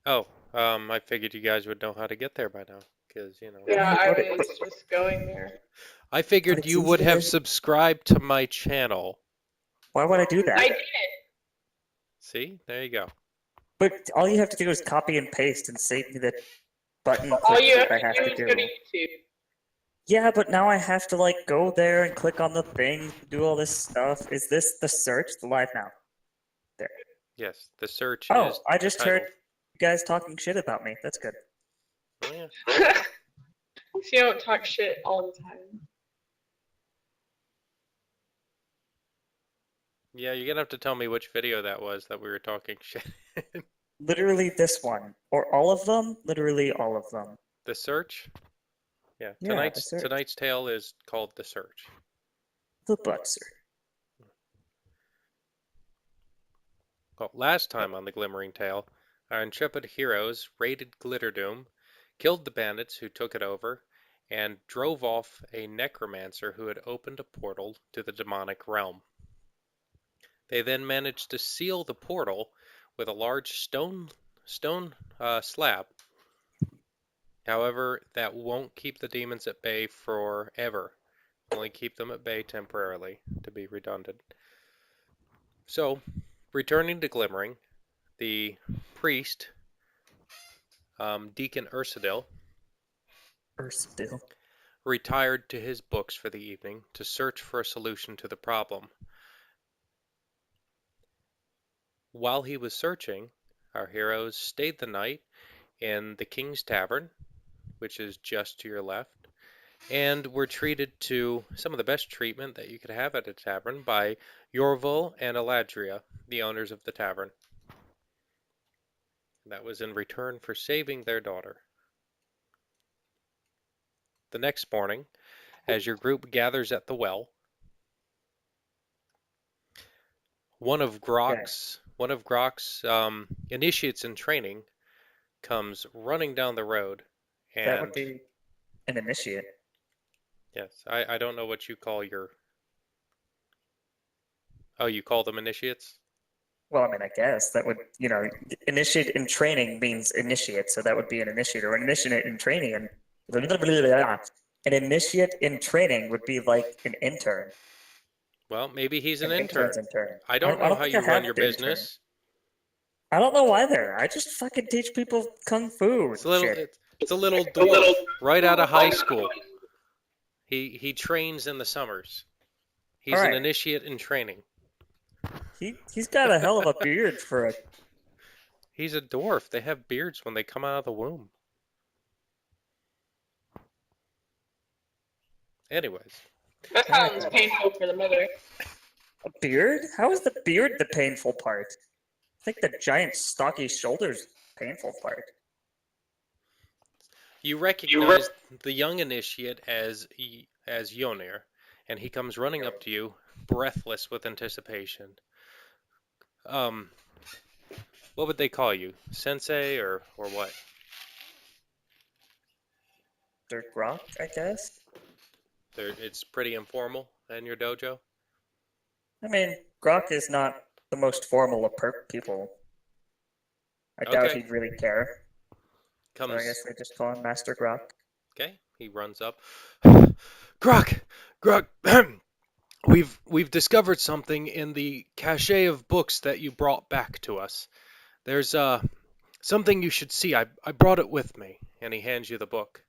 Oh, I figured you guys would know how to get there by now, because, Yeah, Right, I was just going there. I but figured it you seems would that have subscribed to my channel. why would I do that? I did. See? There you go. But all you have to do is copy and paste and save me the button All clicks you that have I to have do to is go to do. YouTube. Yeah, but now I have to like go there and click on the thing, do all this stuff. Is this the search? The live now. There. Yes, the search Oh, is I the just heard title. you guys talking shit about me. That's good. Oh, yeah. So you don't talk shit all the time. Yeah, you're gonna have to tell me which video that was that we were talking shit in. Literally this one. Or all of them? Literally all of them. The search? Yeah, Yeah, the tonight's search. tonight's tale is called The Search. The butt search. Well, last time on the Glimmering Tale, our intrepid heroes raided Glitterdoom, killed the bandits who took it over, and drove off a necromancer who had opened a portal to the demonic realm. They then managed to seal the portal with a large stone slab. However, that won't keep the demons at bay forever. Only keep them at bay temporarily, to be redundant. So, returning to Glimmering, the priest, Deacon Ursadil, Or still. retired to his books for the evening to search for a solution to the problem. While he was searching, our heroes stayed the night in the King's Tavern, which is just to your left, and were treated to some of the best treatment that you could have at a tavern by Yorvul and Eladria, the owners of the tavern. That was in return for saving their daughter. The next morning, as your group gathers at the well, Okay. one of Grok's initiates in training comes running down the road, That would and be an initiate. yes, I don't know what you call your. Oh, you call them initiates? Well, I mean, I guess that would, initiate in training means initiate, so that would be an initiate or an initiate in training. And an initiate in training would be like an intern, Well, maybe he's an an intern's intern. intern. I I don't don't, I know don't how think I you run have your the intern. business. I don't know either. I just fucking teach people kung fu It's and a little shit. it's a little dwarf right out of high school. He trains in the summers. All He's an right, initiate in training. he's got a hell of a beard for a. He's a dwarf. They have beards when they come out of the womb. Anyways, That All right sounds then. painful for the mother. A beard? How is the beard the painful part? I think the giant stocky shoulders painful part. you recognize the young initiate as Yonir, and he comes running up to you, breathless with anticipation. Um, what would they call you? Sensei or what? Dirk Rock, I guess. It's pretty informal in your dojo. I mean, Grok is not the most formal of people. I doubt Okay, he'd really care. So I guess comes. they just call him Master Grok. Okay, he runs up. Grok, Grok. We've discovered something in the cache of books that you brought back to us. There's something you should see. I brought it with me, and he hands you the book.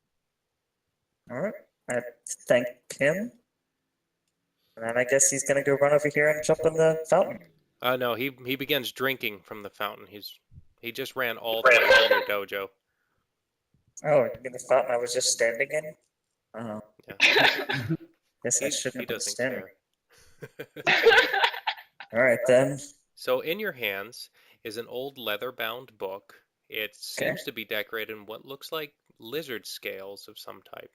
Alright. I thank him. And then I guess he's gonna go run over here and jump in the fountain. No, he begins drinking from the fountain. He just ran all the way from your dojo. Oh, in the fountain I was just standing in? Oh. Yeah, Guess I shouldn't he have been doesn't standing. care. Alright then. So in your hands is an old leather-bound book. It Okay. seems to be decorated in what looks like lizard scales of some type.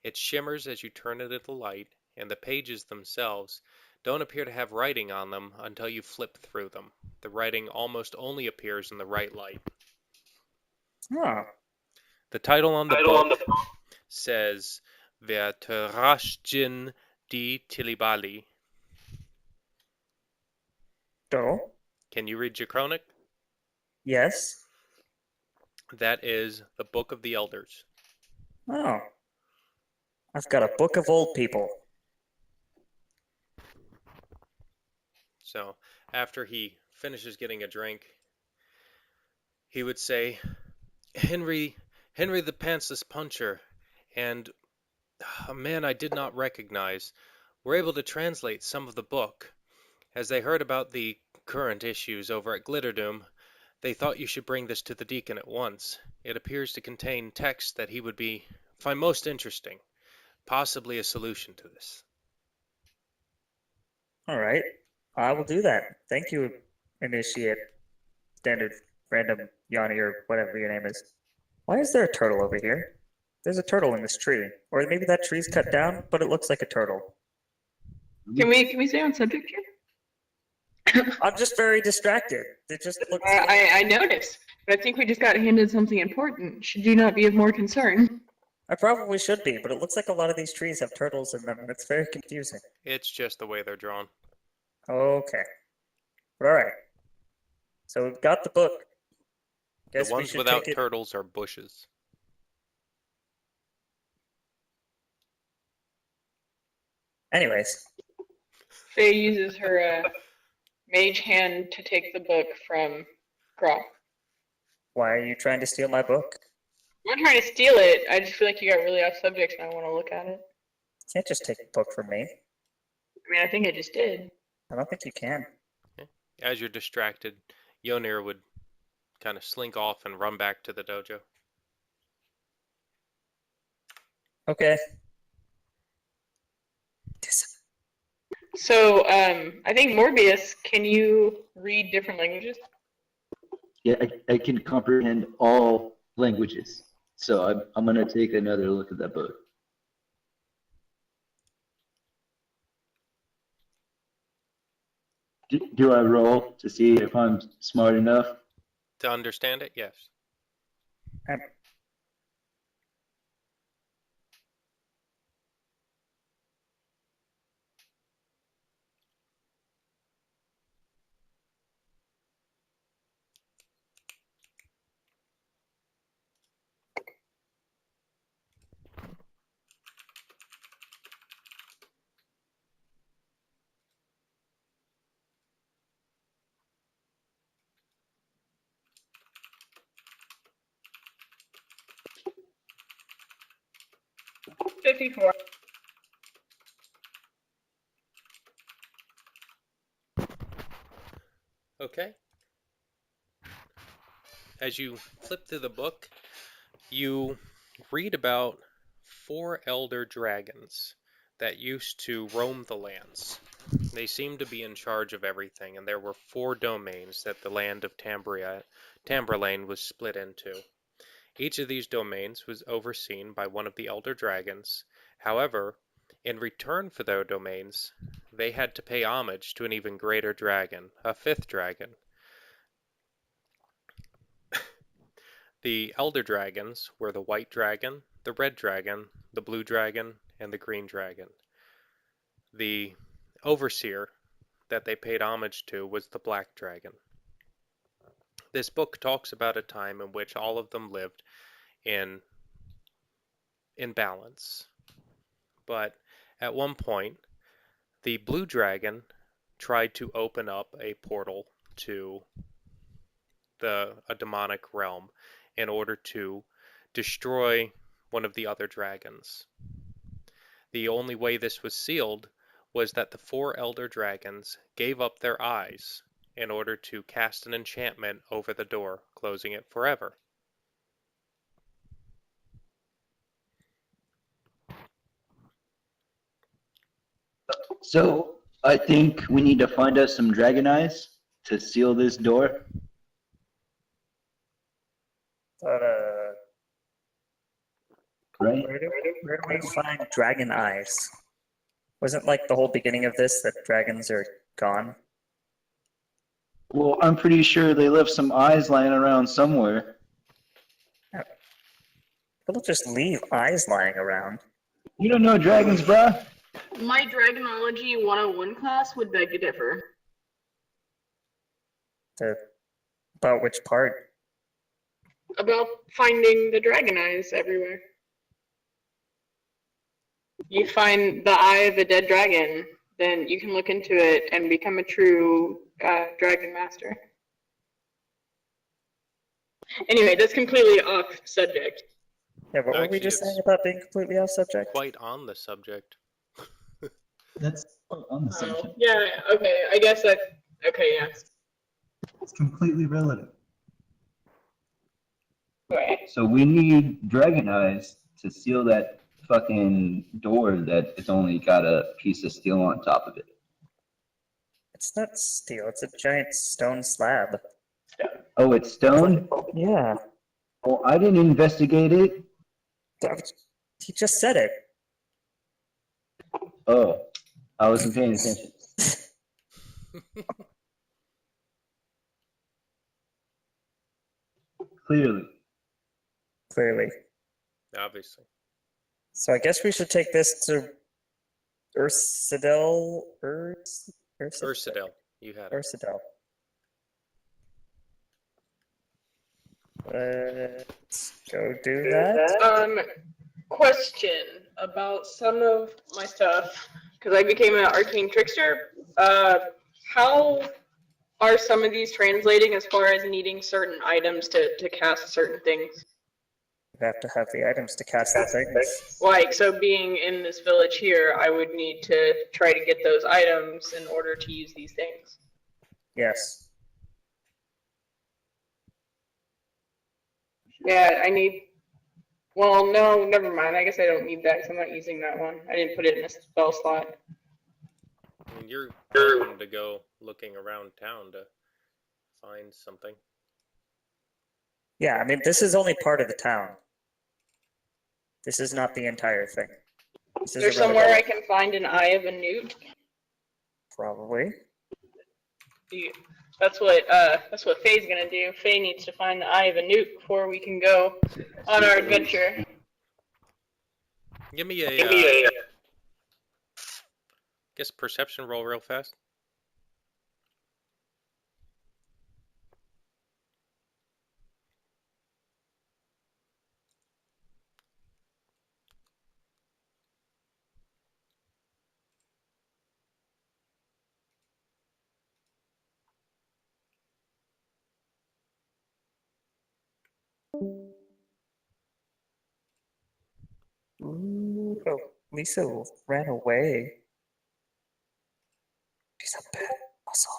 It shimmers as you turn it into light, and the pages themselves don't appear to have writing on them until you flip through them. The writing almost only appears in the right light. Oh. The title on the book says Verterashjin di Tilibali. So? Can you read Draconic? Yes. That is the Book of the Elders. Oh, I've got a book of old people. So after he finishes getting a drink, he would say, Henry the Pantsless Puncher, and a man I did not recognize, were able to translate some of the book. As they heard about the current issues over at Glitterdoom, they thought you should bring this to the deacon at once. It appears to contain text that he would find most interesting, possibly a solution to this. All right, I will do that. Thank you, Initiate Standard Random Yanni or whatever your name is. Why is there a turtle over here? There's a turtle in this tree. Or maybe that tree's cut down, but it looks like a turtle. Can we stay on subject here? I'm just very distracted. It just looks like... I noticed, but I think we just got handed something important. Should you not be of more concern? I probably should be, but it looks like a lot of these trees have turtles in them, and it's very confusing. It's just the way they're drawn. Okay. All right. So we've got the book. Guess The we ones should without take it. turtles are bushes. Anyways, Faye uses her mage hand to take the book from Grop. why are you trying to steal my book? I'm not trying to steal it. I just feel like you got really off subject and I want to look at it. You can't just take a book from me. I mean, I think I just did. I don't think you can. As you're distracted, Yonir would kind of slink off and run back to the dojo. Okay. So, I think Morbius, can you read different languages? Yeah, I can comprehend all languages. So I'm going to take another look at that book. Do I roll to see if I'm smart enough? To understand it, yes. $54. Okay. As you flip through the book, you read about 4 elder dragons that used to roam the lands. They seemed to be in charge of everything, and there were 4 domains that the land of Tamberlane was split into. Each of these domains was overseen by one of the elder dragons. However, in return for their domains, they had to pay homage to an even greater dragon, a 5th dragon. The elder dragons were the white dragon, the red dragon, the blue dragon, and the green dragon. The overseer that they paid homage to was the black dragon. This book talks about a time in which all of them lived in balance. But at one point, the blue dragon tried to open up a portal to a demonic realm in order to destroy one of the other dragons. The only way this was sealed was that the 4 elder dragons gave up their eyes in order to cast an enchantment over the door, closing it forever. So I think we need to find us some dragon eyes to seal this door. But, Right? where do we find dragon eyes? Wasn't like the whole beginning of this that dragons are gone? Well, I'm pretty sure they left some eyes lying around somewhere. People just leave eyes lying around. You don't know dragons, bruh? My Dragonology 101 class would beg to differ. About which part? about finding the dragon eyes everywhere. You find the eye of a dead dragon, then you can look into it and become a true dragon master. Anyway, that's completely off subject. Yeah, what were we Actually, just saying it's about being completely off subject? quite on the subject. That's on the subject. Yeah, okay, I guess that's, okay, yeah. It's completely relative. Right. So we need dragon eyes to seal that fucking door that it's only got a piece of steel on top of it. It's not steel, it's a giant stone slab. Oh, it's stone? Yeah, Well, I didn't investigate it. he just said it. Oh, I wasn't paying attention. Clearly. Clearly. Obviously. So I guess we should take this to Ursidel. Ursidel, you had it. Ursidel. Let's go do that. Question about some of my stuff, because I became an arcane trickster. How are some of these translating as far as needing certain items to cast certain things? You have to have the items to cast the things. Like, so being in this village here, I would need to try to get those items in order to use these things. Yes. Yeah, I need. Well, no, never mind. I guess I don't need that because I'm not using that one. I didn't put it in a spell slot. I mean, you're welcome to go looking around town to find something. Yeah, I mean, this is only part of the town. This is not the entire thing. This Is there is somewhere I can find an eye of a newt? Probably. That's what Faye's gonna do. Faye needs to find the eye of a newt before we can go on our adventure. Give me a guess perception roll real fast. Ooh, oh, Lisa ran away. She's a bad muscle.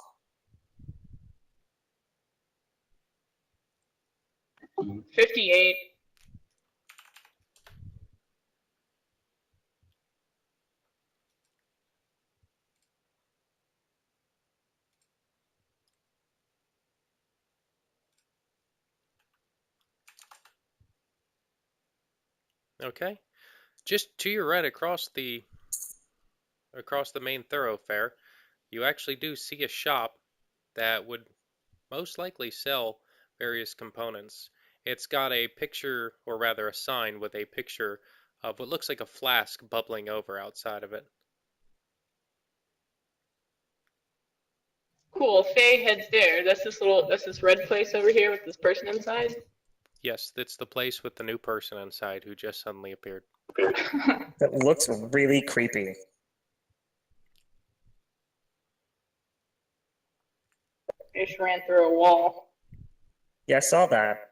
Mm. 58. Okay. Just to your right across the main thoroughfare, you actually do see a shop that would most likely sell various components. It's got a picture, or rather a sign with a picture of what looks like a flask bubbling over outside of it. Cool. Faye heads there. That's this red place over here with this person inside. Yes, it's the place with the new person inside who just suddenly appeared. That looks really creepy. They just ran through a wall. Yeah, I saw that.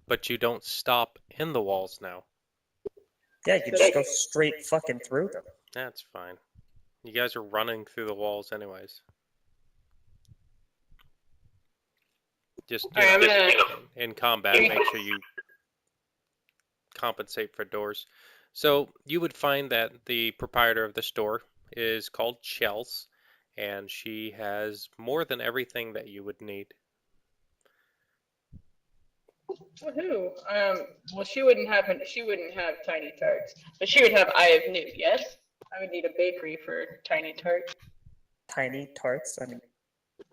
But you don't stop in the walls now. Yeah, you can just go straight fucking through them. That's fine. You guys are running through the walls anyways. Just in combat, make sure you compensate for doors. So you would find that the proprietor of the store is called Chels, and she has more than everything that you would need. Woohoo! Well, she wouldn't have tiny tarts, but she would have eye of newt. Yes, I would need a bakery for tiny tarts. Tiny tarts? I mean,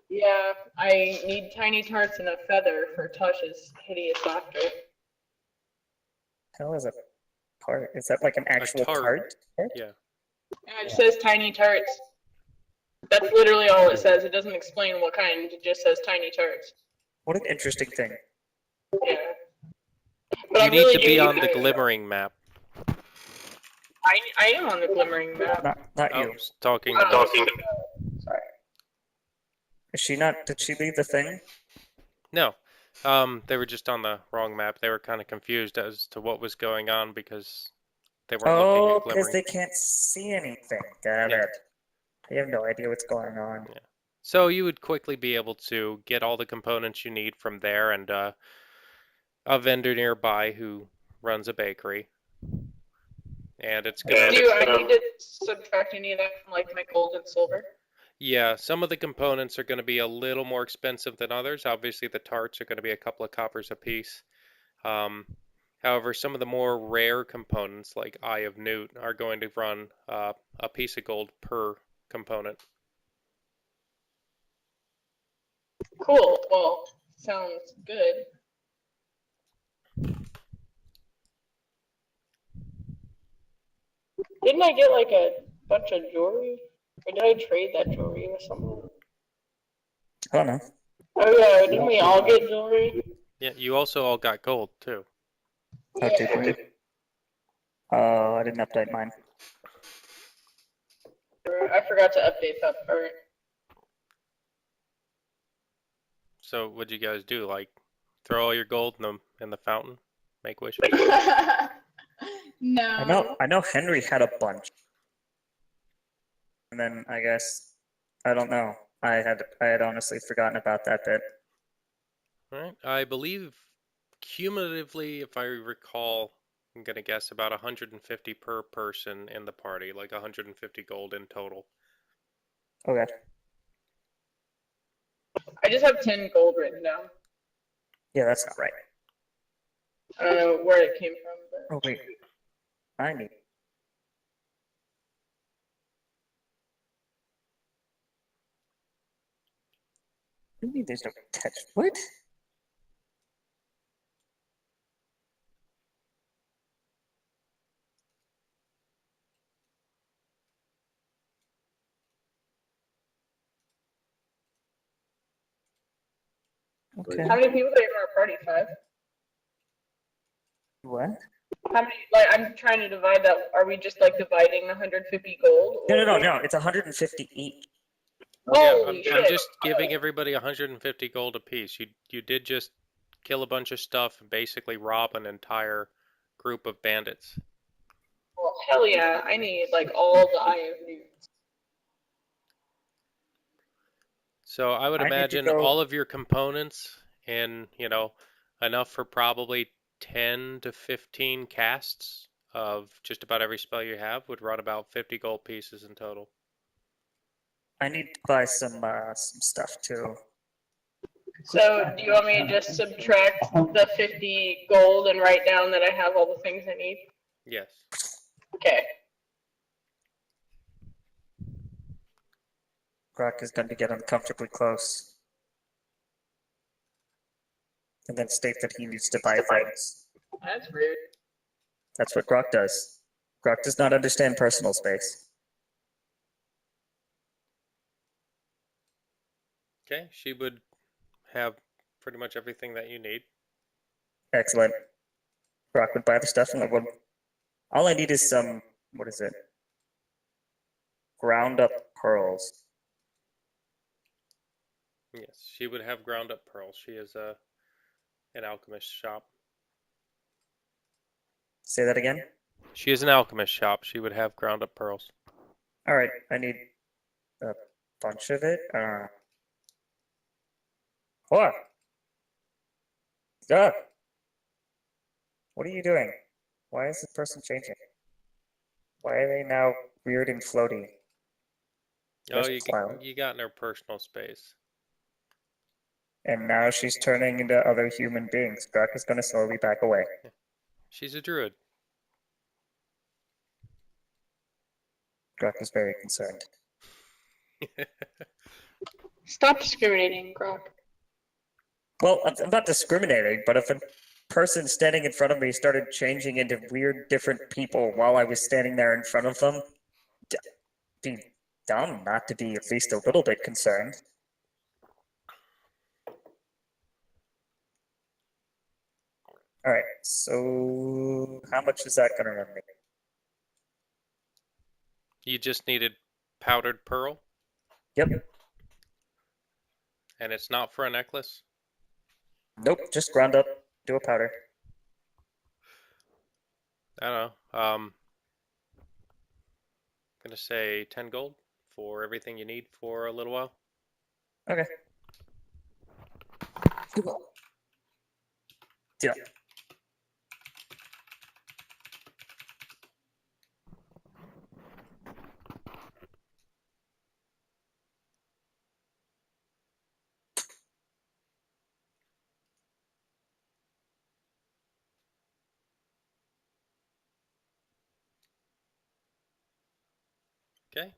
Yeah, I need tiny tarts and a feather for Tosh's hideous laughter. hell is a tart? Is that like an actual tart. tart? Yeah. Yeah, it says tiny tarts. That's literally all it says. It doesn't explain what kind. It just says tiny tarts. What an interesting thing. Yeah. But You I'm need really to be digging on the that. Glimmering map. I am on the Glimmering map. Not Oh, you. talking to Melissa. Sorry. Is she not? Did she leave the thing? No, they were just on the wrong map. They were kind of confused as to what was going on because they weren't looking Oh, at because Glimmering. they can't see anything. Got Yeah. it. I have no idea what's going on. Yeah. So you would quickly be able to get all the components you need from there and a vendor nearby who runs a bakery. And it's gonna, Do I need to subtract any of that from like my gold and silver? yeah, some of the components are going to be a little more expensive than others. Obviously, the tarts are going to be a couple of coppers a piece. Um, However, some of the more rare components, like Eye of Newt, are going to run a piece of gold per component. Cool. Well, sounds good. Didn't I get like a bunch of jewelry? Or did I trade that jewelry with someone? I don't know. Oh yeah, didn't we all get jewelry? Yeah, you also all got gold too. Oh, did we? Oh, I didn't update mine. I forgot to update that part. So what'd you guys do? Like throw all your gold in the fountain? Make wishes? No. I know Henry had a bunch. And then I guess I don't know. I had honestly forgotten about that bit. All right. I believe cumulatively, if I recall, I'm gonna guess about 150 per person in the party, like 150 gold in total. Okay. I just have 10 gold written down. Yeah, that's not right. I don't know where it came from, but Oh wait. I need. Maybe there's no text. What? Okay. how many people are in our party? 5? What? How many? Like, I'm trying to divide that. Are we just like dividing 150 gold? No. It's 150 each. Yeah, Holy I'm shit! just giving everybody 150 gold apiece. You did just kill a bunch of stuff and basically rob an entire group of bandits. Well, hell yeah! I need like all the Eye of Newt. So I would I need to imagine go. all of your components and, enough for probably 10 to 15 casts of just about every spell you have would run about 50 gold pieces in total. I need to buy some stuff too. So, do you want me to just subtract the 50 gold and write down that I have all the things I need? Yes. Okay. Brock is going to get uncomfortably close. And then state that he needs to buy things. That's rude. That's what Grok does. Grok does not understand personal space. Okay, she would have pretty much everything that you need. Excellent. Grok would buy the stuff and would. All I need is some. What is it? Ground up pearls. Yes, she would have ground up pearls. She is an alchemist shop. Say that again. She is an alchemist shop. She would have ground up pearls. All right, I need a bunch of it. What? Duh. What are you doing? Why is this person changing? Why are they now weird and floaty? Oh, There's Cloud. you got in her personal space. And now she's turning into other human beings. Grok is going to slowly back away. She's a druid. Grok is very concerned. Stop discriminating, Grok. Well, I'm not discriminating, but if a person standing in front of me started changing into weird, different people while I was standing there in front of them, be dumb not to be at least a little bit concerned. All right, so how much is that gonna run me? You just needed powdered pearl, Yep. and it's not for a necklace. Nope, just ground up, do a powder. I don't know. I'm gonna say 10 gold for everything you need for a little while. Okay. Yeah. Okay.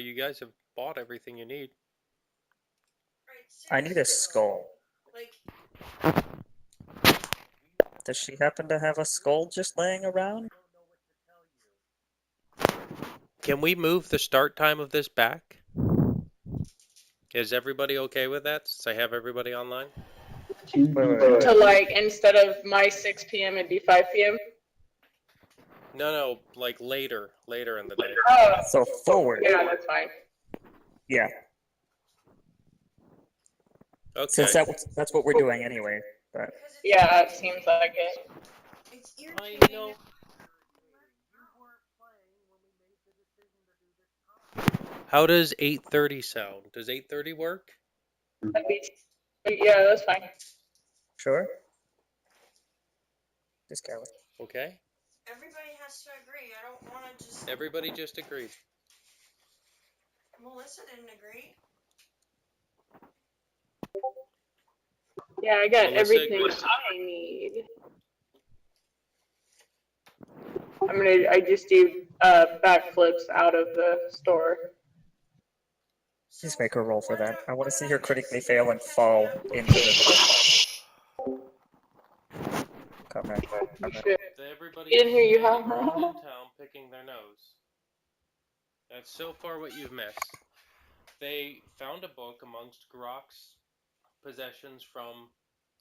You guys have bought everything you need. I need a skull. Does she happen to have a skull just laying around? Can we move the start time of this back? Is everybody okay with that since I have everybody online? Wait. To like instead of my 6 p.m. it'd be 5 p.m. No, like later in the day. Oh, So forward. yeah, that's fine. Yeah, Okay. since that's what we're doing anyway. But Yeah, it seems like it. I know. How does 8:30 sound? Does 8:30 work? That'd be, yeah, that's fine. sure. Just Kelly. Okay. Everybody has to agree. I don't want to just. Everybody just agreed. Melissa didn't agree. Yeah, I got Melissa everything agrees. I need. I just do backflips out of the store. Please make her roll for that. I want to see her critically fail and fall into the. Come on. You should. Everybody In here you have. running around in town picking their nose. That's so far what you've missed. They found a book amongst Grok's possessions from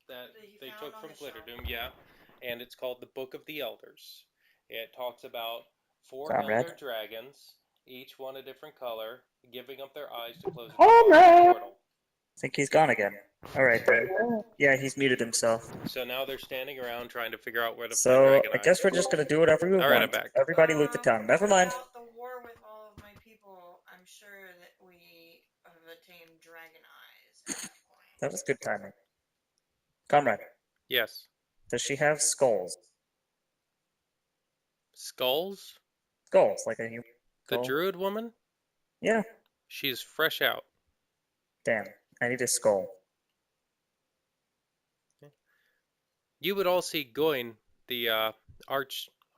that they took from Glitterdoom, yeah, and it's called the Book of the Elders. It talks about four Comrade. elder dragons, each one a different color, giving up their eyes to close a Comrade. portal. I think he's gone again. All right then. Yeah, he's muted himself. So now they're standing around trying to figure out where to find So Dragon I Eye. guess we're just gonna do whatever we All right, I'm want. back. Everybody loot the town. Never mind. Without the war with all of my people, I'm sure that we have attained dragon eyes at that point. That was good timing. Comrade, Yes. does she have skulls? Skulls? Skulls, like a human The skull? druid woman? Yeah. She's fresh out. Damn. I need a skull. You would all see Goyne, the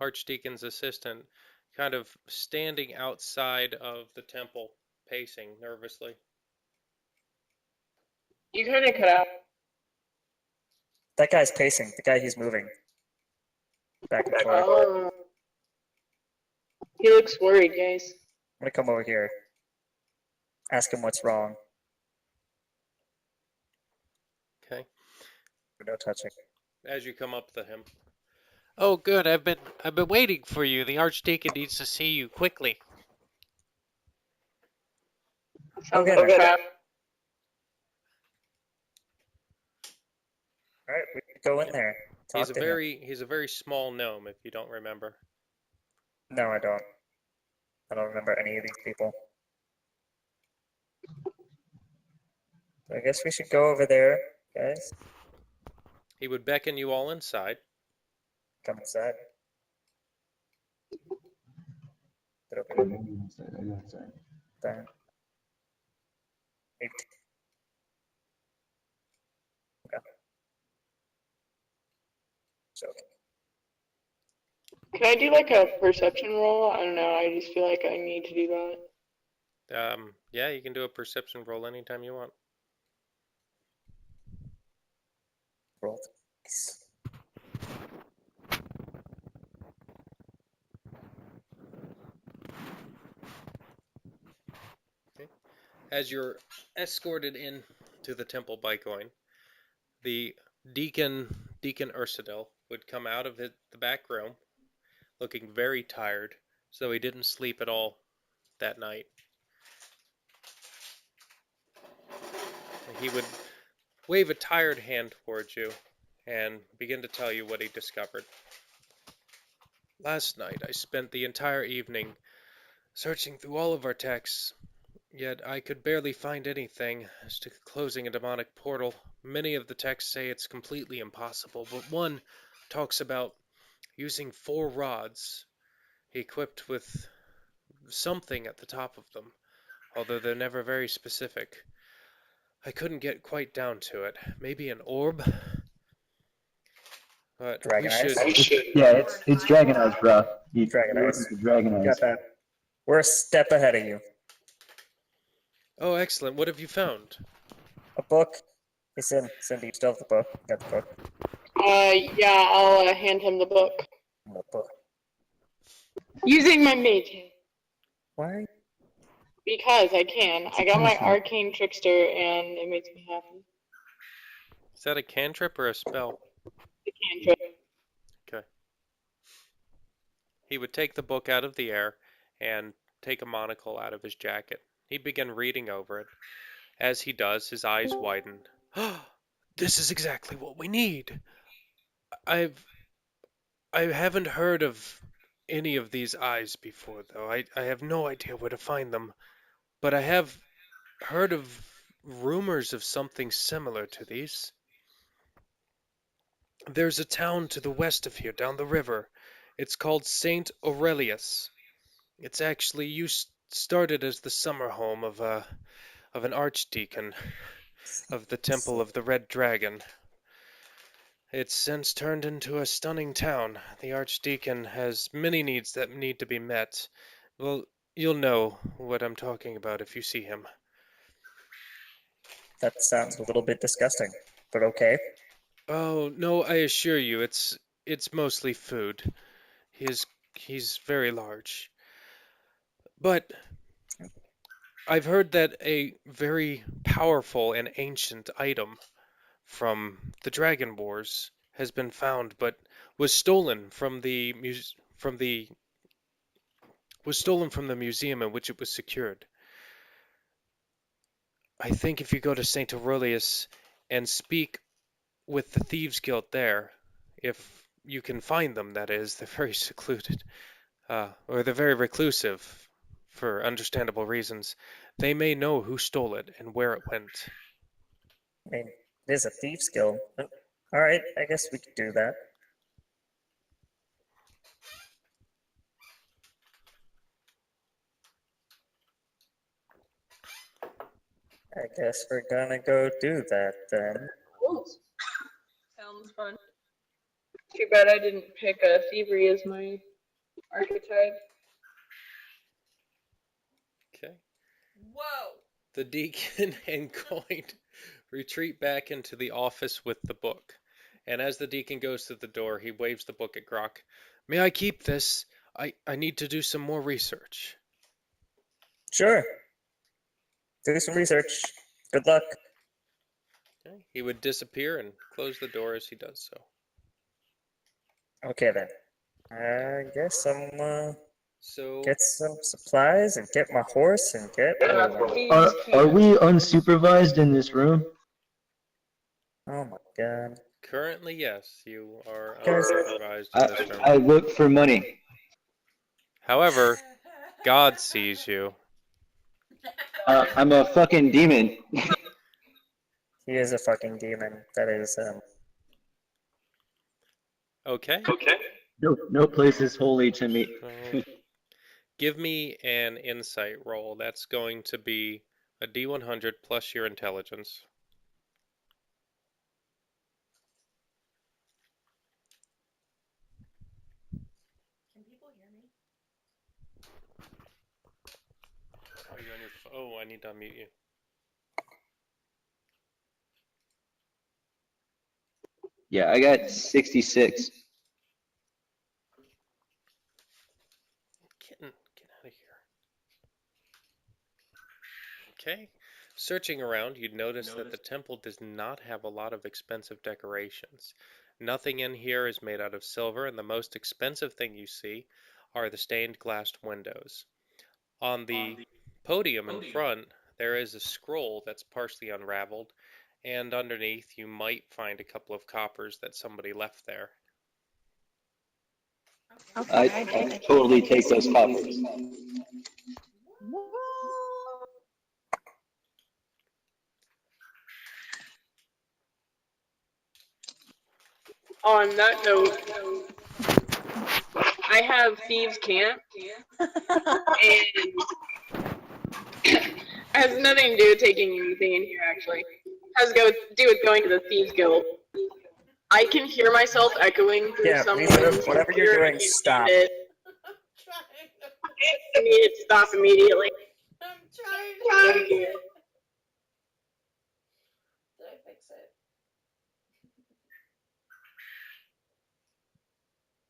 archdeacon's assistant, kind of standing outside of the temple, pacing nervously. You kind of cut out. That guy's pacing. The guy he's moving. Back and forth. Oh. He looks worried, guys. I'm gonna come over here. Ask him what's wrong. Okay. No touching. As you come up to him. Oh, good. I've been waiting for you. The archdeacon needs to see you quickly. Sounds Okay, like a trap. All right, we can go in there. Talk to him. He's a very small gnome, if you don't remember. No, I don't. I don't remember any of these people. So I guess we should go over there, guys. He would beckon you all inside. Come inside. Get over I here. go inside. Then. Eight. Okay. So, Can I do like a perception roll? I don't know. I just feel like I need to do that. Yeah, you can do a perception roll anytime you want. roll. As you're escorted in to the temple by Goyne, the deacon Ursadil would come out of the back room looking very tired, so he didn't sleep at all that night. He would wave a tired hand towards you and begin to tell you what he discovered. Last night, I spent the entire evening searching through all of our texts, yet I could barely find anything as to closing a demonic portal. Many of the texts say it's completely impossible, but one talks about using 4 rods equipped with something at the top of them, although they're never very specific. I couldn't get quite down to it. Maybe an orb? But we Dragon should... Eyes? Yeah, it's Dragon Eyes, bro. Dragon You're Eyes. looking for Dragon Eyes. Got that. We're a step ahead of you. Oh, excellent. What have you found? A book. Hey, Cindy, you still have the book? Got the book. Yeah, I'll hand him the book. The book. Using my mage hand. Why? Because I can. I got my arcane trickster and it makes me happy. Is that a cantrip or a spell? The cantrip. Okay. He would take the book out of the air and take a monocle out of his jacket. He began reading over it. As he does, his eyes widened. This is exactly what we need. I haven't heard of any of these eyes before, though. I have no idea where to find them. But I have heard of rumors of something similar to these. There's a town to the west of here, down the river. It's called St. Aurelius. It's actually started as the summer home of an archdeacon of the Temple of the Red Dragon. It's since turned into a stunning town. The archdeacon has many needs that need to be met. Well, you'll know what I'm talking about if you see him. That sounds a little bit disgusting, but okay. Oh, no, I assure you, it's mostly food. He's very large. But I've heard that a very powerful and ancient item from the Dragon Wars has been found, but was stolen from the museum in which it was secured. I think if you go to St. Aurelius and speak with the Thieves Guild there, if you can find them, that is, they're very secluded, or they're very reclusive, for understandable reasons. They may know who stole it and where it went. I mean, it is a thief's guild. Alright, I guess we could do that. I guess we're gonna go do that then. Cool. Sounds fun. Too bad I didn't pick thievery as my archetype. Okay. Whoa! The deacon and Coin retreat back into the office with the book. And as the deacon goes to the door, he waves the book at Grok. May I keep this? I need to do some more research. Sure. Do some research. Good luck. Okay. He would disappear and close the door as he does so. Okay then. I guess I'm So, get some supplies and get my horse and get moving. Are we unsupervised in this room? Oh my god. currently, yes, you are Guys- unsupervised in this room. I look for money. However, God sees you. I'm a fucking demon. He is a fucking demon. That is Okay. No place is holy to me. So, give me an insight roll. That's going to be a D100 plus your intelligence. Can people hear me? Are you on your Oh, I need to unmute you. Yeah, I got 66. Get out of here. Okay. Searching around, you'd notice that the temple does not have a lot of expensive decorations. Nothing in here is made out of silver, and the most expensive thing you see are the stained glass windows. On the podium in front, there is a scroll that's partially unraveled, and underneath you might find a couple of coppers that somebody left there. Okay. I totally take those coppers. On that note, I have Thieves' Camp, and it has nothing to do with taking anything in here, actually. It has to do with going to the Thieves Guild. I can hear myself echoing through Yeah, someone's Lisa, whatever you're computer. I doing, can't stop. stand it. Trying to I need it to stop immediately. I'm trying to fix it. Did I fix it?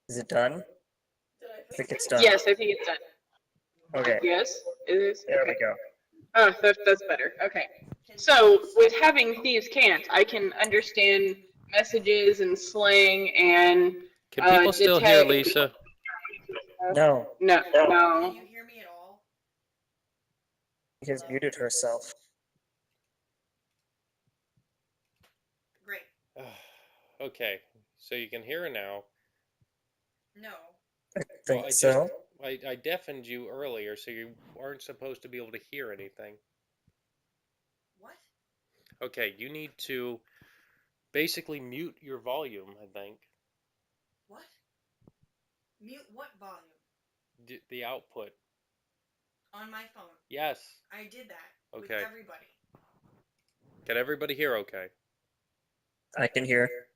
Is it done? Did I I fix think it? it's done. Yes, I think it's done. Okay, Yes, it is. there Okay. we go. Oh, that's better. Okay. Can So, people with see? having Thieves' Cant, I can understand messages and slang and Can people still hear detect. Lisa? No, No, Can no. you hear me at all? she has muted herself. Great. Okay, so you can hear her now. No. I Well, think so. I deafened you earlier, so you aren't supposed to be able to hear anything. What? Okay, you need to basically mute your volume, I think. What? Mute what volume? The output. On my phone. Yes. I did that with Okay. everybody. Can everybody hear okay? I can hear.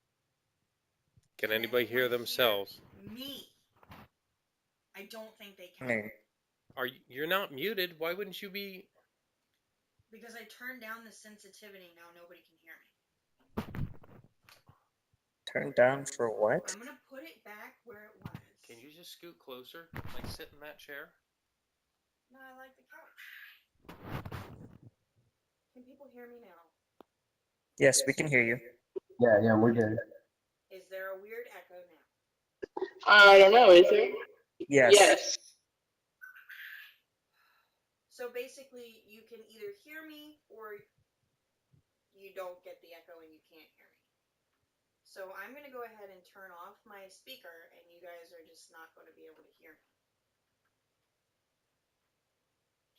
Can anybody hear anyone themselves? Me. I don't think they I can. mean, You're not muted. Why wouldn't you be? Because I turned down the sensitivity, now nobody can hear me. turned down for what? I'm gonna put it back where it was. Can you just scoot closer? Like sit in that chair? No, I like the couch. Can people hear me now? Yes, we can hear you. Yeah, we're good. Is there a weird echo now? I don't know, is there? Yes. So basically, you can either hear me or you don't get the echo and you can't hear me. So I'm going to go ahead and turn off my speaker and you guys are just not going to be able to hear me.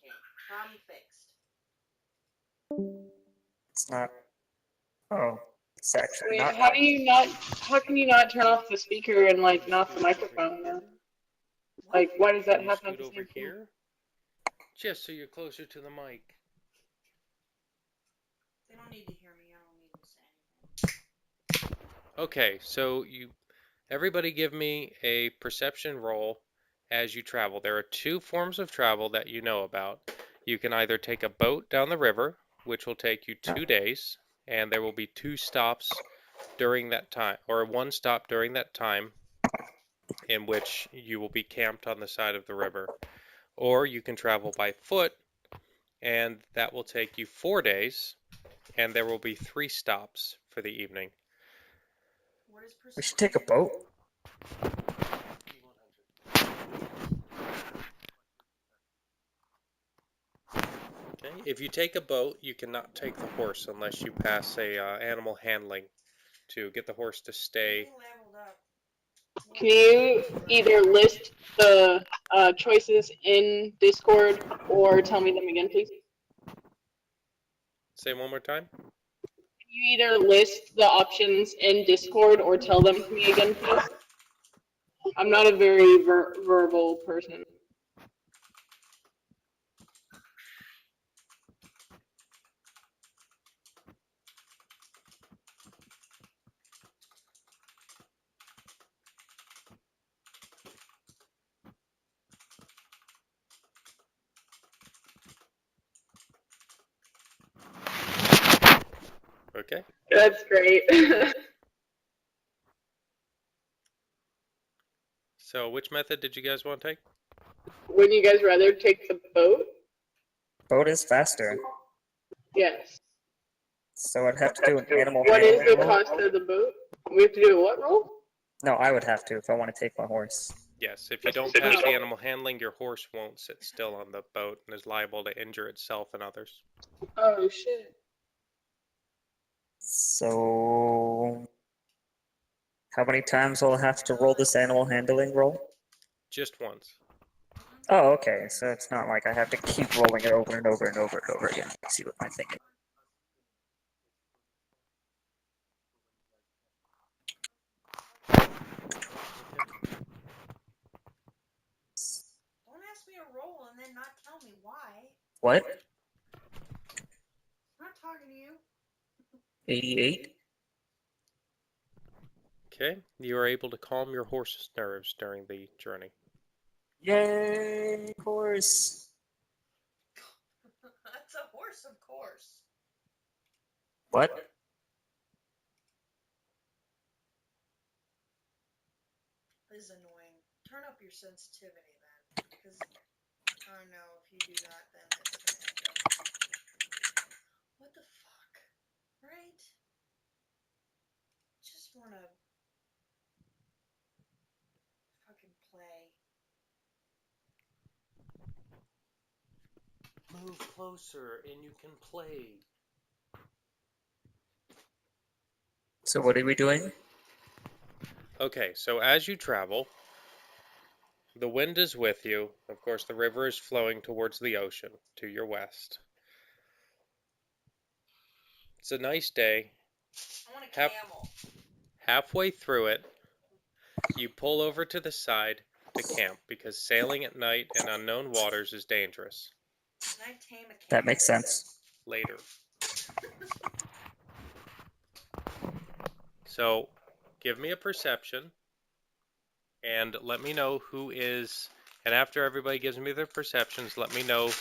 Okay, problem fixed. It's not. Oh, it's actually Wait, not. how can you not turn off the speaker and, like, not the microphone, though? Like, why does that Can you happen at scoot the over same time? here? Just so you're closer to the mic. They don't need to hear me. I don't need to say anything. Okay, so everybody give me a perception roll as you travel. There are two forms of travel that you know about. You can either take a boat down the river, which will take you 2 days, and there will be 2 stops during that time, or 1 stop during that time, in which you will be camped on the side of the river. Or you can travel by foot, and that will take you 4 days, and there will be 3 stops for the evening. What is We should perception? take a boat. Okay. If you take a boat, you cannot take the horse unless you pass a animal handling to get the horse to stay. We leveled up. Can you either list the choices in Discord or tell me them again, please? Say one more time. Can you either list the options in Discord or tell them to me again, please? I'm not a very verbal person. Okay. That's great. So which method did you guys want to take? Wouldn't you guys rather take the boat? Boat is faster, Yes. so I'd have to do an animal What is handling the roll. cost of the boat? We have to do a what roll? No, I would have to if I want to take my horse. Yes, if you don't pass the animal handling, your horse won't sit still on the boat and is liable to injure itself and others. Oh shit. So, how many times will I have to roll this animal handling roll? Just once. Oh, okay. So it's not like I have to keep rolling it over and over and over and over again. Let's see what my thinking. Don't ask me to roll and then not tell me why. What? I'm not talking to you. 88? Okay, you are able to calm your horse's nerves during the journey. Yay, horse. That's a horse, of course. What? This is annoying. Turn up your sensitivity then. Because, oh no, if you do that, then it's gonna echo. What the fuck? Right? Just wanna fucking play. Move closer and you can play. So what are we doing? Okay, so as you travel, the wind is with you. Of course, the river is flowing towards the ocean to your west. It's a nice day. I want a Half- camel. Halfway through it, you pull over to the side to camp because sailing at night in unknown waters is dangerous. Can I tame a camel? That makes sense. Later. So, give me a perception and let me know who is. And after everybody gives me their perceptions, let me know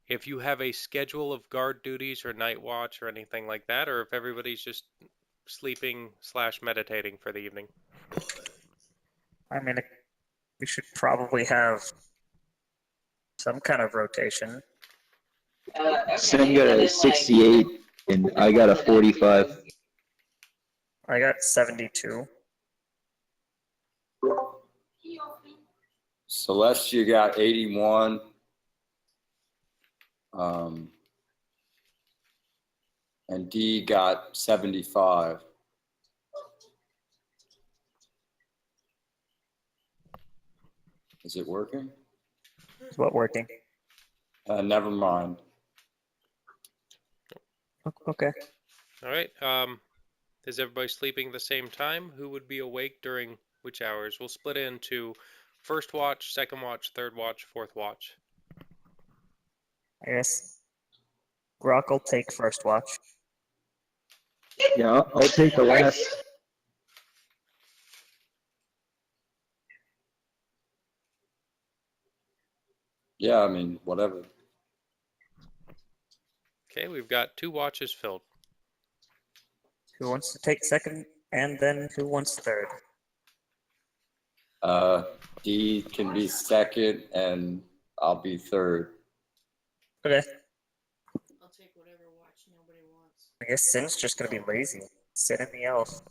if you have a schedule of guard duties or night watch or anything like that, or if everybody's just sleeping / meditating for the evening. I mean, we should probably have some kind of rotation. Sam got a 68 and I got a 45. I got 72. Celestia got 81. And D got 75. Is it working? Is what working? Never mind. Okay. All right. Is everybody sleeping at the same time? Who would be awake during which hours? We'll split it into first watch, second watch, third watch, fourth watch. I guess Grok will take first watch. Yeah, I'll take the last. Yeah, I mean, whatever. Okay, we've got 2 watches filled. Who wants to take second, and then who wants third? D can be second, and I'll be third. Okay. I'll take whatever watch nobody wants. I guess Sin's just gonna be lazy. Sit in the elf.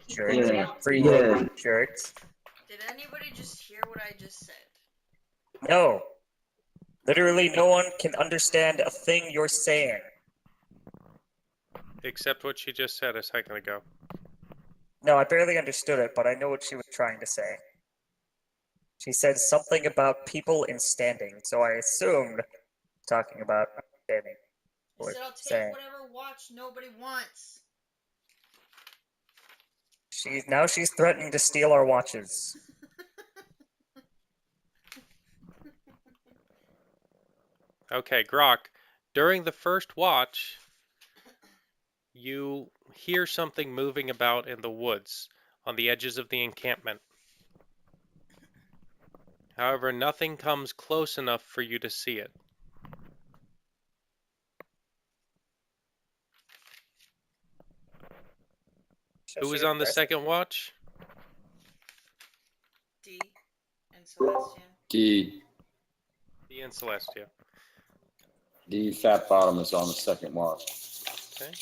Jerks. Yeah, Free yeah. jerks. Did anybody just hear what I just said? No. Literally, no one can understand a thing you're saying. Except what she just said a second ago. No, I barely understood it, but I know what she was trying to say. She said something about people in standing, so I assumed talking about standing. I said I'll take whatever watch nobody wants. She's threatening to steal our watches. Okay, Grok, during the first watch, you hear something moving about in the woods on the edges of the encampment. However, nothing comes close enough for you to see it. Who was on the second watch? D and Celestian. D. D and Celestia. D Fat Bottom is on the second watch. Okay.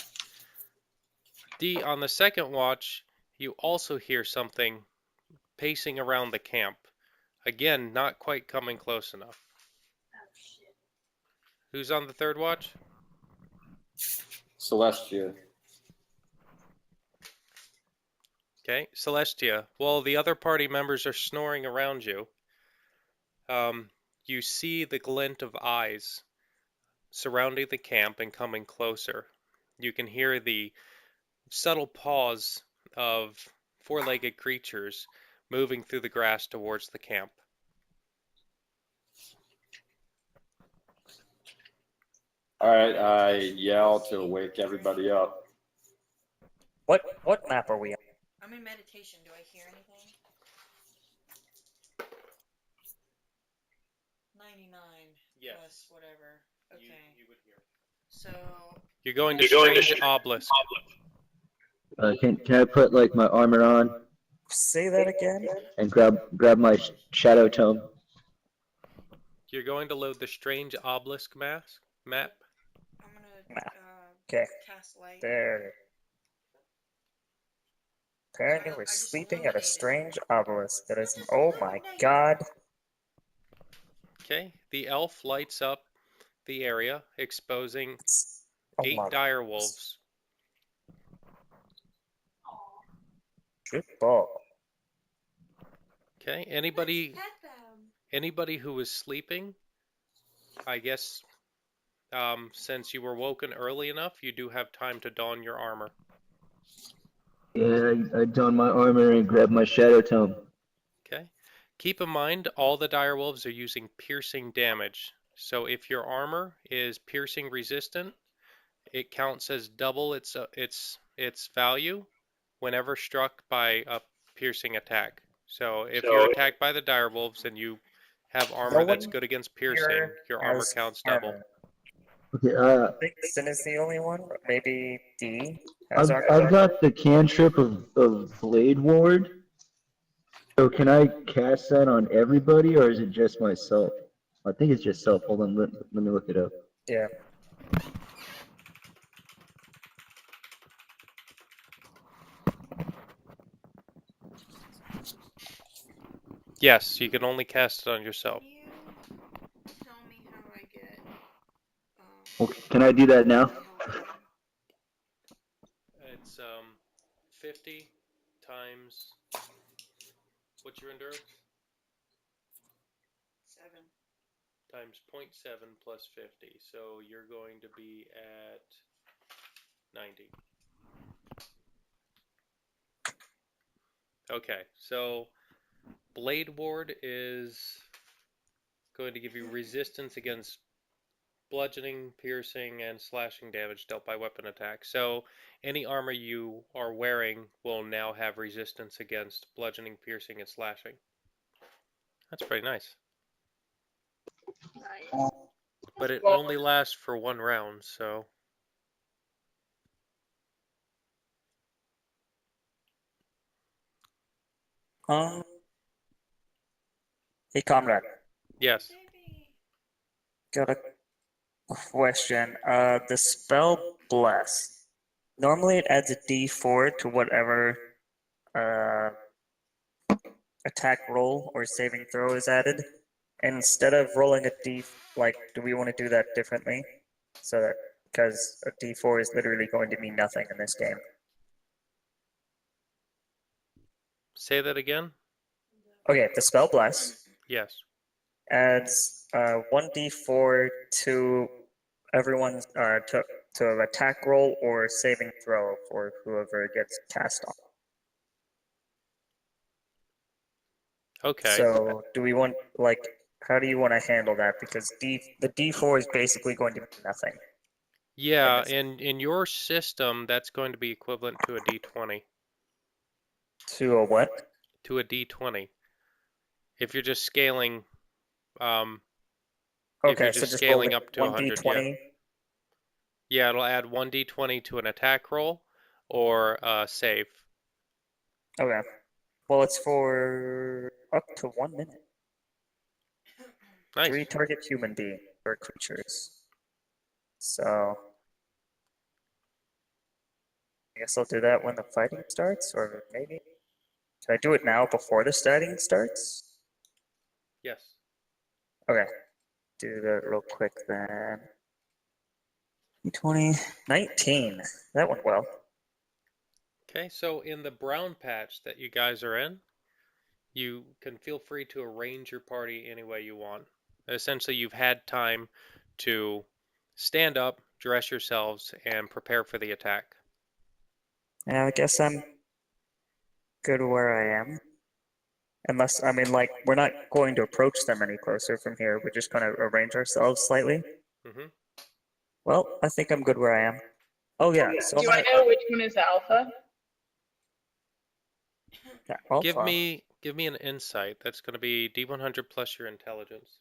D, on the second watch, you also hear something pacing around the camp. Again, not quite coming close enough. Who's on the third watch? Celestia. Okay, Celestia. While the other party members are snoring around you, you see the glint of eyes surrounding the camp and coming closer. You can hear the subtle paws of four-legged creatures moving through the grass towards the camp. All right, I yell to wake everybody up. What map are we on? I'm in meditation. Do I hear anything? 99 Yes. plus whatever. Okay. You would hear. So You're going to Strange Obelisk. Can I put like my armor on Say that again? and grab my shadow tome? You're going to load the Strange Obelisk map. I'm gonna Okay. cast light. There. Apparently So we're I just sleeping at a illuminated. strange obelisk that is. Just Oh my illuminated. god. Okay, the elf lights up the area, exposing It's a 8 mother. dire wolves. Good ball. Okay, Let's pet them. anybody who was sleeping, I guess, since you were woken early enough, you do have time to don your armor. Yeah, I don my armor and grab my shadow tome. Okay. Keep in mind, all the dire wolves are using piercing damage. So if your armor is piercing resistant, it counts as double its value whenever struck by a piercing attack. So if you're attacked by the dire wolves and you have armor No that's one good against piercing, here your armor has counts double. armor. Okay, I think Sin is the only one. Maybe D has I've armor. got the cantrip of Blade Ward. So can I cast that on everybody, or is it just myself? I think it's just self. Hold on, let me look it up. Yeah. Yes, you can only cast it on yourself. Can you tell me how I get? Okay, can I do that now? It's 50 times what's your endurance? 7. Times 0.7 plus 50. So you're going to be at 90. Okay, so Blade Ward is going to give you resistance against bludgeoning, piercing, and slashing damage dealt by weapon attack. So any armor you are wearing will now have resistance against bludgeoning, piercing, and slashing. That's pretty nice. Nice. But it Well, only lasts for 1 round, so... Hey, comrade. Yes. Got a question. The spell Bless. Normally it adds a D4 to whatever attack roll or saving throw is added. And instead of rolling a D, like, do we want to do that differently? So that, because a D4 is literally going to mean nothing in this game. Say that again? Okay, the spell Bless Yes. adds 1d4 to everyone's to attack roll or saving throw for whoever it gets cast on. Okay. So do we want, like, how do you want to handle that? Because the D4 is basically going to mean nothing. Yeah, in your system, that's going to be equivalent to a D20. To a what? To a D20. If you're just scaling, if you're Okay, so just just roll scaling up to 100, yeah. 1d20. Yeah, it'll add 1d20 to an attack roll or save. Okay. Well, it's for up to 1 minute. Nice. 3 target human being or creatures. So I guess I'll do that when the fighting starts, or maybe. Can I do it now before the fighting starts? Yes. Okay. Do that real quick then. 20, 19. That went well. Okay, so in the brown patch that you guys are in, you can feel free to arrange your party any way you want. Essentially, you've had time to stand up, dress yourselves, and prepare for the attack. Yeah, I guess I'm good where I am. Unless, I mean, like, we're not going to approach them any closer from here. We're just going to arrange ourselves slightly. Hmm. Well, I think I'm good where I am. Oh, yeah. So Do I know which one is alpha? Yeah, Give alpha. me an insight. That's going to be D100 plus your intelligence.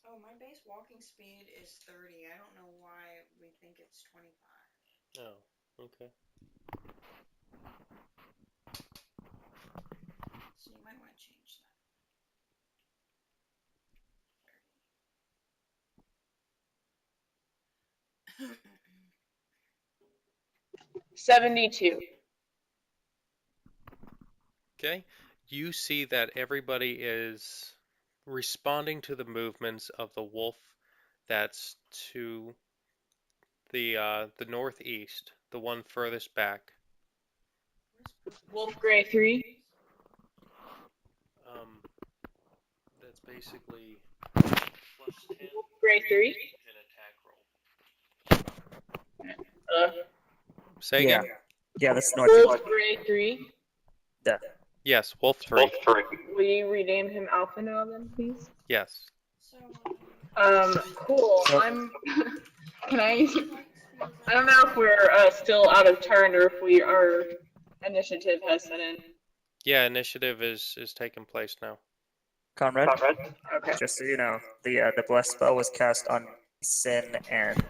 Oh, my base walking speed is 30. I don't know why we think it's 25. Oh, okay. So you might want to change that. 72. Okay. You see that everybody is responding to the movements of the wolf that's to the northeast, the one furthest back. Wolf Gray 3. Um, that's basically plus 10 Gray 3. an attack roll. Say Yeah. again? Yeah, that's northeast. Wolf Gray 3. Yeah. Yes, Wolf 3. Will you rename him Alpha now then, please? Yes. So, Cool. So- Can I don't know if we're still out of turn or if our initiative has set in. Yeah, initiative is taking place now. Conrad, Okay. just so you know, the bless spell was cast on Sin and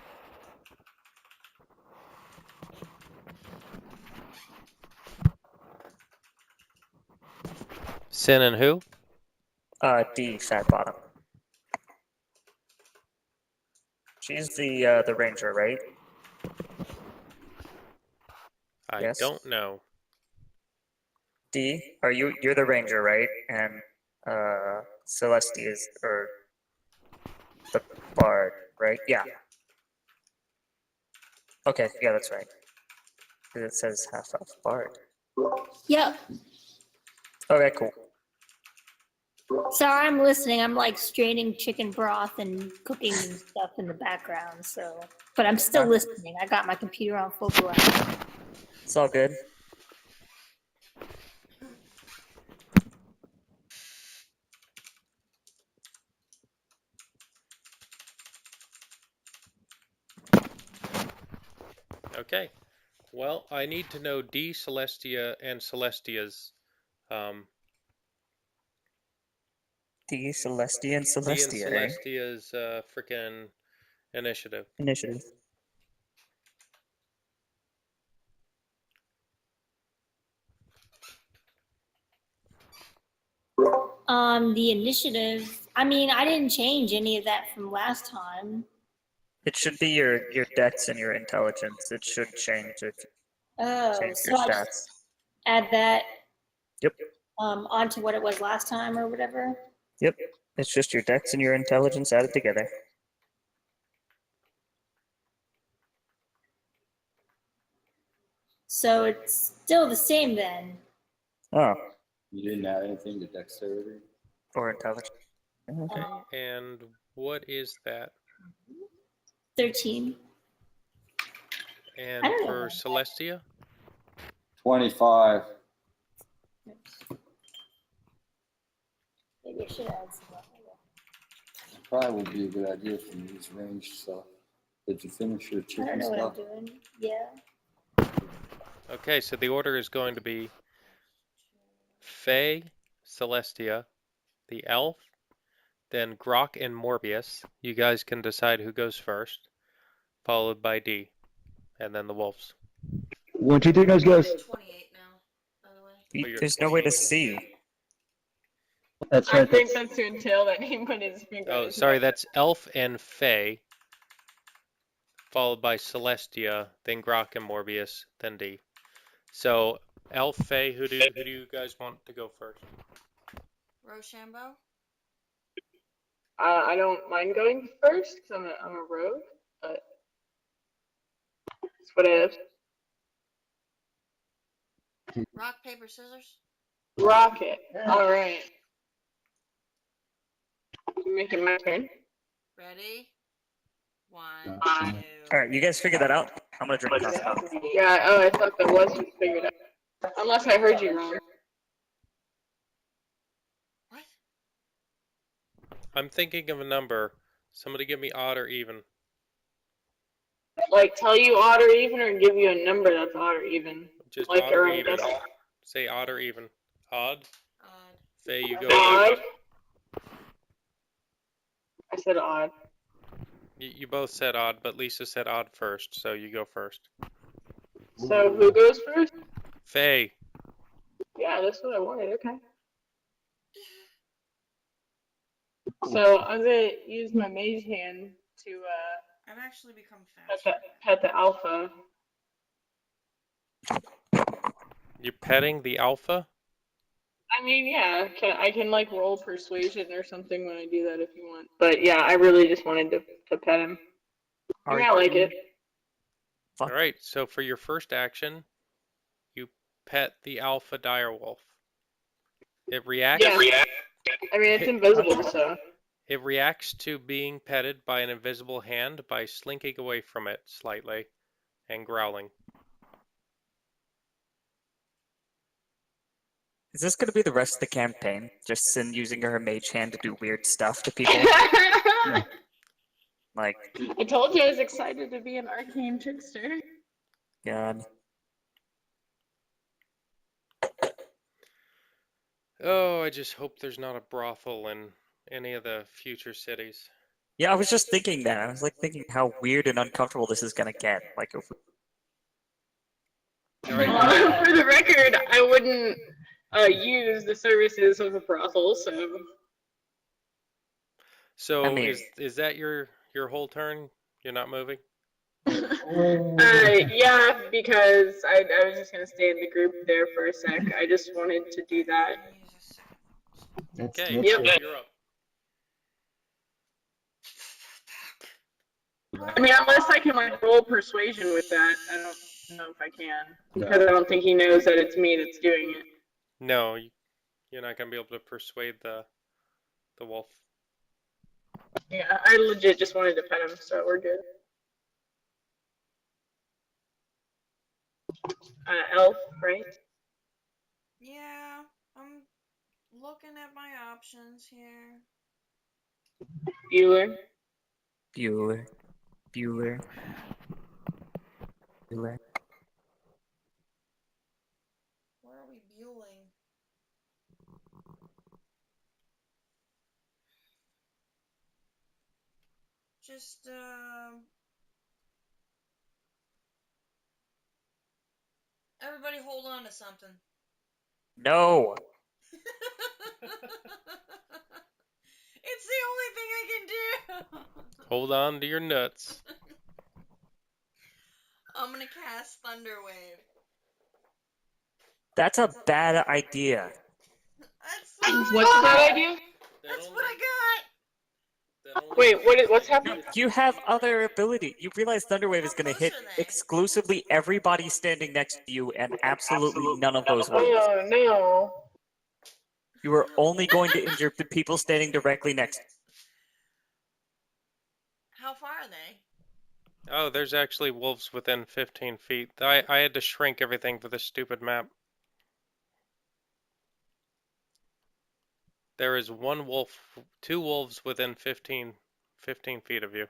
Sin and who? D Fat Bottom. She's the ranger, right? I Yes. don't know. D, you're the ranger, right? And Celestia is or the bard, right? Yeah. Okay, yeah, that's right. 'Cause it says half elf bard. Yep. Okay, cool. Sorry, I'm listening. I'm like straining chicken broth and cooking and stuff in the background. So, but I'm still listening. I got my computer on full blast. It's all good. Okay. Well, I need to know D, Celestia, and Celestia's D Celestia and D and Celestia, eh? Celestia's frickin' initiative. Initiative. The initiative. I mean, I didn't change any of that from last time. It should be your dex and your intelligence. It should change it. Oh, Change so your I stats. just add that Yep. onto what it was last time or whatever. Yep. It's just your dex and your intelligence added together. So it's still the same then. Oh, You didn't add anything to dexterity? or intelligence. Okay. Okay. And what is that? 13. And I don't know for about that. Celestia? 25. Maybe I should add some. Probably would be a good idea for me to use ranged stuff. Did you finish your I don't chicken know what stuff? I'm doing. Yeah. Okay, so the order is going to be Faye, Celestia, the elf, then Grok and Morbius. You guys can decide who goes first, followed by D, and then the wolves. 1, 2, 3, nose goes. 28 now, by the way. Oh, you're There's no way to see. That's I right. think That's, that's to entail that he put his finger. in Oh, his sorry, neck. that's elf and Faye. followed by Celestia, then Grok and Morbius, then D. So, Elf, Faye, who do you guys want to go first? Rochambeau? I don't mind going first because I'm a rogue, but it's what it is. Rock, paper, scissors? Rocket. All right. You making my turn? Ready? One, Fine. two. All right, you guys figure that out. I'm gonna drink coffee. Yeah. Oh, I thought that wasn't figured out. Unless I heard you wrong. What? I'm thinking of a number. Somebody give me odd or even. Like tell you odd or even, or give you a number that's odd or even. Just Like odd or around even. this. Say odd or even. Odd. Odd. Faye, you go Odd. first. I said odd. You both said odd, but Lisa said odd first, so you go first. So who goes first? Faye. Yeah, that's what I wanted. Okay. So I'm gonna use my mage hand to I've actually become pet faster. the alpha. You're petting the alpha? I mean, yeah, I can like roll persuasion or something when I do that if you want. But yeah, I really just wanted to pet him. I mean, I like it. Fuck. Alright, so for your first action, you pet the alpha direwolf. It reacts. Yeah. I mean, it's invisible, so. It reacts to being petted by an invisible hand by slinking away from it slightly and growling. Is this gonna be the rest of the campaign? Just Sin using her mage hand to do weird stuff to people? Like, I told you I was excited to be an arcane trickster. God. Oh, I just hope there's not a brothel in any of the future cities. Yeah, I was just thinking that. I was like thinking how weird and uncomfortable this is gonna get. Like, if Alright, For the record, I wouldn't use the services of a brothel, so. so I mean- is that your whole turn? You're not moving? Yeah, because I was just gonna stay in the group there for a sec. I just wanted to do that. That's Okay, much Yep. you're up. I mean, unless I can like roll persuasion with that, I don't know if I can because I don't think he knows that it's me that's doing it. No, you're not gonna be able to persuade the wolf. Yeah, I legit just wanted to pet him, so we're good. Elf, right? Yeah, I'm looking at my options here. Bueller. Bueller. Bueller. Bueller. Where are we buelling? Just, everybody hold on to something. No! It's the only thing I can do. Hold on to your nuts. I'm gonna cast Thunderwave. That's a bad idea. That's What's the bad idea? That's what I got. Wait, what's happening? You have other ability. You realize Thunderwave is gonna hit How close are they? exclusively everybody standing next to you and absolutely none of those ones. Oh no. You are only going to injure the people standing directly next. How far are they? Oh, there's actually wolves within 15 feet. I had to shrink everything for this stupid map. There is one wolf, two wolves within 15 feet of you.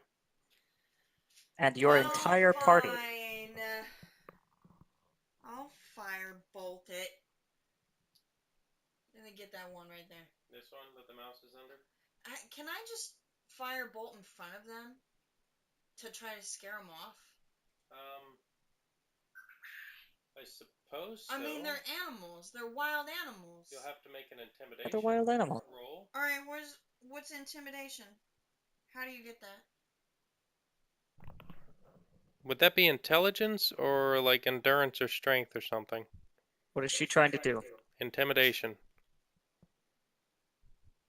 And your entire party. Fine. I'll firebolt it. Let me get that one right there. This one that the mouse is under? Can I just firebolt in front of them to try to scare them off? I suppose so. I mean, they're animals. They're wild animals. You'll have to make an intimidation They're wild animal. roll. All right, what's intimidation? How do you get that? Would that be intelligence or like endurance or strength or something? What is she trying to do? Intimidation.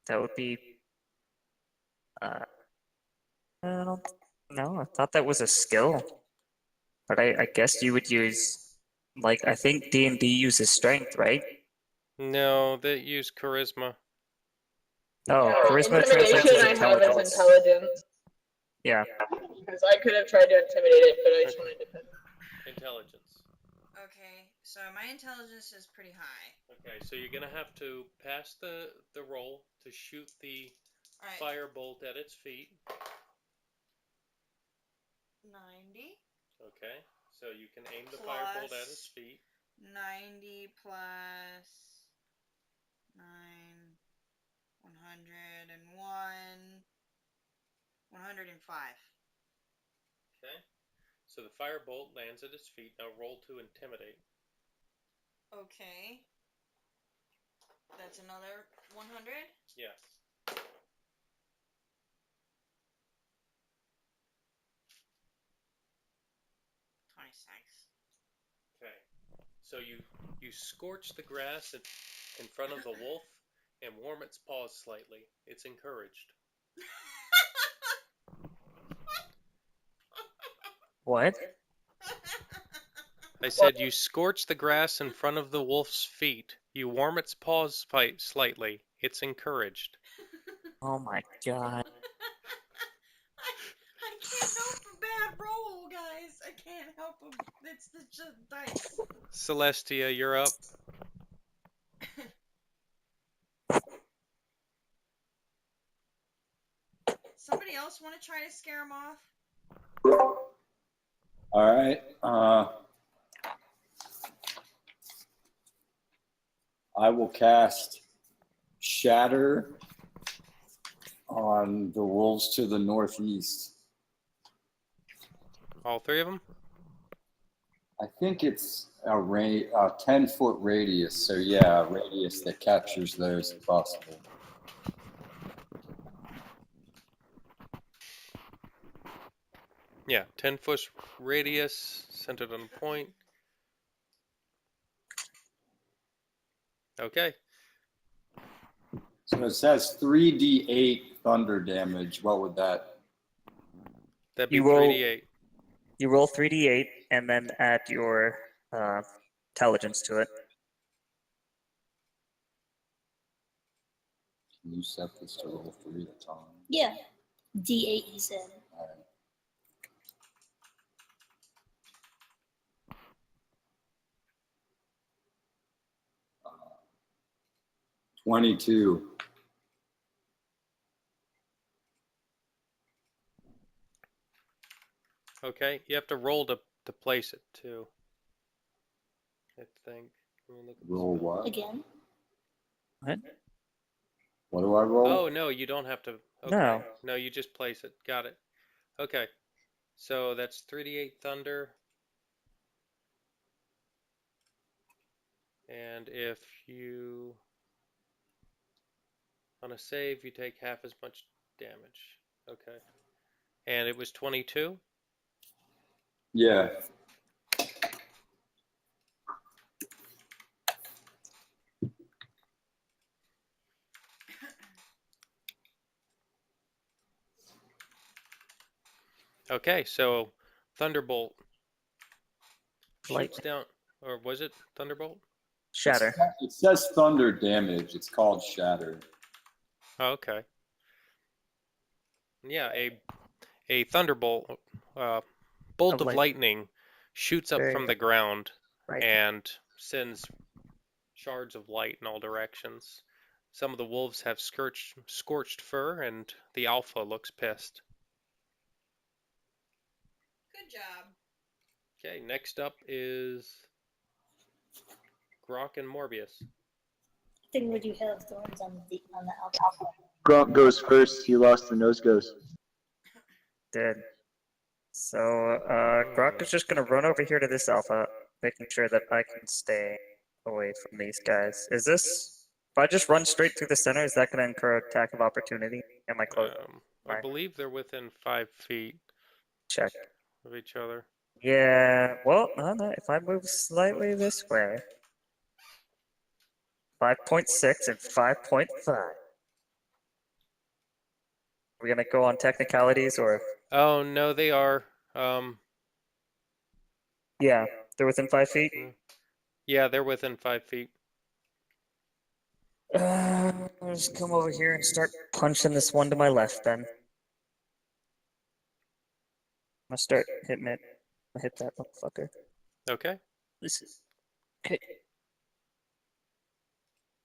That would be. I don't know. I thought that was a skill, but I guess you would use, like, I think D&D uses strength, right? No, they use charisma. Oh, Yeah, charisma translates intimidation as I have as intelligence. intelligence. Yeah. Because I could have tried to intimidate it, but I just wanted to put. Intelligence. Okay, so my intelligence is pretty high. Okay, so you're gonna have to pass the roll to shoot the All right, fire bolt at its feet. 90. Okay, so you can aim the fire bolt at its feet. 90 plus 9, 101, 105. Okay, so the fire bolt lands at its feet. Now roll to intimidate. Okay. That's another 100. Yes. 26. Okay, so you scorch the grass in front of the wolf and warm its paws slightly. It's encouraged. What? I said you scorch the grass in front of the wolf's feet. You warm its paws slightly. It's encouraged. Oh my god. I can't help a bad roll, guys. I can't help them. It's just dice. Celestia, you're up. Somebody else want to try to scare him off? All right. I will cast Shatter on the wolves to the northeast. All three of them? I think it's a 10-foot radius. So yeah, a radius that captures those if possible. Yeah, 10-foot radius, centered on a point. Okay. So it says 3d8 thunder damage. What would that? That'd be You roll 3d8. you roll 3d8 and then add your intelligence to it. Can you set this to roll 3 at a time? Yeah. D8, he said. All right. 22. Okay, you have to roll to place it too. I think. Let me look at the Roll spell. what? Again. What? What do I roll? Oh, no, you don't have to. Okay. No. No, you just place it. Got it. Okay. So that's 3d8 thunder. And if you on a save, you take half as much damage. Okay. And it was 22? Yeah. Okay, so Thunderbolt shoots Lightning. down, or was it Thunderbolt? Shatter. It says thunder damage. It's called Shatter. Oh, okay. Yeah, a Thunderbolt, bolt of light- lightning shoots up Very from the ground Right. and sends shards of light in all directions. Some of the wolves have scorched fur, and the alpha looks pissed. Good job. Okay, next up is Grok and Morbius. Then would you have thorns on the alpha? Gronk goes first. He lost the nose goes. Dead. So Grok is just gonna run over here to this alpha, making sure that I can stay away from these guys. Is this if I just run straight through the center, is that gonna incur attack of opportunity? Am I close? I believe they're within 5 feet Check. of each other. Yeah, well, no, if I move slightly this way, 5.6 and 5.5. We're gonna go on technicalities, or Oh no, they are. yeah, they're within 5 feet. Yeah, they're within 5 feet. I'll just come over here and start punching this one to my left. Then I'm gonna start hitting it. I hit that motherfucker. Okay. This is okay.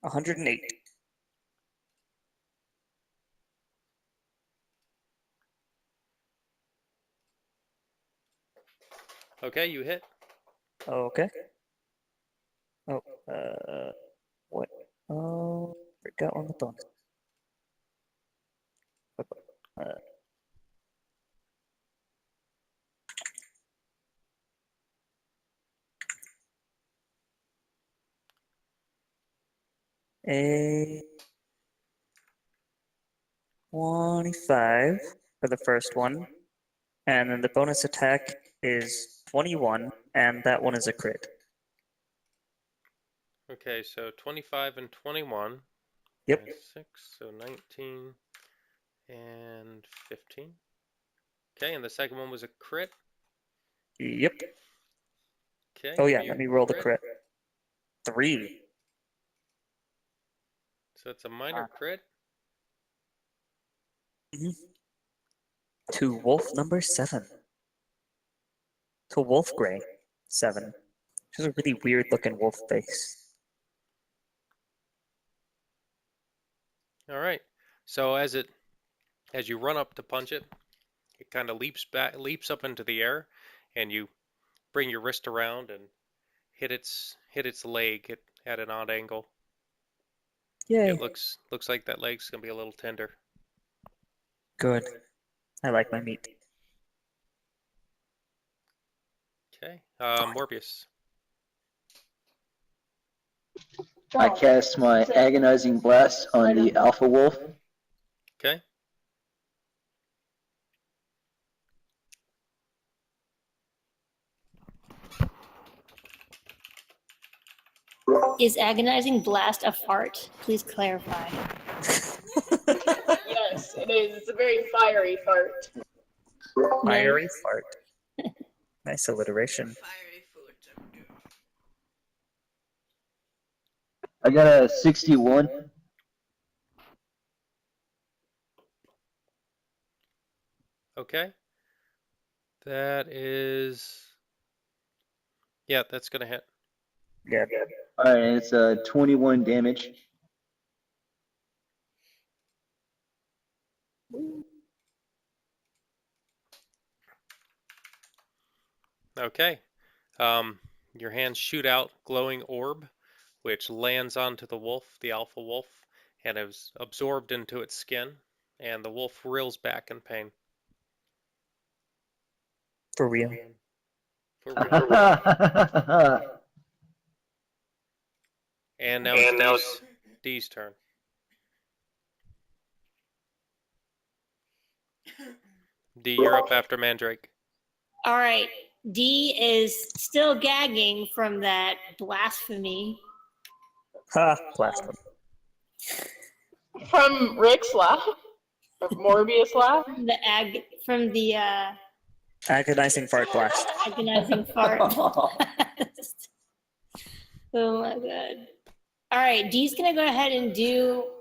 108. Okay, you hit. Okay. Oh, what? Oh, forgot on the bonus. Uh, a 25 for the first one, and then the bonus attack is 21, and that one is a crit. Okay, so 25 and 21. Yep. Minus 6, so 19 and 15. Okay, and the second one was a crit. Yep. Okay, Oh give yeah, me let your me roll the crit. 3. So it's a minor crit. To wolf number 7. To wolf gray 7. Which is a really weird looking wolf face. All right. So as you run up to punch it, it kind of leaps up into the air, and you bring your wrist around and hit its leg at an odd angle. Yay. It looks like that leg's gonna be a little tender. Good. I like my meat. Okay, Morbius. I cast my agonizing blast on the alpha wolf. Okay. Is agonizing blast a fart? Please clarify. Yes, it is. It's a very fiery fart. Fiery fart. Nice alliteration. Fiery food. I got a 61. Okay. That is. Yeah, that's gonna hit. Yeah. Alright, and it's 21 damage. Okay. Your hands shoot out glowing orb, which lands onto the wolf, the alpha wolf, and is absorbed into its skin, and the wolf reels back in pain. For real. For real. And now it's D's turn. D, you're up after Mandrake. All right. D is still gagging from that blasphemy. Ha, blasphemy. From Rick's laugh? From Morbius laugh? From the Agonizing fart blast. agonizing fart blast. Oh my god. All right, Dee's gonna go ahead and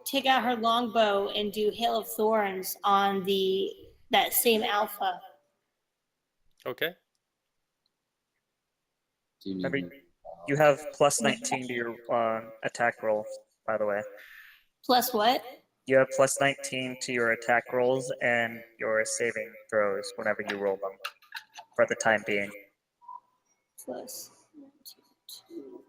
take out her longbow and do Hail of Thorns on that same alpha. Okay. Do you Remember, need you have plus 19 to your attack roll, by the way. Plus what? You have plus 19 to your attack rolls and your saving throws whenever you roll them, for the time being. Plus 2.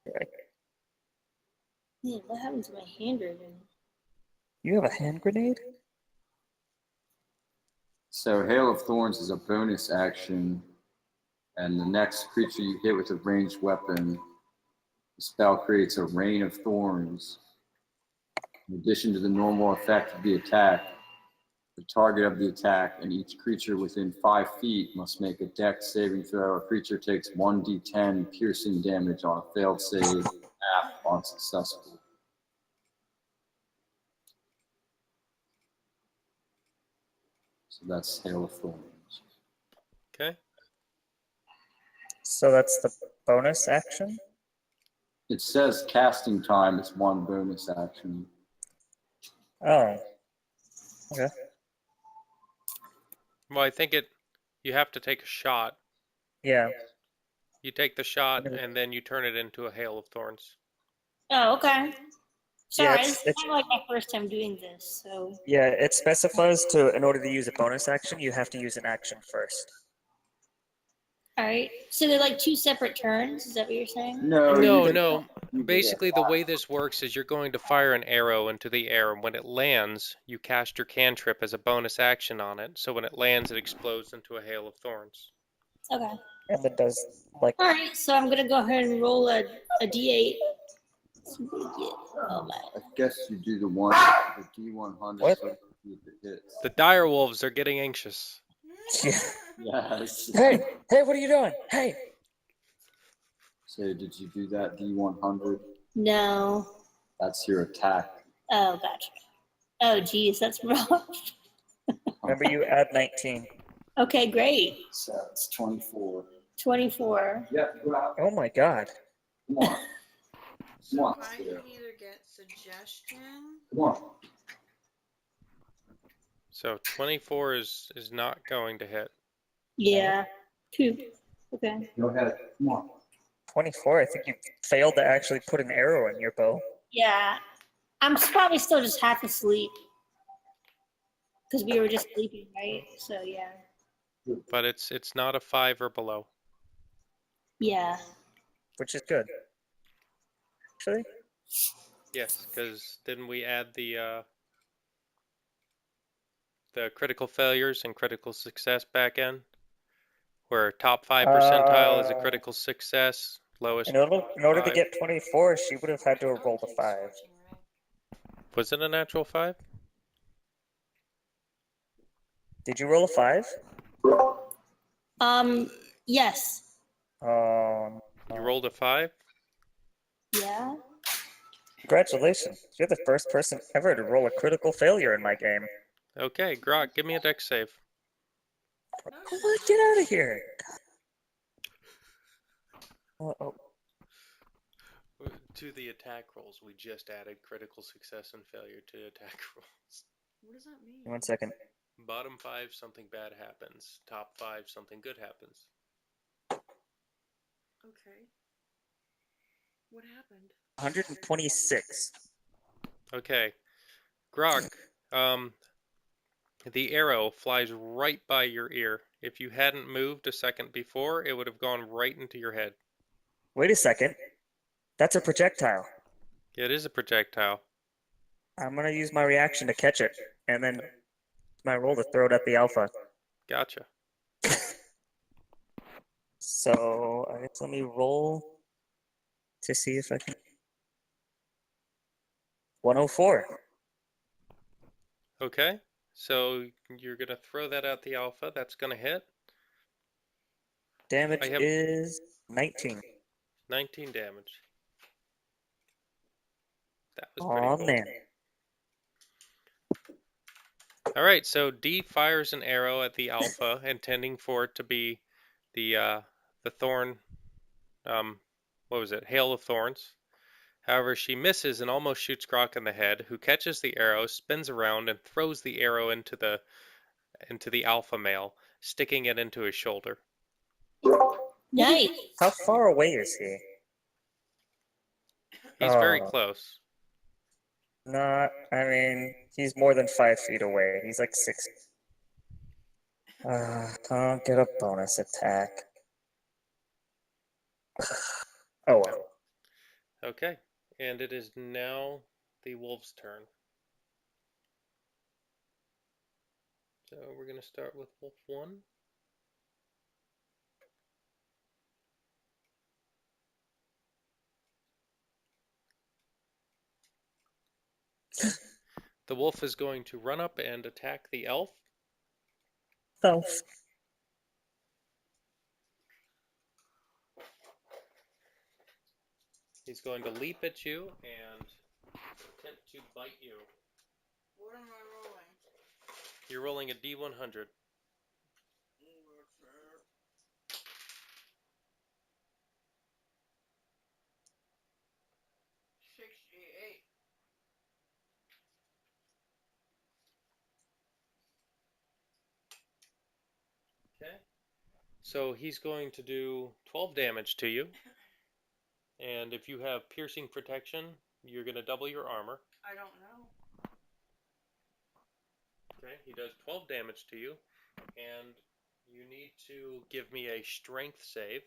Okay. Man, what happened to my handwriting? You have a hand grenade? So Hail of Thorns is a bonus action, and the next creature you hit with a ranged weapon, the spell creates a rain of thorns. In addition to the normal effect of the attack, the target of the attack, and each creature within 5 feet must make a dex saving throw. A creature takes 1d10 piercing damage on a failed save, half on successful. So that's Hail of Thorns. Okay. So that's the bonus action? It says casting time is 1 bonus action. Oh. Okay. Well, I think you have to take a shot. Yeah. You take the shot and then you turn it into a hail of thorns. Oh, okay. Sorry, Yeah, this is kind of like my first time doing this, so. Yeah, it specifies in order to use a bonus action, you have to use an action first. All right. So they're like 2 separate turns. Is that what you're saying? No, No. Basically, the way this works is you're going to fire an arrow into the air, and when it lands, you cast your cantrip as a bonus action on it. So when it lands, it explodes into a hail of thorns. Okay. And then does like All right. So I'm gonna go ahead and roll a d8. Oh my. I guess you do the D100 What? so you get the hits. The dire wolves are getting anxious. yeah. Yes. Hey, what are you doing? Hey. So did you do that D100? No. That's your attack. Oh, gotcha. Oh, geez, that's rough. Remember you add 19. Okay, great. So it's 24. 24. Yeah, go out. Oh my god. Come on. So Come on. I can either get suggestion. Come on. So 24 is not going to hit. Yeah. Poop. Okay. Go ahead. Come on. 24, I think you failed to actually put an arrow in your bow. Yeah. I'm probably still just half asleep. Because we were just sleeping, right? So, yeah. But it's not a 5 or below. Yeah. Which is good. Actually, Yes, because didn't we add the critical failures and critical success back in? Where top 5 percentile is a critical success, lowest in order to 5. get 24, she would have had to have rolled a 5. Was it a natural 5? Did you roll a 5? Yes. You rolled a 5? Yeah. Congratulations. You're the first person ever to roll a critical failure in my game. Okay, Grok, give me a dex save. Oh, get out of here. Oh. To the attack rolls, we just added critical success and failure to attack rolls. What does that mean? 1 second. Bottom 5, something bad happens. Top 5, something good happens. Okay. What happened? 126. Okay, Grok, the arrow flies right by your ear. If you hadn't moved a second before, it would have gone right into your head. Wait a second. That's a projectile. It is a projectile. I'm going to use my reaction to catch it, and then my roll to throw it at the alpha. Gotcha. So I guess let me roll to see if I can. 104. Okay, so you're going to throw that at the alpha. That's going to hit. Damage I have- is 19. 19 damage. That was pretty Oh cool. man. All right, so D fires an arrow at the alpha, intending for it to be the thorn. What was it? Hail of thorns. However, she misses and almost shoots Grok in the head, who catches the arrow, spins around, and throws the arrow into the alpha male, sticking it into his shoulder. Nice. How far away is he? He's very Oh. close. Not, I mean, he's more than 5 feet away. He's like 6. Can't get a bonus attack. Oh well. Okay, and it is now the wolf's turn. So we're going to start with Wolf 1. The wolf is going to run up and attack the elf. Elf. He's going to leap at you and attempt to bite you. What am I rolling? You're rolling a D100. 68. Okay. So he's going to do 12 damage to you. And if you have piercing protection, you're going to double your armor. I don't know. Okay, he does 12 damage to you. And you need to give me a strength save.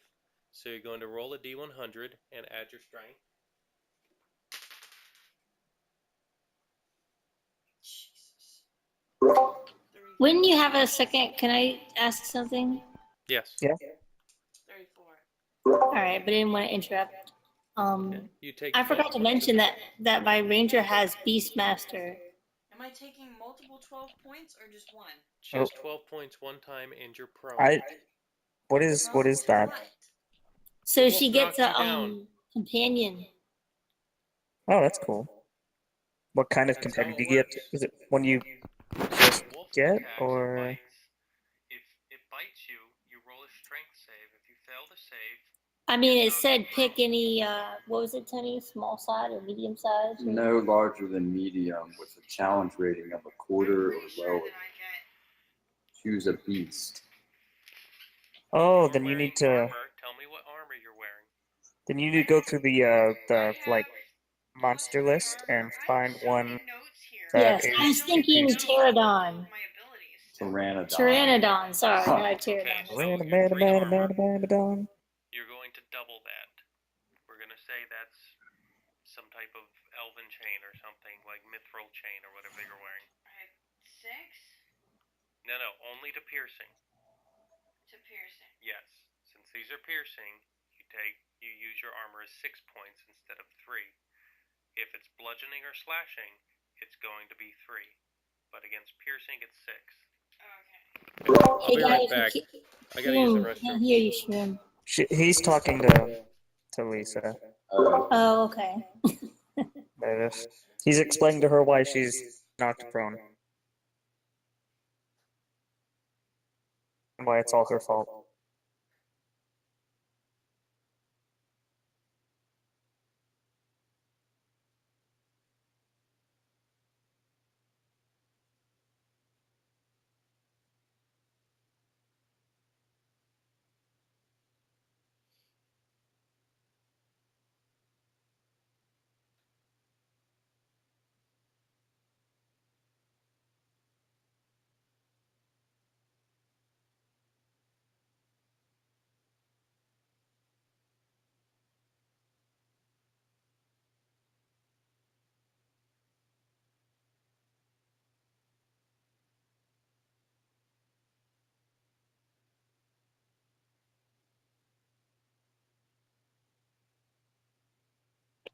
So you're going to roll a D100 and add your strength. Jesus. When you have a second, can I ask something? Yes. Yeah. 34. All right, but I didn't want to interrupt. Okay. You take I 12 forgot to points mention of- that my ranger has Beastmaster. Am I taking multiple 12 points or just one? Just 12 points one time and you're prone. What is Prone to that? what? So The she wolf gets knocked a you down. companion. Oh, that's cool. What kind of That's companion how do it you get? works. Is it one you So just the wolf get, attacks and or bites. If it bites you, you roll a strength save. If you fail to save, I mean, it knocked said prone. pick any, what was it, Tony? Small size or medium size? Or... No larger than medium with a challenge rating of a quarter or Pretty sure lower. that I get. Choose a beast. oh, You're then you wearing need to armor. Tell me what armor you're wearing. go through the I like have monster most of my list armor. and I find have so one many notes here. that Yes, is I was don't thinking beast. know Pterodon. my abilities. Pteranodon. Pteranodon, sorry, Huh. not Okay, Pterodon. so your 3 armor, Pteranodon. you're going to double that. We're going to say that's some type of elven chain or something, like mithril chain or whatever you're wearing. I have 6 No, only to piercing. to piercing. Yes. Since these are piercing, you use your armor as 6 points instead of 3. If it's bludgeoning or slashing, it's going to be 3. But against piercing, it's 6. Okay. I'll Hey be right guys, back. I gotta use the Shroom, can't restroom. hear you, Shroom. He's talking to Lisa. Oh, okay. There it is. He's explaining to her why she's knocked prone. And why it's all her fault.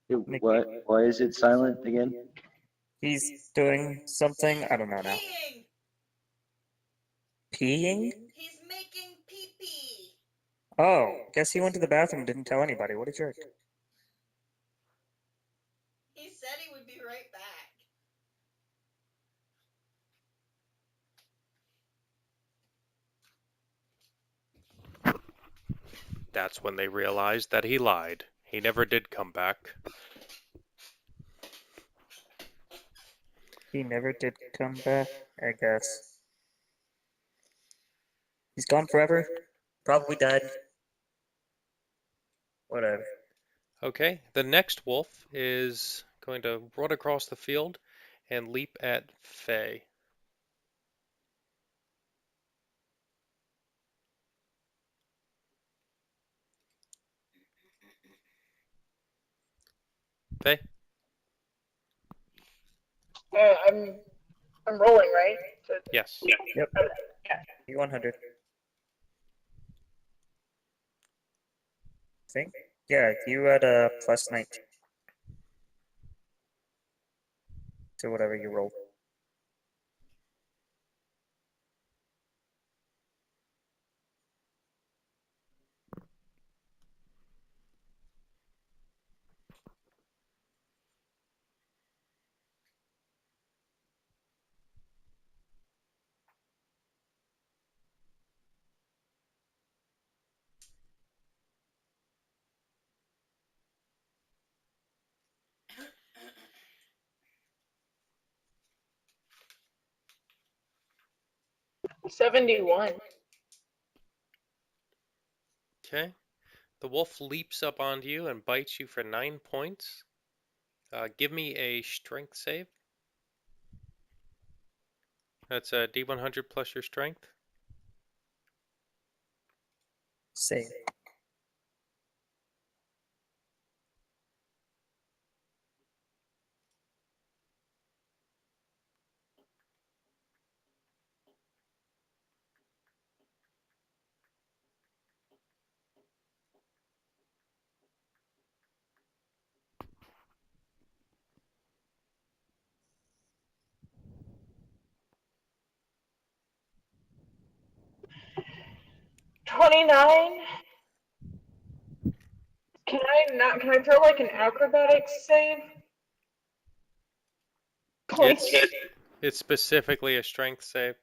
What? Why is it silent again? He's doing something, I don't know now. Peeing! Peeing? He's making pee-pee! Oh, guess he went to the bathroom and didn't tell anybody. What a jerk. He said he would be right back. That's when they realized that he lied. He never did come back. He never did come back, I guess. He's gone forever. Probably died. Whatever. Okay, the next wolf is going to run across the field and leap at Faye. Faye? I'm rolling, right? So, Yes. Yep. okay, yeah. E100. Think? Yeah, you had a +19 to whatever you rolled. 71. Okay. The wolf leaps up onto you and bites you for 9 points. Give me a strength save. That's a D100 plus your strength. Save. $29. Can I throw like an acrobatics save? It's specifically a strength save.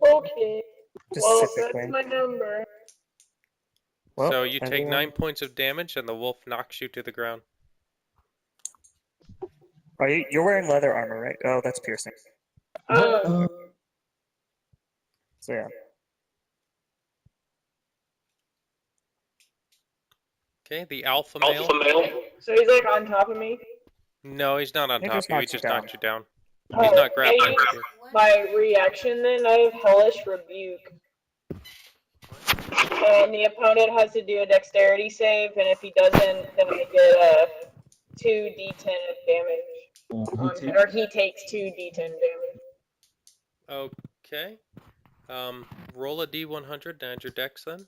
Okay. Well, that's Specifically. my number. Well, So you take everyone- 9 points of damage and the wolf knocks you to the ground. You're wearing leather armor, right? Oh, that's piercing. Uh, So yeah. Okay, the alpha male. so he's like on top of me. No, he's not on He top just of you. He knocks you just down. knocked you down. He's Oh, not grappling with you. by reaction, then I have hellish rebuke, and the opponent has to do a dexterity save, and if he doesn't, then I get a 2d10 of damage, or he takes 2d10 damage. Okay. Roll a D100 and add your dex then.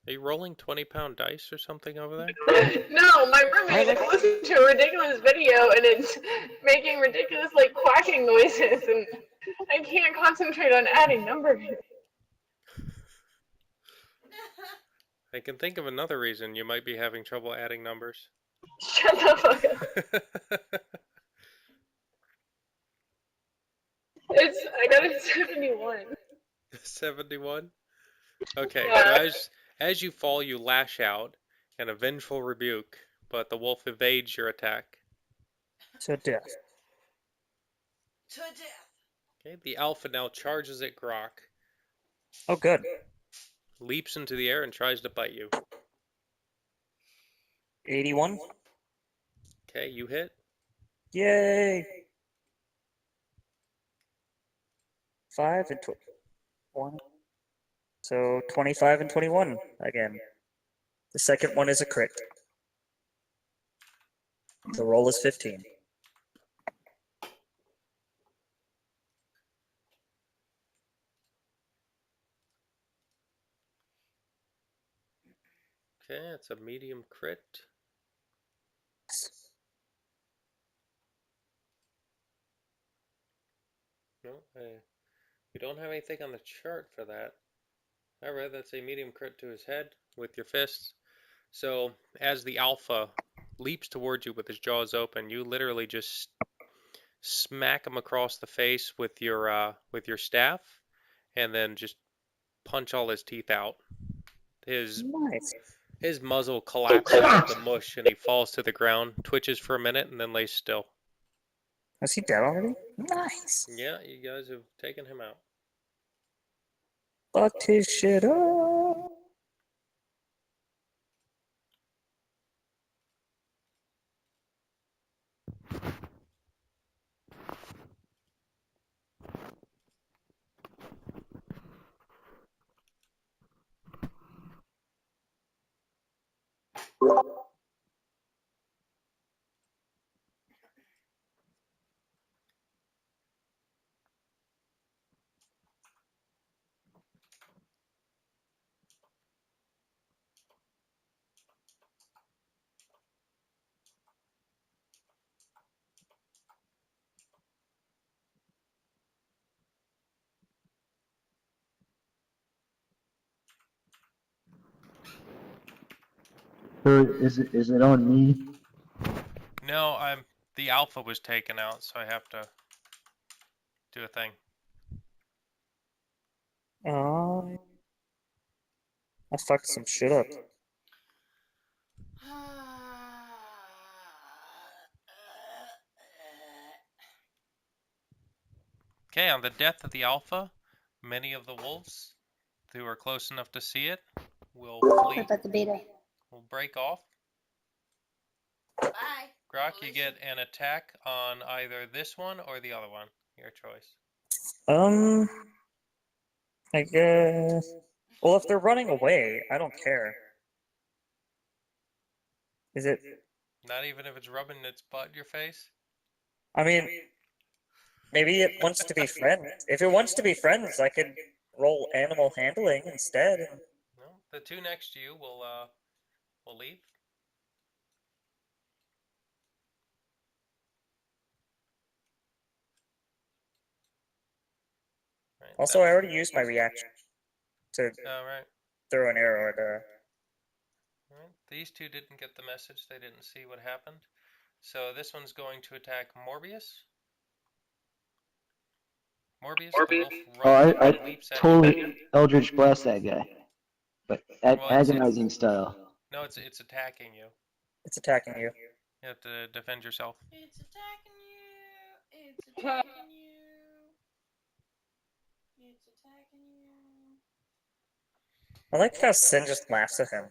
Are you rolling 20-pound dice or something over there? No, my roommate is listening to a ridiculous video, and it's making ridiculous like quacking noises, and I can't concentrate on adding numbers. I can think of another reason you might be having trouble adding numbers. Shut the fuck up. I got a 71. 71? Okay, Yeah. so as you fall, you lash out, an vengeful rebuke, but the wolf evades your attack. So death. To death. Okay, the alpha now charges at Grok, Oh, good. leaps into the air, and tries to bite you. 81. Okay, you hit. Yay! 5 and 1. So 25 and 21 again. The second one is a crit. The roll is 15. Okay, it's a medium crit. No, we don't have anything on the chart for that. Alright, that's a medium crit to his head with your fists. So, as the alpha leaps towards you with his jaws open, you literally just smack him across the face with your staff, and then just punch all his teeth out. His Nice. his muzzle collapses into mush, and he falls to the ground, twitches for a minute, and then lays still. Is he dead already? Nice. Yeah, you guys have taken him out. Fucked his shit up. So is it on me? No, the alpha was taken out, so I have to do a thing. Oh, I fucked some shit up. Okay, on the death of the alpha, many of the wolves who are close enough to see it will What flee, about the beta? will break off. Bye. Grok, you get an attack on either this one or the other one. Your choice. Um, I guess. Well, if they're running away, I don't care. Is it? Not even if it's rubbing its butt in your face? I mean, maybe it wants to be friends. If it wants to be friends, I could roll animal handling instead. No. The two next to you will leave. Right, Also, I already used my reaction to Alright. throw an arrow at Alright. These two didn't get the message, they didn't see what happened. So this one's going to attack Morbius. Morbius, the wolf Oh, runs up I and leaps at you. totally Eldritch Blast that guy, but Well, agonizing style. No, it's attacking you. It's attacking you. You have to defend yourself. It's attacking you. It's attacking you. It's attacking you. I like how Sin just laughs at him.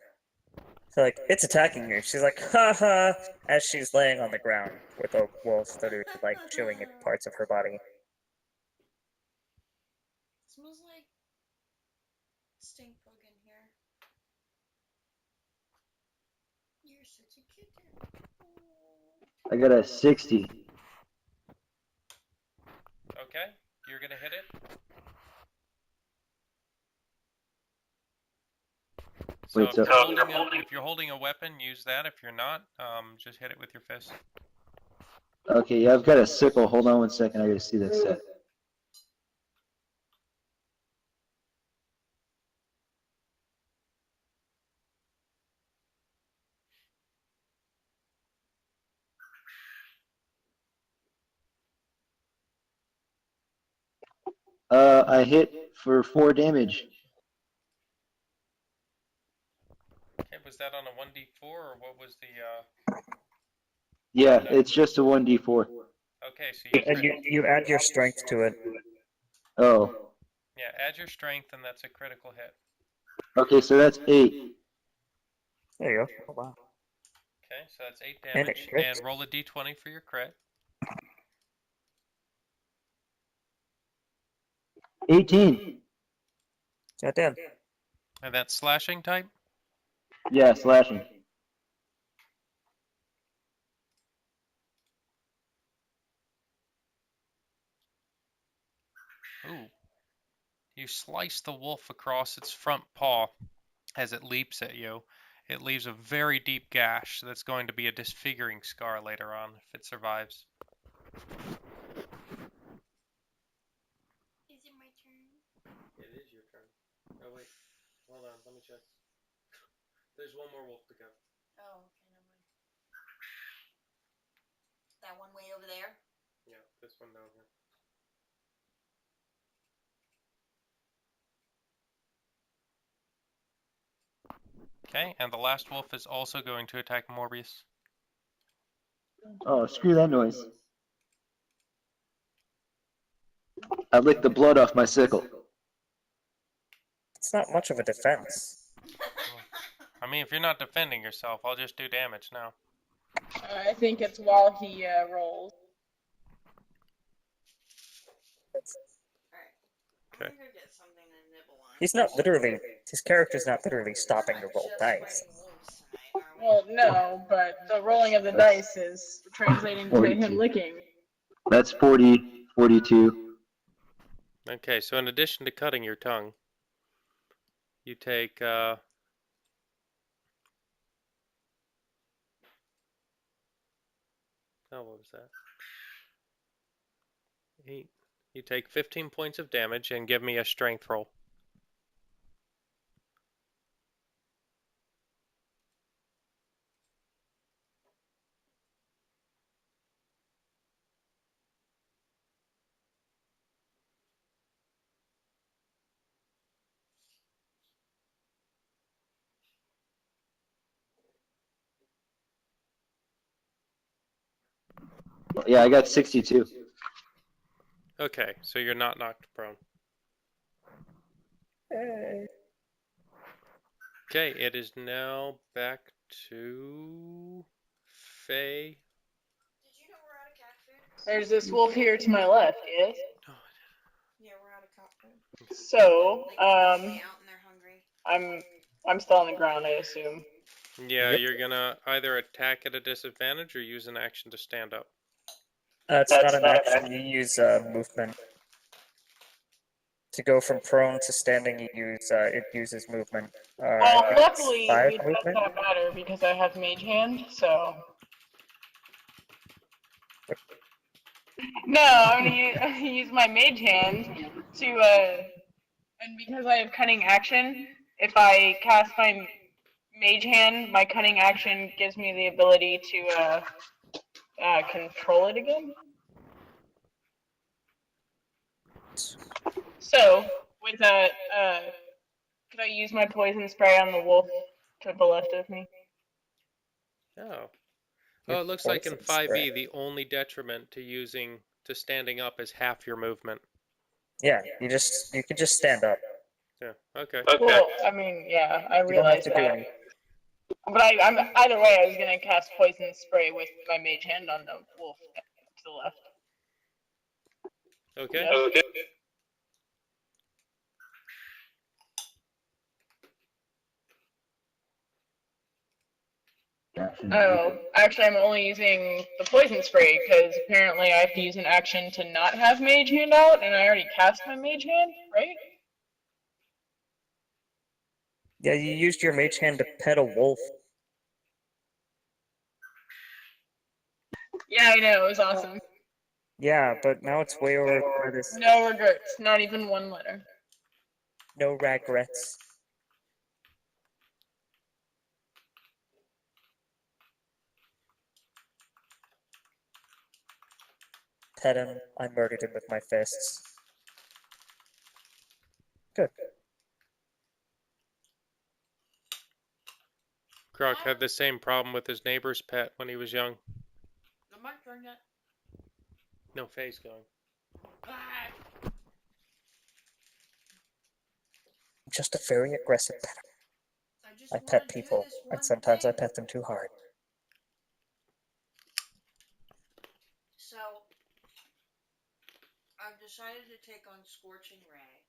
So like, it's attacking you. She's like, ha ha, as she's laying on the ground with a wolf that is like chewing at parts of her body. Smells like stink bug in here. You're such a kitten. I got a 60. Okay, you're gonna hit it. So, Wait, so if you're holding a weapon, use that. If you're not, just hit it with your fist. okay, yeah, I've got a sickle. Hold on 1 second. I gotta see that set. I hit for 4 damage. Okay, was that on a 1d4 or what was the? Yeah, it's just a 1d4. Okay, so you And crit. you add your strength to it. Oh, Yeah, add your strength, and that's a critical hit. okay, so that's 8. There you go. Oh, wow. Okay, so that's 8 And it damage, crits. and roll a d20 for your crit. 18. Goddamn. And that's slashing type. Yeah, slashing. Ooh. You slice the wolf across its front paw as it leaps at you. It leaves a very deep gash that's going to be a disfiguring scar later on if it survives. Is it my turn? It is your turn. Oh wait, hold on, let me check. There's one more wolf to go. Oh, okay, never mind. That one way over there? Yeah, this one down here. Okay, and the last wolf is also going to attack Morbius. Oh, screw that noise. I licked the blood off my sickle. It's not much of a defense. I mean, if you're not defending yourself, I'll just do damage now. I think it's while he rolls. Alright. Okay. I'm gonna go get something to nibble on. He's not literally, his character's not literally stopping We're to not roll just dice. fighting wolves tonight, are we? Well, no, but the rolling of the dice is translating to him licking. That's 40, 42. Okay, so in addition to cutting your tongue, you take oh, what was that? 8. You take 15 points of damage and give me a strength roll. Yeah, I got 62. Okay, so you're not knocked prone. Hey. Okay, it is now back to Faye. Did you know we're out of cat food? There's this wolf here to my left, yes? Yeah, we're out of cat food. So, They called me out and they're hungry. I'm still on the ground, I assume. Yeah, Yep. you're gonna either attack at a disadvantage or use an action to stand up. It's not an action. You use movement. To go from prone to standing, you use it uses movement. Well, I think it's luckily, 5 it movement. doesn't matter because I have mage hand, so. No, I'm gonna use my mage hand to, and because I have cunning action, if I cast my mage hand, my cunning action gives me the ability to, control it again. So, with that, could I use my poison spray on the wolf to the left of me? Oh. Your Oh, it looks like in poison 5e, spray. the only detriment to standing up is half your movement. Yeah, you can just stand up. Yeah, okay. Well, I mean, yeah, I You don't have realize to do that. anything. But I'm either way. I was gonna cast poison spray with my mage hand on the wolf to the left. Okay. Yep. Oh, actually, I'm only using the poison spray because apparently I have to use an action to not have mage hand out, and I already cast my mage hand, right? Yeah, you used your mage hand to pet a wolf. Yeah, I know. It was awesome. Yeah, but now it's way over by this. No regrets. Not even one letter. No regrets. Pet him. I murdered him with my fists. Good. Croc had the same problem with his neighbor's pet when he was young. Am I turn yet? No, Faye's going. I'm just a very aggressive pet. I pet people, and sometimes I pet them too hard. So, I've decided to take on Scorching Ray,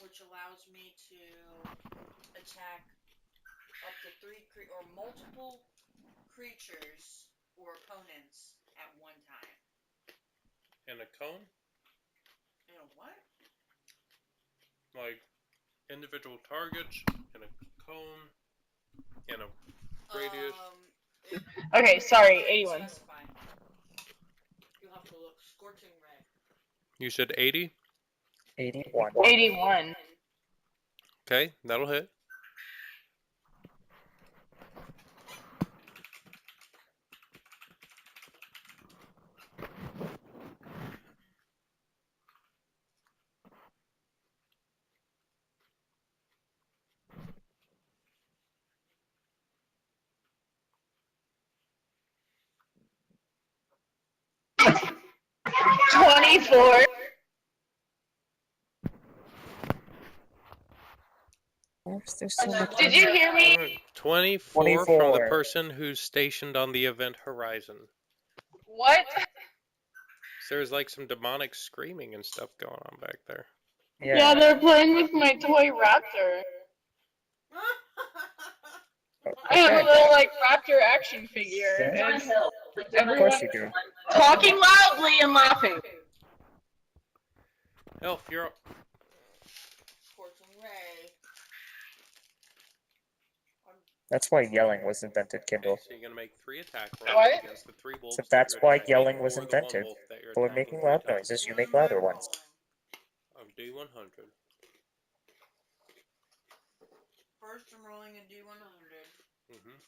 which allows me to attack up to or multiple creatures or opponents at one time. And a cone? You know what? Like individual targets, and a cone, and a radius. Okay, sorry, 81. Specify. You'll have to look. Scorching Ray. You said 80? 81. 81. Okay, that'll hit. $24. There's so much. Did you hear me? 24 from the 24. person who's stationed on the event horizon. What? So there's like some demonic screaming and stuff going on back there. Yeah, they're playing with my toy raptor. I have a little like raptor action figure. And Of everyone course you do. talking loudly and laughing. Elf, you're up. Scorching Ray. That's why yelling was invented, Okay, Kindle. so you're gonna make 3 attack rolls What? against the 3 wolves. So that that's you're why attacking, yelling was or the 1 invented. wolf that you're For attacking making 3 loud times. noises, you What make am I louder ones. rolling? Of D100. First, I'm rolling a D100. Mm-hmm.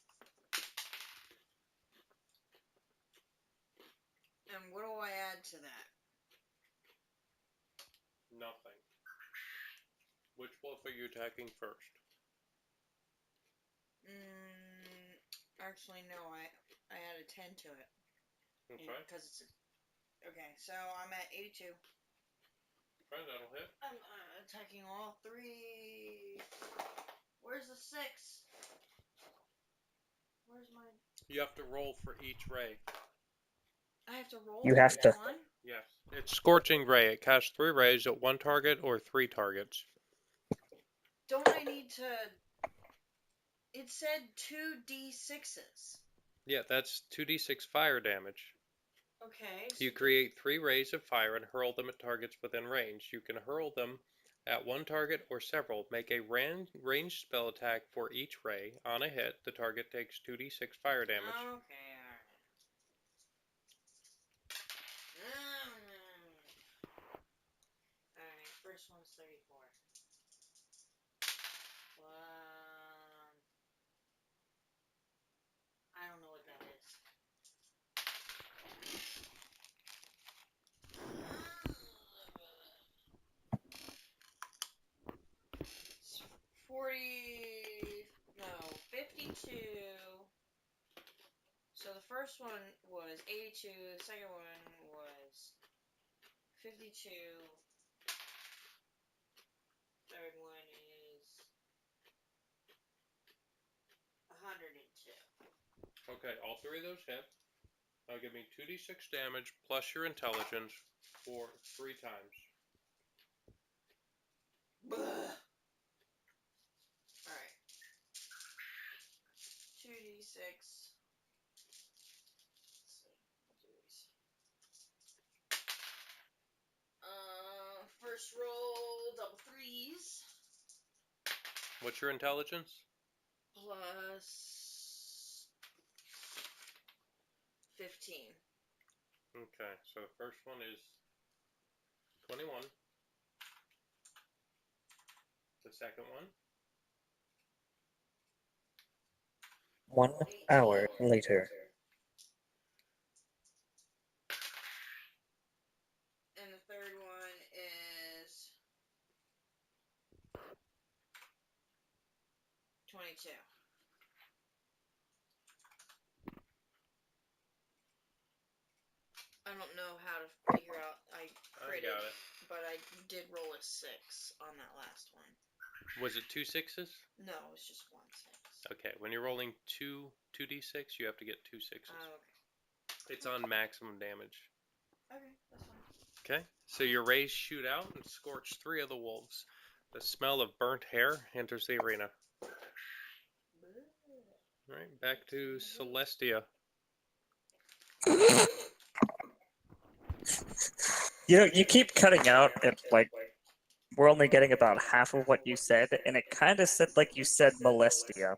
And what do I add to that? Nothing. Which wolf are you attacking first? Actually, no. I add a 10 to it. Okay. Because it's okay. So I'm at 82. Okay, that'll hit. I'm attacking all three. Where's the 6? Where's my? You have to roll for each ray. I have to roll You for have each to. one. Yes. It's Scorching Ray. It casts 3 rays at 1 target or 3 targets. Don't I need to? It said 2d6s. Yeah, that's 2d6 fire damage. Okay. So You create 3 rays of fire and hurl them at targets within range. You can hurl them at 1 target or several. Make a ranged spell attack for each ray. On a hit, the target takes 2d6 fire damage. Okay. Alright. Alright. First one's 34. I don't know what that is. 52. So the first one was 82, the second one was 52, third one is 102. Okay, all 3 of those hit. Now give me 2d6 damage plus your intelligence for 3 times. Alright. 2d6. Let's see. I'll do these. First roll, double 3s. What's your intelligence? Plus 15. Okay, so the first one is 21. The second one, 1 hour later. And the third one is 22. I don't know how to figure out. I critted, got it. but I did roll a 6 on that last one. Was it 2 6s? No, it was just 1 6. Okay, when you're rolling 2d6, you have to get 2 6s. Oh, okay. It's on maximum damage. Okay, that's fine. Okay, so your rays shoot out and scorch 3 of the wolves. The smell of burnt hair enters the arena. All right, back to Celestia. You know, you keep cutting out and like we're only getting about half of what you said, and it kind of said like you said molestia.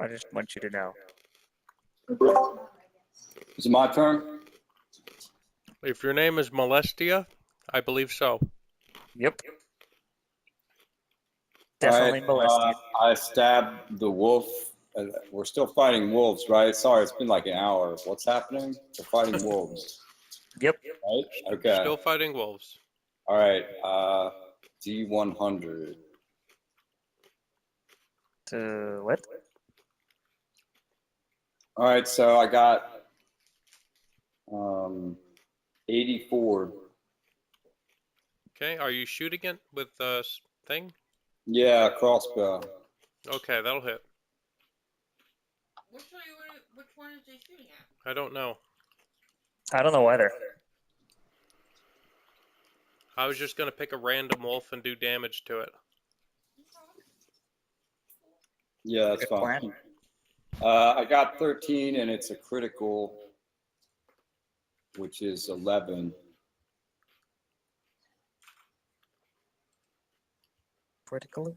I just want you to know. Is it my turn? If your name is Molestia, I believe so. Yep. All Definitely right, molestia. I stabbed the wolf. We're still fighting wolves, right? Sorry, it's been like an hour. What's happening? We're fighting wolves. Yep. Right? Okay. Still fighting wolves. All right. D100. What? All right, so I got 84. Okay, are you shooting it with the thing? Yeah, crossbow. Okay, that'll hit. Which one is he shooting at? I don't know. I don't know either. I was just going to pick a random wolf and do damage to it. Yeah, that's Good fine. plan. I got 13, and it's a critical, which is 11. Critically?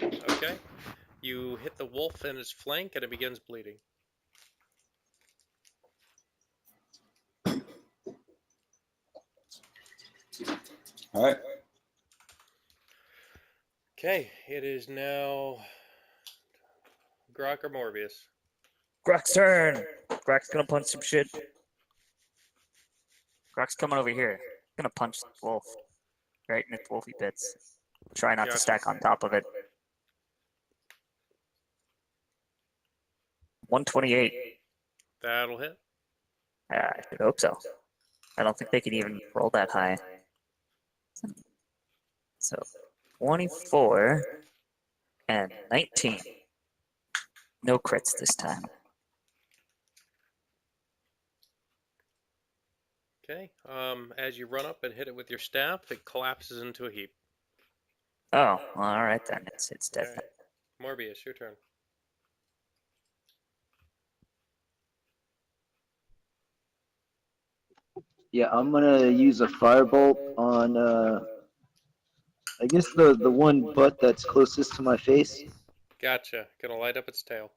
Okay. You hit the wolf in its flank and it begins bleeding. All right. Okay, it is now Grok or Morbius. Grok's turn. Grok's gonna punch some shit. Grok's coming over here. Gonna punch the wolf. right in its wolfy bits. Try not to Gotcha. stack on top of it. 128. That'll hit. I should hope so. I don't think they can even roll that high. So 24 and 19. No crits this time. Okay. As you run up and hit it with your staff, it collapses into a heap. Oh, well, all right then. It's dead. All right. Morbius, your turn. Yeah, I'm gonna use a firebolt on I guess the one butt that's closest to my face. Gotcha. Gonna light up its tail.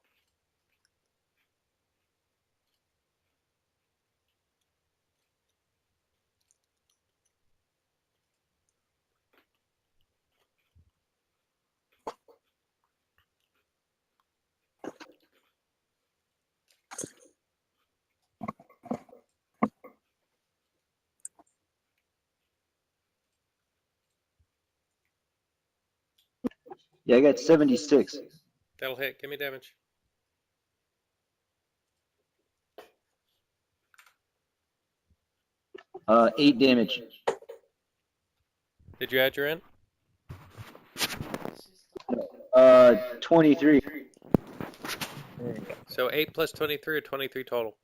Yeah, I got 76. That'll hit. Give me damage. 8 damage. Did you add your int? 23. So 8 plus 23 or 23 total.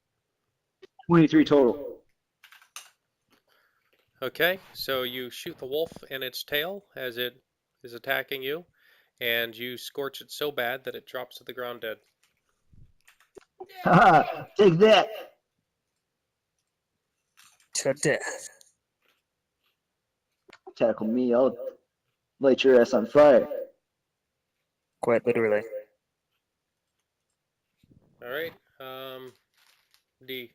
23 total. Okay, so you shoot the wolf in its tail as it is attacking you, and you scorch it so bad that it drops to the ground dead. Haha, take that. To death. Tackle me, I'll light your ass on fire. Quite literally. All right, D.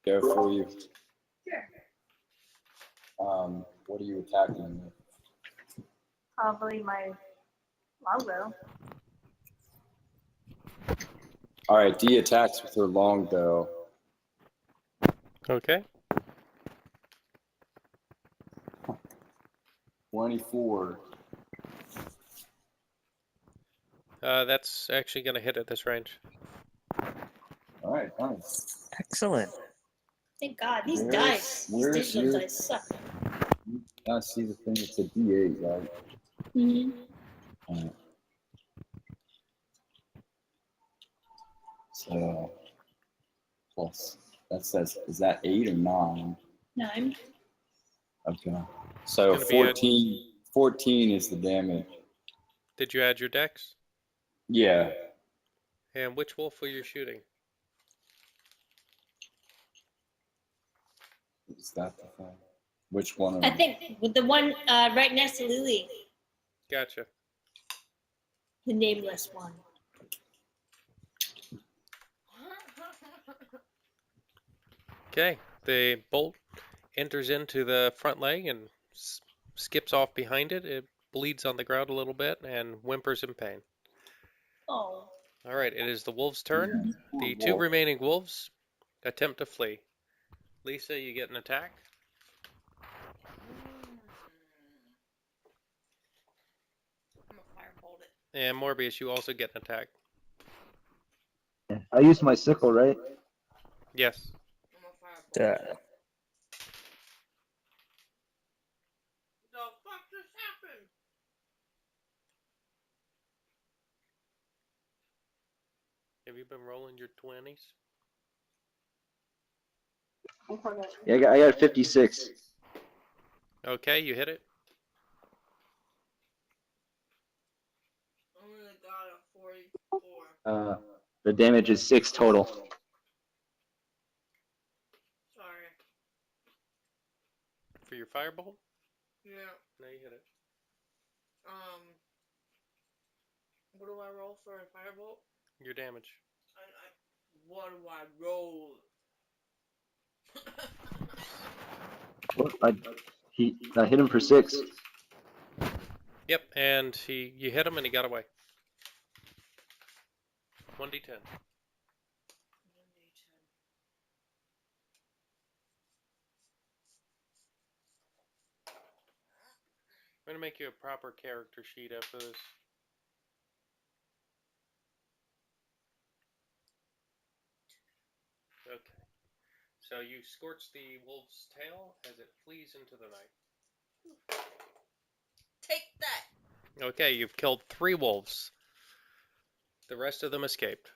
Go for you. Sure. What are you attacking with? Probably my longbow. All right, D attacks with her longbow. Okay. 24. That's actually going to hit at this range. All right, nice. Excellent. Thank God. These Where's- dice, these where's digital your- dice suck. I see the thing. It's a D8, right? Mm-hmm. All right. So plus that says, is that 8 or 9? 9. Okay. So It's gonna be 14 is the damage. Did you add your dex? Yeah. And which wolf were you shooting? Is that the thing? Which one of I them? think with the one right next to Lily, Gotcha. the nameless one. Okay, the bolt enters into the front leg and skips off behind it. It bleeds on the ground a little bit and whimpers in pain. Oh. All right, it is the wolf's turn. Poor The two wolf. remaining wolves attempt to flee. Lisa, you get an attack. I'm a firebolt it. And Morbius, you also get an attack. I used my sickle, right? Yes. I'm a firebolt it. Duh. The fuck just happened? Have you been rolling your 20s? Yeah, I got 56. Okay, you hit it. I only got a 44. The damage is 6 total. Sorry. For your firebolt? Yeah. No, you hit it. What do I roll for a firebolt? Your damage. What do I roll? Well, I hit him for 6. Yep, and you hit him and he got away. 1d10. I'm gonna make you a proper character sheet after this. Okay. So you scorch the wolf's tail as it flees into the night. Take that. Okay, you've killed 3 wolves. The rest of them escaped.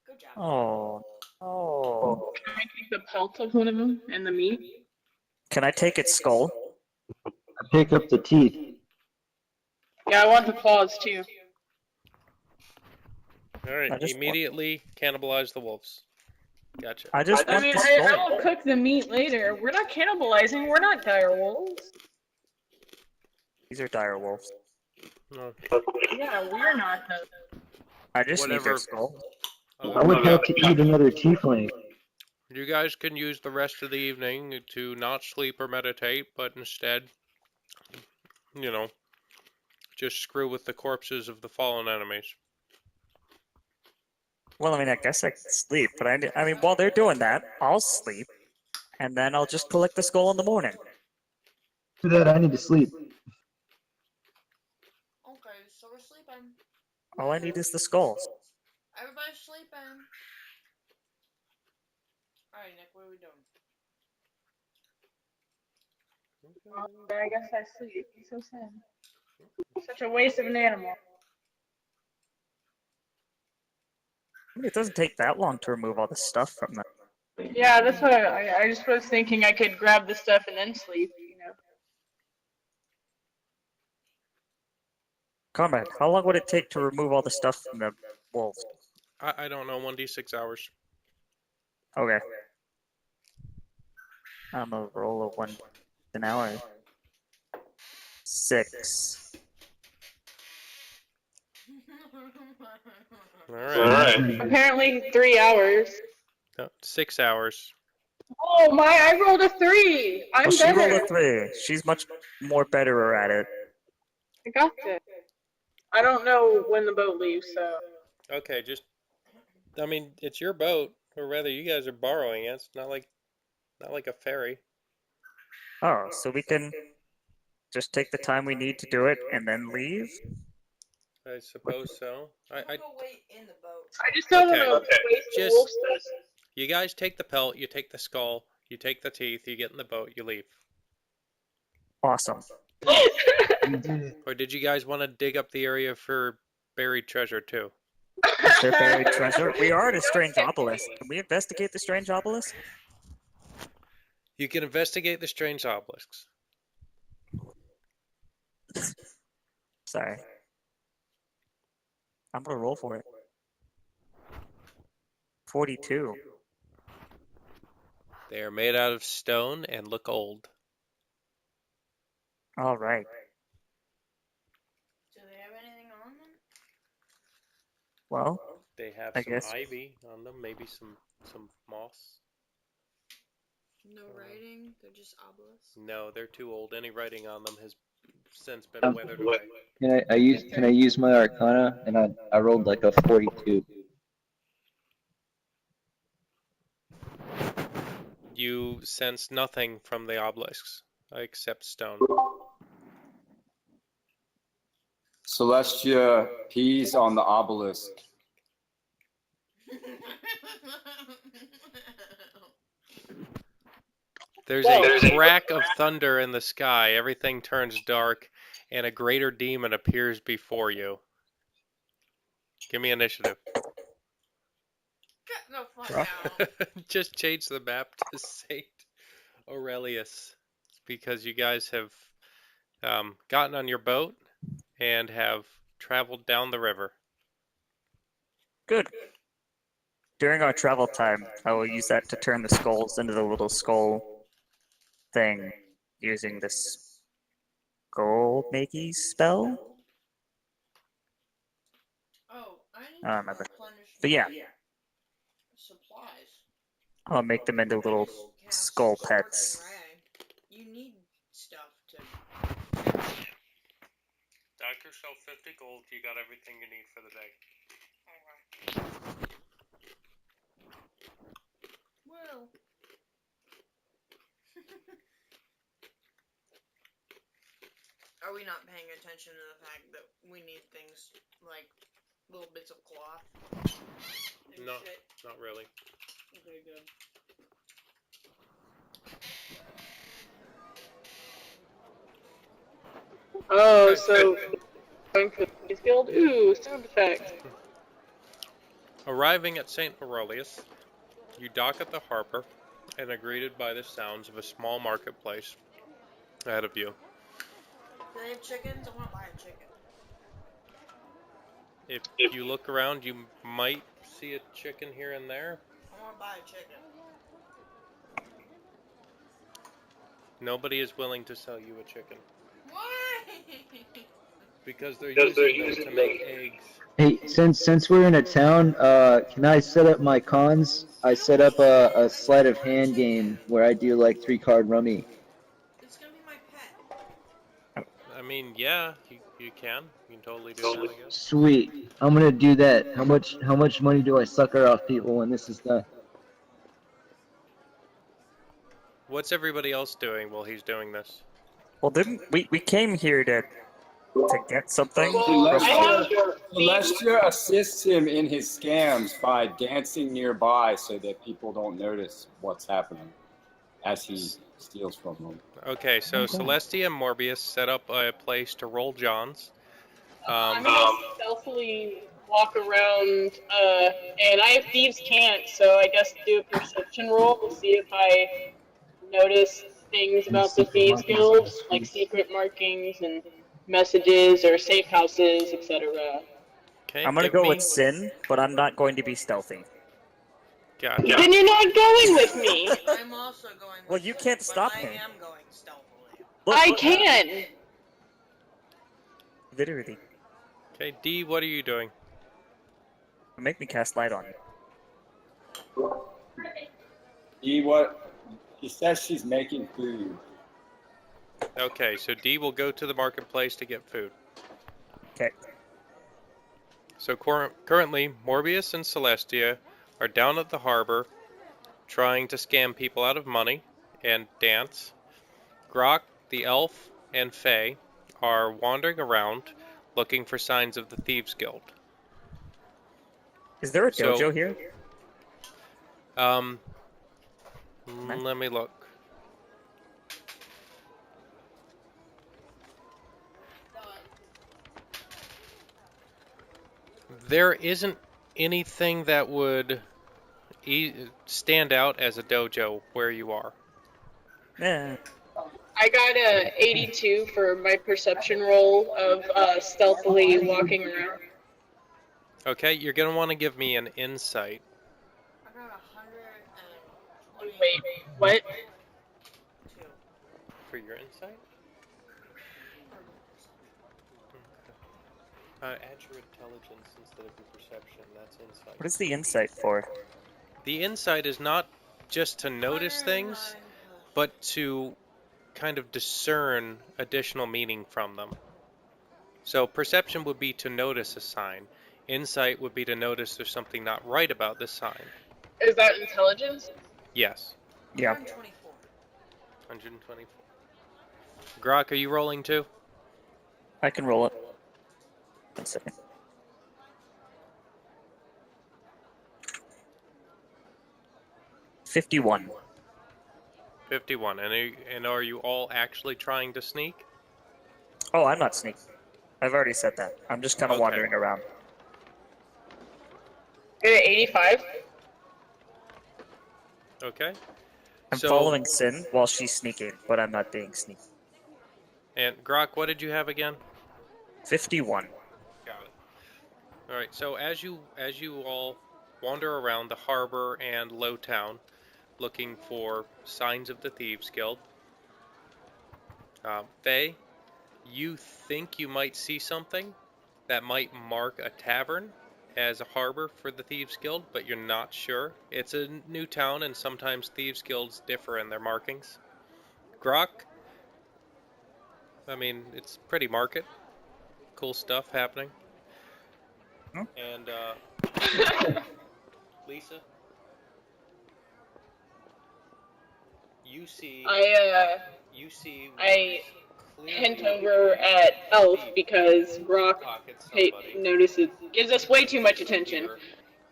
Good job. Oh. Oh. Can I take the pelt of one of them and the meat? Can I take its skull? I pick up the teeth. Yeah, I want the claws too. Alright, I just want- immediately cannibalize the wolves. Gotcha. I just I want mean, the I skull. will cook the meat later. We're not cannibalizing. We're not dire wolves. These are dire wolves. No. Yeah, we're not though. I just need their Whatever. skull. I would have to eat another tiefling. You guys can use the rest of the evening to not sleep or meditate, but instead, you know, just screw with the corpses of the fallen enemies. Well, I mean, I guess I could sleep, but I mean, while they're doing that, I'll sleep, and then I'll just collect the skull in the morning. For that, I need to sleep. Okay, so we're sleeping. All I need is the skull. Everybody's sleeping. Alright, Nick, what are we doing? I guess I sleep. He's so sad. Such a waste of an animal. I mean, it doesn't take that long to remove all the stuff from them. Yeah, that's what I just was thinking. I could grab the stuff and then sleep. You know. Comrade, how long would it take to remove all the stuff from the wolves? I don't know, 1d6 hours. Okay. I'm a roll of 1 an hour. 6. Alright. Apparently 3 hours. No, 6 hours. Oh my! I rolled a 3. I'm Well, she better. rolled a 3. She's much more better at it. I got this. I don't know when the boat leaves, so. Okay, just, I mean, it's your boat, or rather, you guys are borrowing it. It's not like a ferry. Oh, so we can just take the time we need to do it and then leave? I suppose so. We'll go wait in the boat. I just don't Okay. want to waste the Just- wolf stuff. You guys take the pelt, you take the skull, you take the teeth, you get in the boat, you leave. Awesome. Or did you guys want to dig up the area for buried treasure too? Is there buried treasure? We are at a strange obelisk. Can we investigate the strange obelisk? You can investigate the strange obelisks. Sorry. I'm gonna roll for it. 42. They are made out of stone and look old. All right. Do they have anything on them? Well, They have I some guess- ivy on them, maybe some moss. No writing. They're just obelisks. No, they're too old. Any writing on them has since been weathered away. Can I use my Arcana? And I rolled like a 42. You sense nothing from the obelisks except stone. Celestia pees on the obelisk. There's a crack of thunder in the sky. Everything turns dark, and a greater demon appears before you. Give me initiative. Get the fuck out. Just change the map to Saint Aurelius because you guys have gotten on your boat and have traveled down the river. good. During our travel time, I will use that to turn the skulls into the little skull thing using this skull makey spell. Oh, I need I don't to remember. replenish But yeah. my supplies. I'll make them into little Cast skull Scorching pets. Ray. You need stuff to. Dock yourself 50 gold. You got everything you need for the day. Well. Are we not paying attention to the fact that we need things like little bits of cloth? And No, shit? not really. Okay, good. Oh, Okay. so going for the guild? Ooh, sound effect. Arriving at St. Aurelius, you dock at the harbor and are greeted by the sounds of a small marketplace ahead of you. Do they have chickens? I want to buy a chicken. If you look around, you might see a chicken here and there. I want to buy a chicken. Nobody is willing to sell you a chicken Why? because they're using them to make eggs. Hey, since we're in a town, can I set up my cons? I set up a sleight of hand game where I do like 3-card rummy. It's gonna be my pet. I mean, yeah, you can. You can totally do that, I guess. Sweet. I'm gonna do that. How much money do I sucker off people when this is done? What's everybody else doing while he's doing this? Well, didn't we came here to get something? Well, I have Celestia assists him in his scams by dancing nearby so that people don't notice what's happening as he steals from them. Okay, so Okay. Celestia and Morbius set up a place to roll Johns. I'm gonna stealthily walk around, and I have thieves can't, so I guess do a perception roll to see if I notice things about the thieves guild, like secret markings and messages or safe houses, etc. Okay, I'm gonna give go me. with Sin, but I'm not going to be stealthy. Gotcha. Then you're not going with me. I'm also going. Well, with you Sin, can't but stop I me. am going stealthily. Look, I look, can. literally, Okay, D, what are you doing? make me cast light on you. He says she's making food. Okay, so D will go to the marketplace to get food. Okay. So currently, Morbius and Celestia are down at the harbor trying to scam people out of money and dance. Grok, the elf, and Faye are wandering around looking for signs of the Thieves Guild. Is there a So- dojo here? Let me look. There isn't anything that would stand out as a dojo where you are. Yeah. I got a 82 for my perception roll of stealthily walking around. Okay, you're gonna want to give me an insight. I got 122. Wait, what? For your insight? Add your intelligence instead of your perception. That's insight. What is the insight for? The insight is not just to notice things, 109. but to kind of discern additional meaning from them. So perception would be to notice a sign. Insight would be to notice there's something not right about this sign. Is that intelligence? Yes. Yeah. 124. 124. Grok, are you rolling too? I can roll it. 1 second. $51. 51. And are you all actually trying to sneak? Oh, I'm not sneaking. I've already said that. I'm just kind of Okay. wandering around. Get an 85. Okay. I'm So- following Sin while she's sneaking, but I'm not being sneaky. And Grok, what did you have again? 51. Got it. All right. So as you all wander around the harbor and Lowtown, looking for signs of the Thieves Guild, Faye, you think you might see something that might mark a tavern as a harbor for the Thieves Guild, but you're not sure. It's a new town, and sometimes Thieves Guilds differ in their markings. Grok, I mean, it's pretty market. Cool stuff happening. Hmm? And, Lisa, you see I hint over at Elf because Brock notices, gives us way too much attention,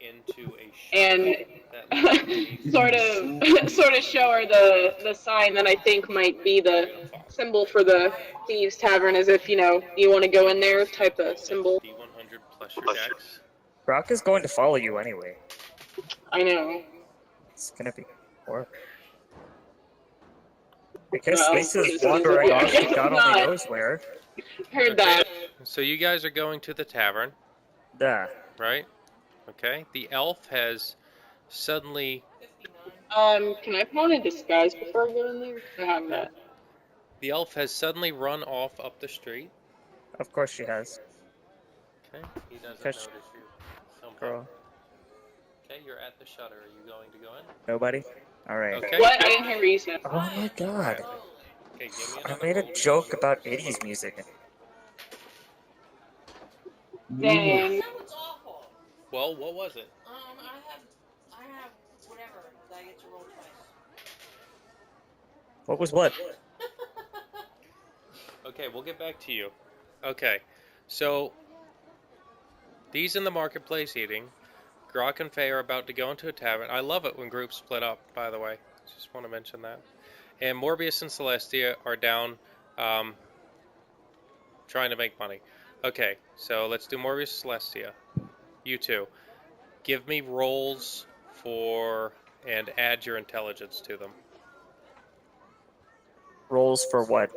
into a and shutter that leads beneath sort of show her the sign that I think might be the symbol for the Thieves Tavern, as if, you know, you want to go in there type of symbol. D100 plus your dex. Brock is going to follow you anyway. I know. It's gonna be horrible. I guess Well, Lisa's wandering yeah, I off to guess God not. only knows where. Heard that. So you guys are going to the tavern, Yeah. right? Okay. The elf has suddenly. Can I put on a disguise before I go in there? I have that. The elf has suddenly run off up the street. Of course she has. Okay. He doesn't Catch- notice you. Somehow. Girl. Okay, you're at the shutter. Are you going to go in? Nobody? Alright. Okay. What? I didn't hear what you said. Oh my god. Okay, give me I another made a roll. joke about 80s music. Dang. That was awful. Well, what was it? I have whatever that I get to roll twice. What was what? Okay, we'll get back to you. Okay, so these in the marketplace eating. Grok and Faye are about to go into a tavern. I love it when groups split up, by the way. Just want to mention that. And Morbius and Celestia are down trying to make money. Okay, so let's do Morbius and Celestia. You two. Give me rolls for and add your intelligence to them. Rolls for what?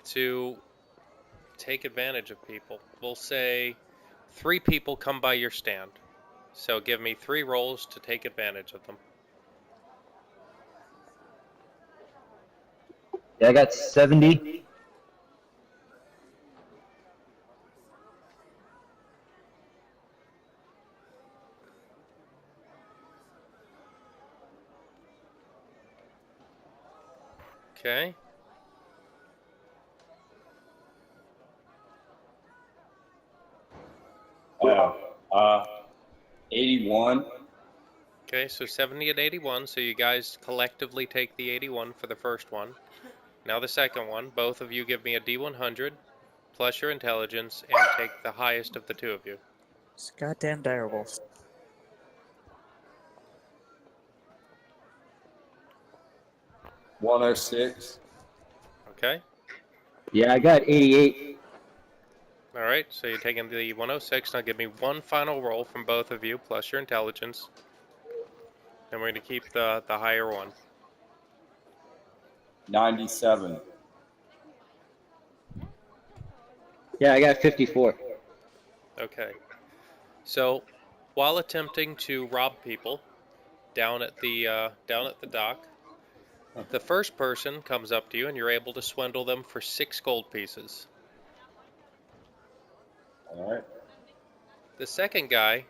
To take advantage of people. We'll say 3 people come by your stand. So give me 3 rolls to take advantage of them. Yeah, I got 70. Okay. Oh, 81. Okay, so 70 and 81. So you guys collectively take the 81 for the first one. Now the second one. Both of you give me a D100 plus your intelligence and take the highest of the 2 of you. It's goddamn direwolves. $106. Okay. Yeah, I got 88. All right. So you're taking the 106. Now give me one final roll from both of you plus your intelligence. And we're going to keep the higher one. 97. Yeah, I got 54. Okay. So, while attempting to rob people down at the dock, the first person comes up to you and you're able to swindle them for 6 gold pieces. All right. The second guy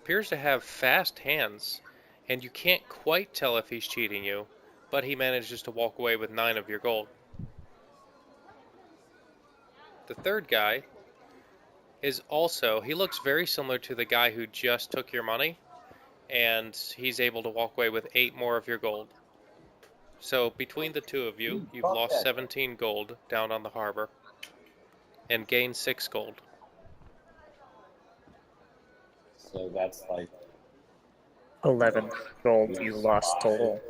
appears to have fast hands, and you can't quite tell if he's cheating you, but he manages to walk away with 9 of your gold. The third guy is also, he looks very similar to the guy who just took your money, and he's able to walk away with 8 more of your gold. So between the 2 of you, you've lost 17 gold down on the harbor, and gained 6 gold. So that's like 11 gold you lost total.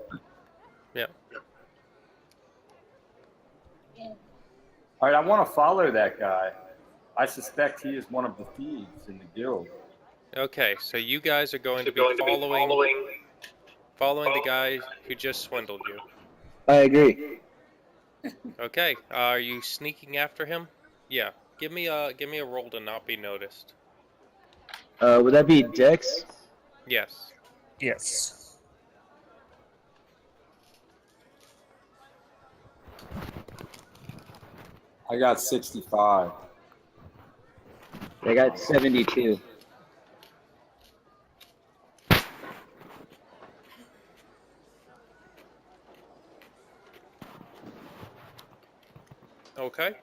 Yeah. All right, I want to follow that guy. I suspect he is one of the thieves in the guild. Okay, so you guys are going to be following the guy who just swindled you. I agree. Okay, are you sneaking after him? Yeah. Give me a roll to not be noticed. Would that be Dex? Yes. Yes. I got 65. I got 72. Okay.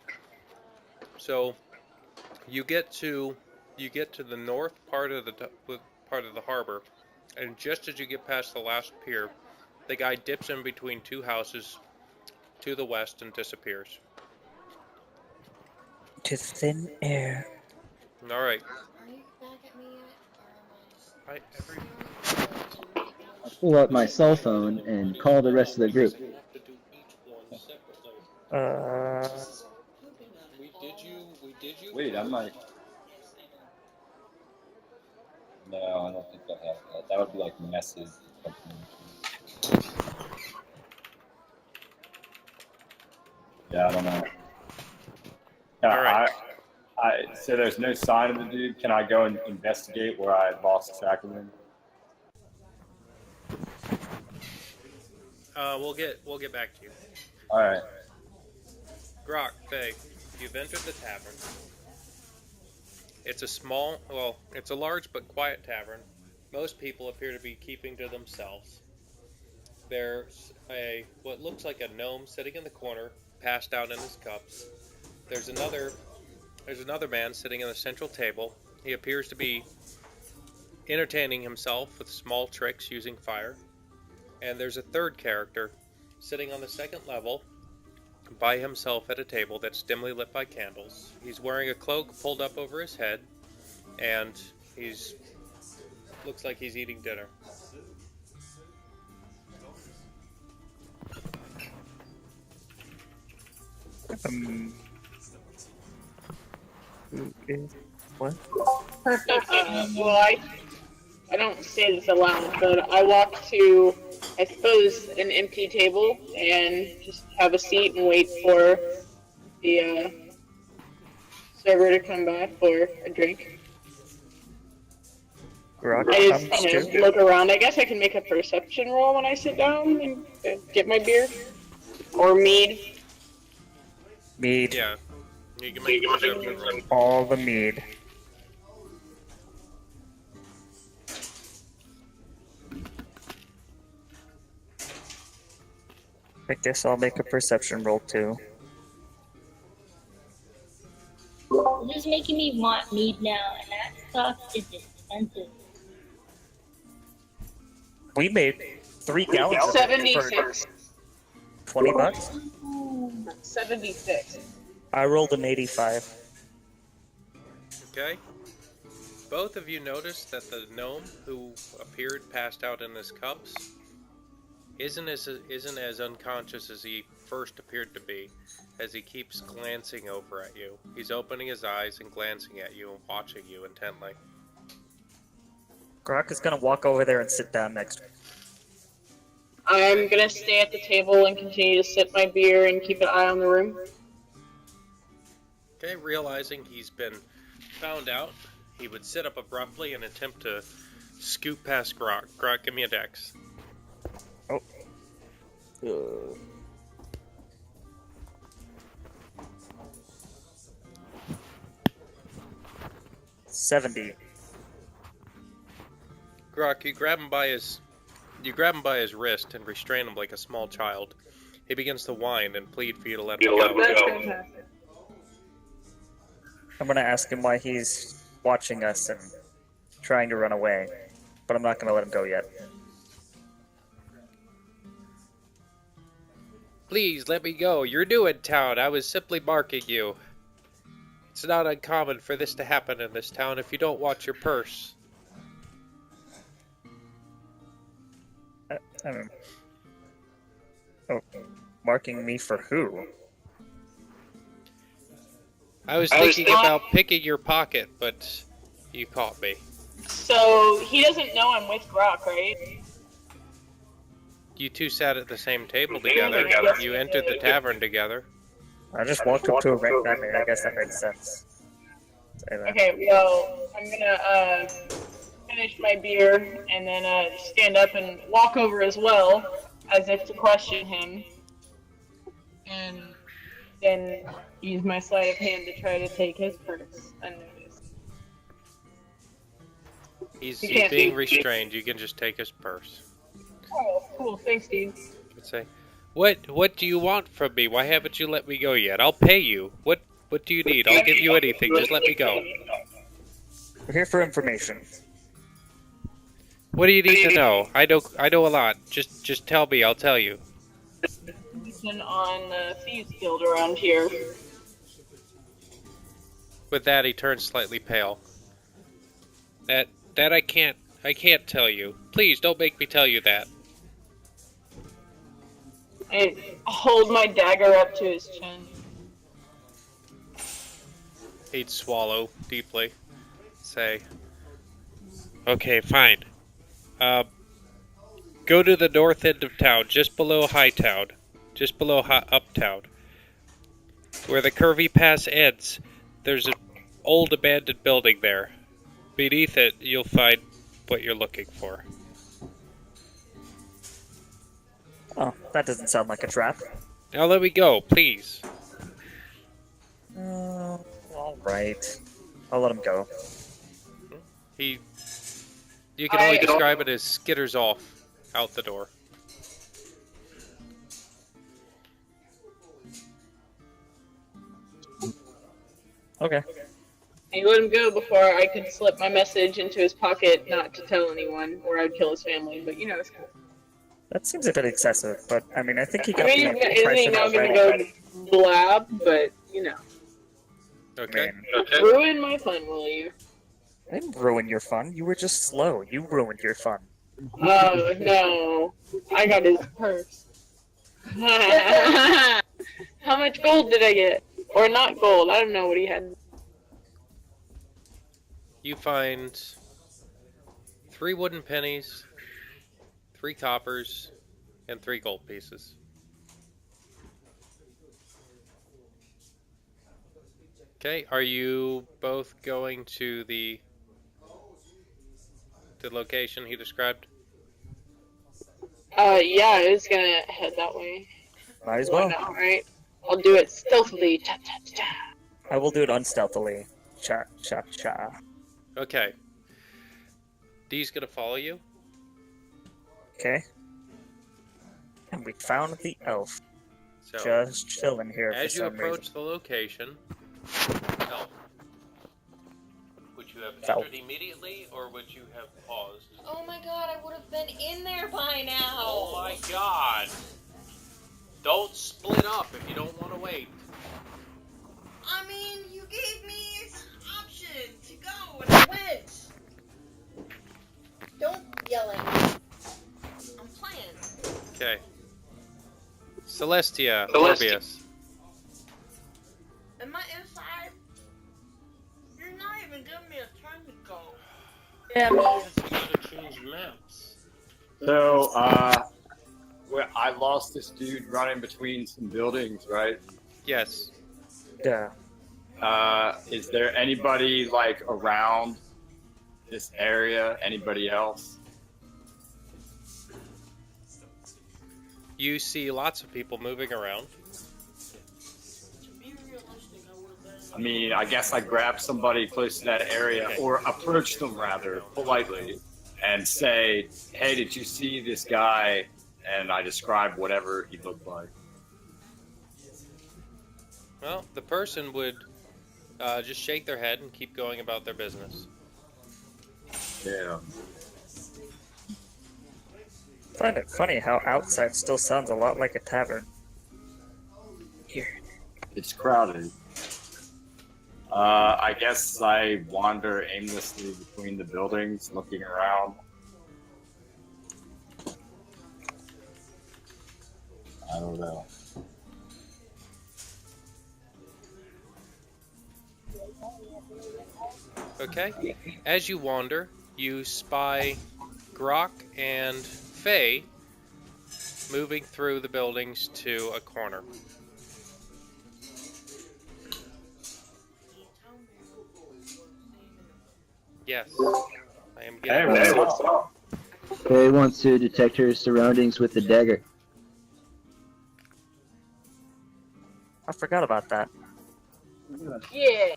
So you get to the north part of the harbor, and just as you get past the last pier, the guy dips in between 2 houses to the west and disappears. To thin air. All right. Are you back at me yet? Or am I just I, every, I'll pull out my cell phone and call the rest of the group. we'll have to do each one separately. We did you. Wait, I might. No, I don't think they'll have that. That would be like message. Yeah, I don't know. All right. So there's no sign of the dude. Can I go and investigate where I lost track of him? We'll get back to you. All right. Grok, Faye, you've entered the tavern. It's a large but quiet tavern. Most people appear to be keeping to themselves. There's what looks like a gnome sitting in the corner, passed out in his cups. There's another man sitting in the central table. He appears to be entertaining himself with small tricks using fire. And there's a third character sitting on the second level by himself at a table that's dimly lit by candles. He's wearing a cloak pulled up over his head, and looks like he's eating dinner. Who is what? Perfect. Well, I don't say this aloud, but I walk to, I suppose, an empty table and just have a seat and wait for the server to come back for a drink. Grok I comes just, too. look around. I guess I can make a perception roll when I sit down and get my beer. Or mead. Mead. Yeah, you can make a perception roll. All the mead. I guess I'll make a perception roll too. This is making me want mead now, and that stuff is expensive. We made 3 gallons of it for 76. 20 bucks. 76. I rolled an 85. Okay. Both of you notice that the gnome who appeared passed out in his cups isn't as unconscious as he first appeared to be, as he keeps glancing over at you. He's opening his eyes and glancing at you and watching you intently. Grok is gonna walk over there and sit down next to him. I'm gonna stay at the table and continue to sip my beer and keep an eye on the room. Okay, realizing he's been found out, he would sit up abruptly and attempt to scoot past Grok. Grok, give me a dex. Oh. 70. Grok, you grab him by his wrist and restrain him like a small child. He begins to whine and plead for you to let him go. That's fantastic. I'm gonna ask him why he's watching us and trying to run away, but I'm not gonna let him go yet. Please, let me go. You're new in town. I was simply marking you. It's not uncommon for this to happen in this town if you don't watch your purse. Oh, marking me for who? I was thinking about picking your pocket, but you caught me. So he doesn't know I'm with Grok, right? You two sat at the same table together. You entered the tavern together. I just walked up to a rank diamond. I guess that makes sense. Say that. Okay, well, I'm gonna finish my beer and then stand up and walk over as well, as if to question him, and then use my sleight of hand to try to take his purse unnoticed. He's You can't being be- restrained. You can just take his purse. Oh, cool. Thanks, dude. You say, What do you want from me? Why haven't you let me go yet? I'll pay you. What do you need? I'll give you anything. Just let me go. We're here for information. What do you need to know? I know a lot. Just tell me. I'll tell you. person on the Thieves Guild around here. With that, he turns slightly pale. That I can't tell you. Please don't make me tell you that. I hold my dagger up to his chin. He'd swallow deeply. Say, okay, fine. Go to the north end of town, just below Hightown. Just below Uptown. Where the curvy pass ends, there's an old abandoned building there. Beneath it, you'll find what you're looking for. Oh, that doesn't sound like a trap. Now let me go, please. All right. I'll let him go. You can only describe it as skitters off out the door. Okay. I let him go before I could slip my message into his pocket not to tell anyone, or I'd kill his family, but you know, it's cool. That seems a bit excessive, but I mean, I think he I got mean, the isn't he impression now gonna already. go blab, but, you know. Okay. Ruin my fun, will you? I didn't ruin your fun. You were just slow. You ruined your fun. Oh, no. I got his purse. How much gold did I get? Or not gold, I don't know what he had. You find 3 wooden pennies, 3 coppers, and 3 gold pieces. Okay, are you both going to the location he described? Yeah, I was gonna head that way. Might as Why well. not, right? I'll do it stealthily. Cha cha cha. I will do it unstealthily. Cha cha cha. Okay. Dee's gonna follow you. Okay. And we found the elf. So, Just chilling here for as you some approach reason. the location, elf, would you have Elf. entered immediately, or would you have paused? Oh my god, I would have been in there by now. Oh my god! Don't split up if you don't want to wait. I mean, you gave me an option to go and I went. Don't yell at me. I'm playing. Okay. Celestia, Morbius. Am I inside? You're not even giving me a turn to go. Yeah, you gotta change maps. So, well, I lost this dude running between some buildings, right? Yes. Yeah. Is there anybody like around this area? Anybody else? You see lots of people moving around. To be realistic, I would have been. I mean, I guess I grab somebody close to that area, or approach them rather politely, and say, "Hey, did you see this guy?" And I describe whatever he looked like. Well, the person would just shake their head and keep going about their business. Yeah. I find it funny how outside still sounds a lot like a tavern. Here. It's crowded. I guess I wander aimlessly between the buildings, looking around. I don't know. Okay. As you wander, you spy Grok and Faye moving through the buildings to a corner. Yes, I am Hey, getting what's up? Faye wants to detect her surroundings with the dagger. I forgot about that. Yeah.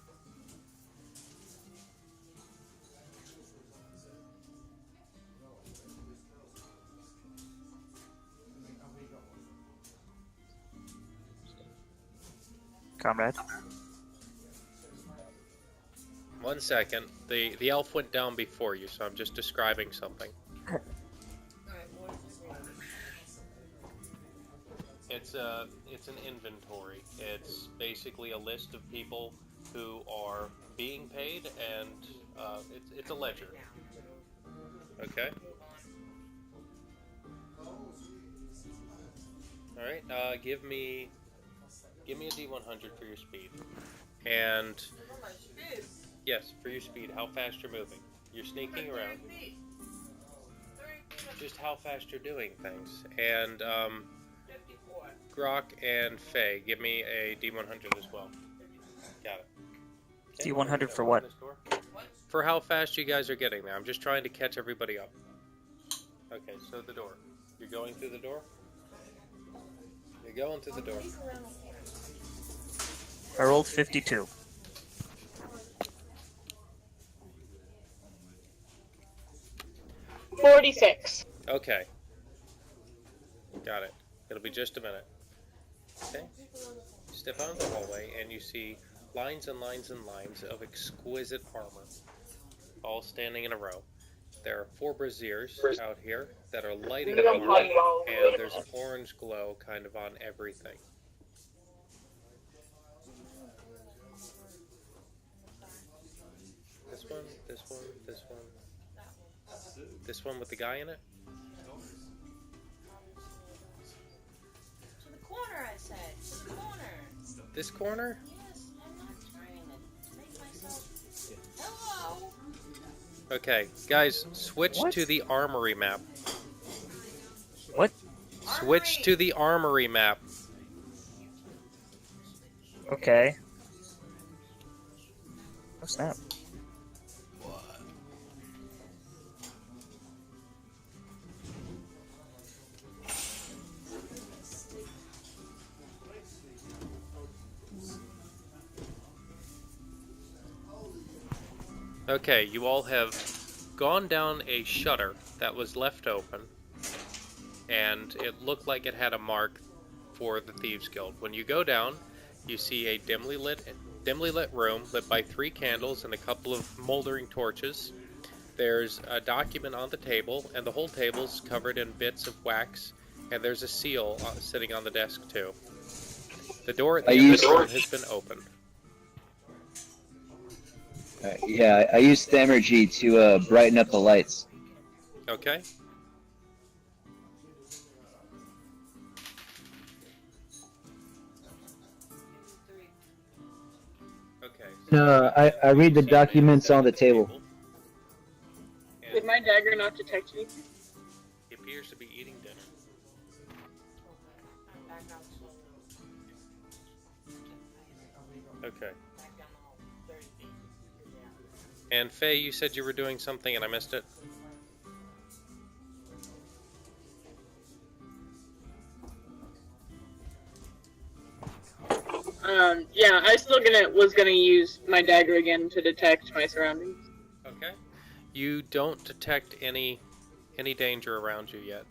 Comrade. 1 second. The elf went down before you, so I'm just describing something. Alright, what is this? It's an inventory. It's basically a list of people who are being paid, and it's a ledger. Okay. All right. Give me a D100 for your speed. And yes, for your speed, how fast you're moving. You're sneaking around. Just how fast you're doing things. And Grok and Faye, give me a D100 as well. Got it. Okay, D100 for what? For how fast you guys are getting there. I'm just trying to catch everybody up. Okay, so the door. You're going through the door? You're going through the door. I rolled 52. $46. Okay. Got it. It'll be just a minute. Okay. Step out of the hallway and you see lines and lines and lines of exquisite armor, all standing in a row. There are 4 braziers out here that are lighting up, and there's an orange glow kind of on everything. This one, this one, this one. This one with the guy in it? To the corner, I said. To the corner. This corner? Yes, I'm not trying to make myself. Hello. Okay, guys, switch What? to the armory map. What? Switch to the armory map. Okay. Oh snap. Okay, you all have gone down a shutter that was left open, and it looked like it had a mark for the Thieves Guild. When you go down, you see a dimly lit room lit by 3 candles and a couple of moldering torches. There's a document on the table, and the whole table's covered in bits of wax, and there's a seal sitting on the desk too. The door at the end of the room has been opened. Yeah, I used the energy to brighten up the lights. Okay? Okay. No, I read the documents on the table. Did my dagger not detect me? He appears to be eating dinner. Okay. And Faye, you said you were doing something and I missed it? Yeah, I still was gonna use my dagger again to detect my surroundings. Okay. You don't detect any danger around you yet.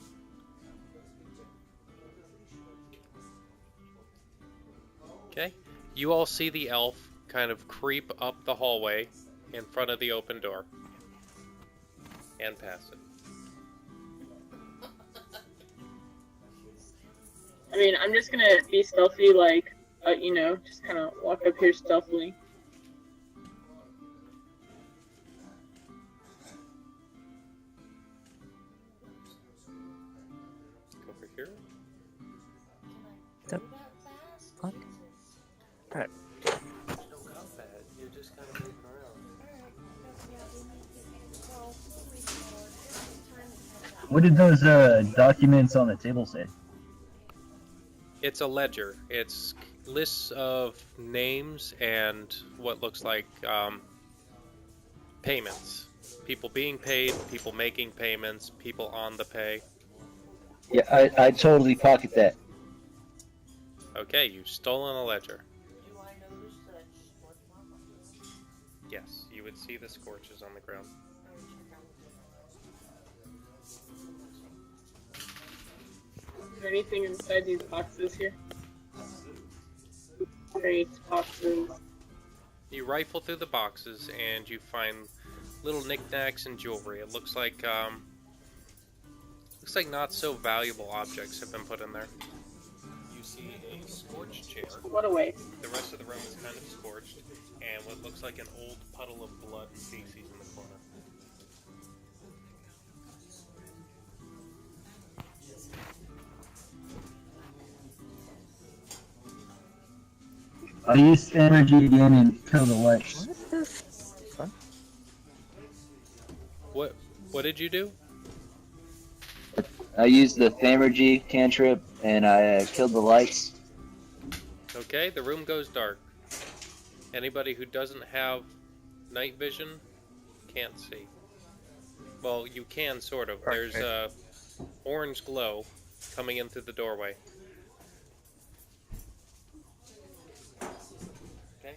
Okay. You all see the elf kind of creep up the hallway in front of the open door and pass it. I mean, I'm just gonna be stealthy, like, you know, just kind of walk up here stealthily. Over here. Yep. What? Alright. There's no combat. You're just kind of moving around. What did those documents on the table say? It's a ledger. It's lists of names and what looks like payments. People being paid, people making payments, people on the pay. Yeah, I totally pocket that. Okay, you've stolen a ledger. Do I notice that? Yes, you would see the scorches on the ground. Is there anything inside these boxes here? Crates, boxes. You rifle through the boxes and you find little knickknacks and jewelry. It looks like not so valuable objects have been put in there. see a scorched chair. What a waste. The rest of the room is kind of scorched, and what looks like an old puddle of blood and feces in the corner. I use energy again and kill the lights. What the fuck? What did you do? I used the Thamergy cantrip and I killed the lights. Okay, the room goes dark. Anybody who doesn't have night vision can't see. Well, you can sort of. There's a orange glow coming in through the doorway. Okay,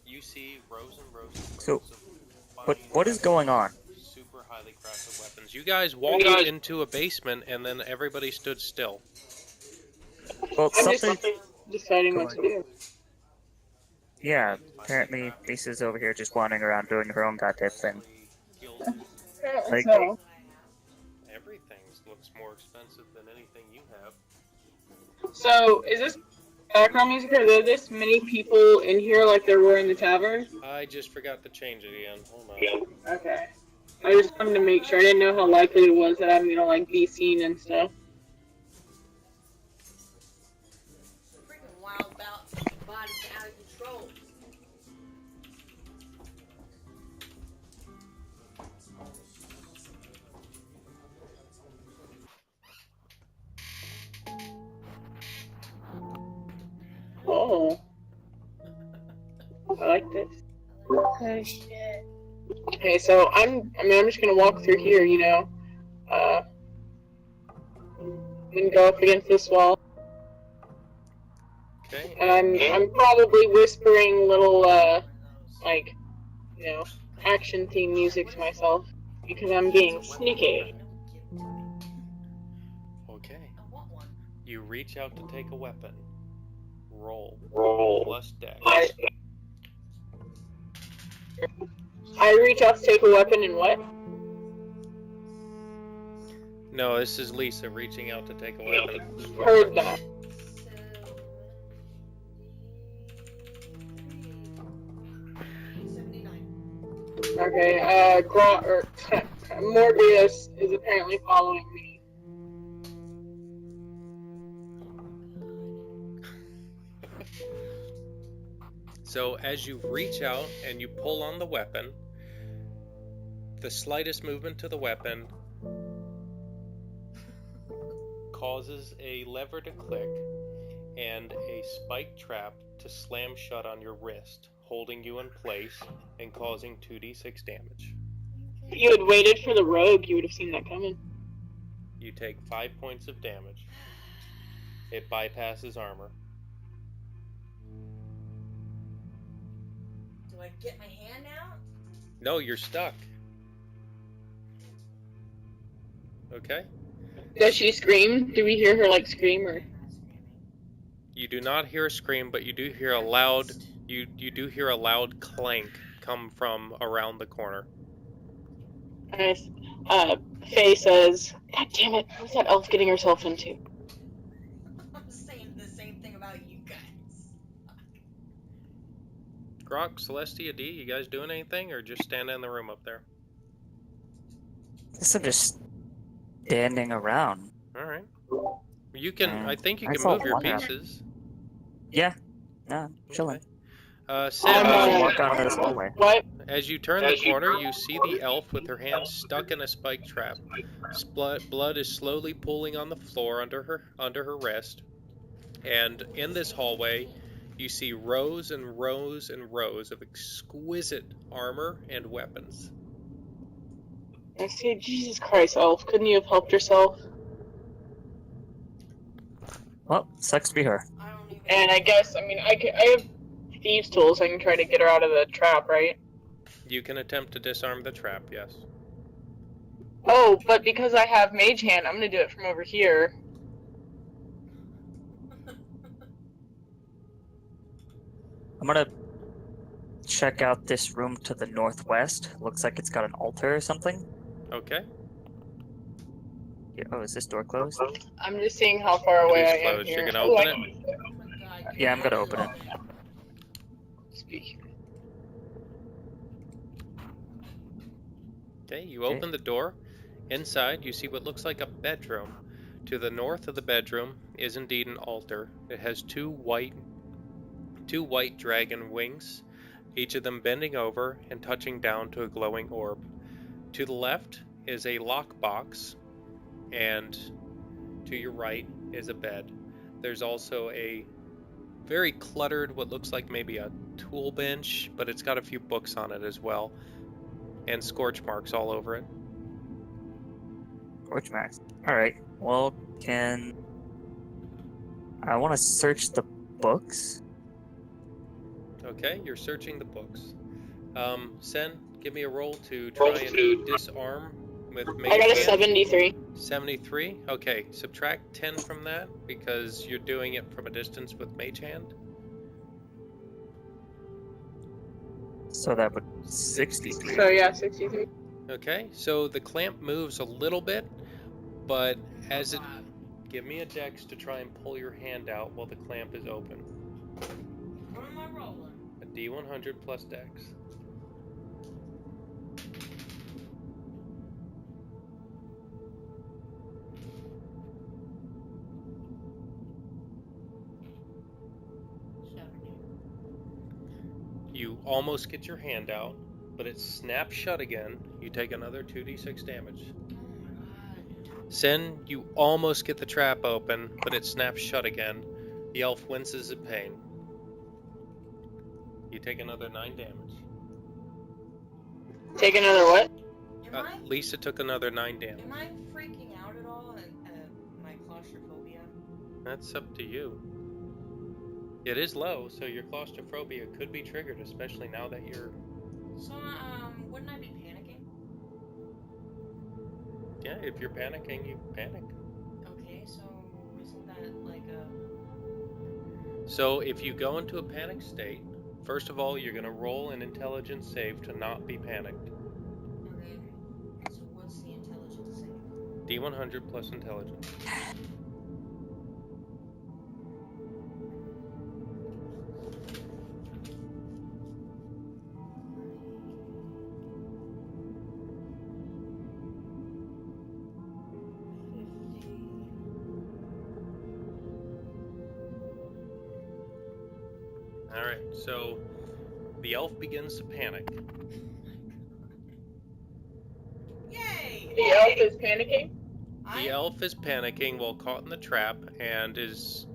you see rows and rows and rows So, of what is going on? super highly crafted weapons. You guys walked into a basement and then everybody stood still. Well, I'm just something. deciding what to do. Yeah, apparently Lisa's over here just wandering around doing her own goddamn thing. Like- So, Everything looks more expensive than anything you have. so is this background music? Are there this many people in here like there were in the tavern? I just forgot to change it again. Hold on. Okay. I just wanted to make sure. I didn't know how likely it was that I'm gonna like be seen and stuff. Freaking wild body's out of control. Oh, I like this. Oh shit. Okay, so I'm just gonna walk through here, you know, and go up against this wall, Okay. and I'm probably whispering little, like, you know, action theme music to myself because I'm being sneaky. Okay. I want one. You reach out to take a weapon. Roll. Plus dex. I reach out to take a weapon and what? No, this is Lisa reaching out to take a weapon. Heard that. 79. Okay, Morbius is apparently following me. So as you reach out and you pull on the weapon, the slightest movement to the weapon causes a lever to click and a spike trap to slam shut on your wrist, holding you in place and causing 2d6 damage. If you had waited for the rogue, you would have seen that coming. You take 5 points of damage. It bypasses armor. Do I get my hand out? No, you're stuck. Okay? Does she scream? Do we hear her like scream or? I'm not screaming. You do not hear a scream, but you do hear a loud you do hear a loud clank come from around the corner. Faye says, "God damn it! What's that elf getting herself into?" I'm saying the same thing about you guys. Grok, Celestia, D, you guys doing anything or just standing in the room up there? Guess I'm just standing around. Alright. You can I think you I can saw move your one guy. pieces. Yeah, no, chilling. Okay. I'm Sam, Just walk out of this hallway. What? as you turn the corner, you see the elf with her hand stuck in a spike trap. Blood is slowly pooling on the floor under her wrist. And in this hallway, you see rows and rows and rows of exquisite armor and weapons. I say, Jesus Christ, elf! Couldn't you have helped yourself? Well, sucks to be her. I don't even. And I guess, I have thieves' tools. I can try to get her out of the trap, right? You can attempt to disarm the trap, yes. Oh, but because I have mage hand, I'm gonna do it from over here. I'm gonna check out this room to the northwest. Looks like it's got an altar or something. Okay. Yeah, oh, is this door closed? I'm just seeing how far It away is I am closed. You're here. gonna Oh, open I it? can Oh my god. Yeah, I'm gonna open it. speak. Okay, you Okay. open the door. Inside, you see what looks like a bedroom. To the north of the bedroom is indeed an altar. It has two white dragon wings, each of them bending over and touching down to a glowing orb. To the left is a lockbox, and to your right is a bed. There's also a very cluttered, what looks like maybe a tool bench, but it's got a few books on it as well, and scorch marks all over it. Torch max. Alright, well, I want to search the books. Okay, you're searching the books. Sen, give me a roll to try and disarm with I got a Mage Hand. 73. 73? Okay, subtract 10 from that because you're doing it from a distance with Mage Hand. So that would 63. So yeah, 63. Okay, so the clamp moves a little bit, but as it... God. Give me a dex to try and pull your hand out while the clamp is open. What am I rolling? A D100 plus dex. You almost get your hand out, but it snaps shut again. You take another 2d6 damage. Oh my god. Sen, you almost get the trap open, but it snaps shut again. The elf winces in pain. You take another 9 damage. Take another what? Lisa took another 9 damage. Am I freaking out at all at my claustrophobia? That's up to you. It is low, so your claustrophobia could be triggered, especially now that you're... So, wouldn't I be panicking? Yeah, if you're panicking, you panic. Okay, so isn't that like a... So if you go into a panic state, first of all, you're going to roll an intelligence save to not be panicked. Okay, so what's the intelligence save? D100 plus intelligence. Alright, so the elf begins to panic. Yay! The elf is panicking. The elf is panicking while caught in the trap and is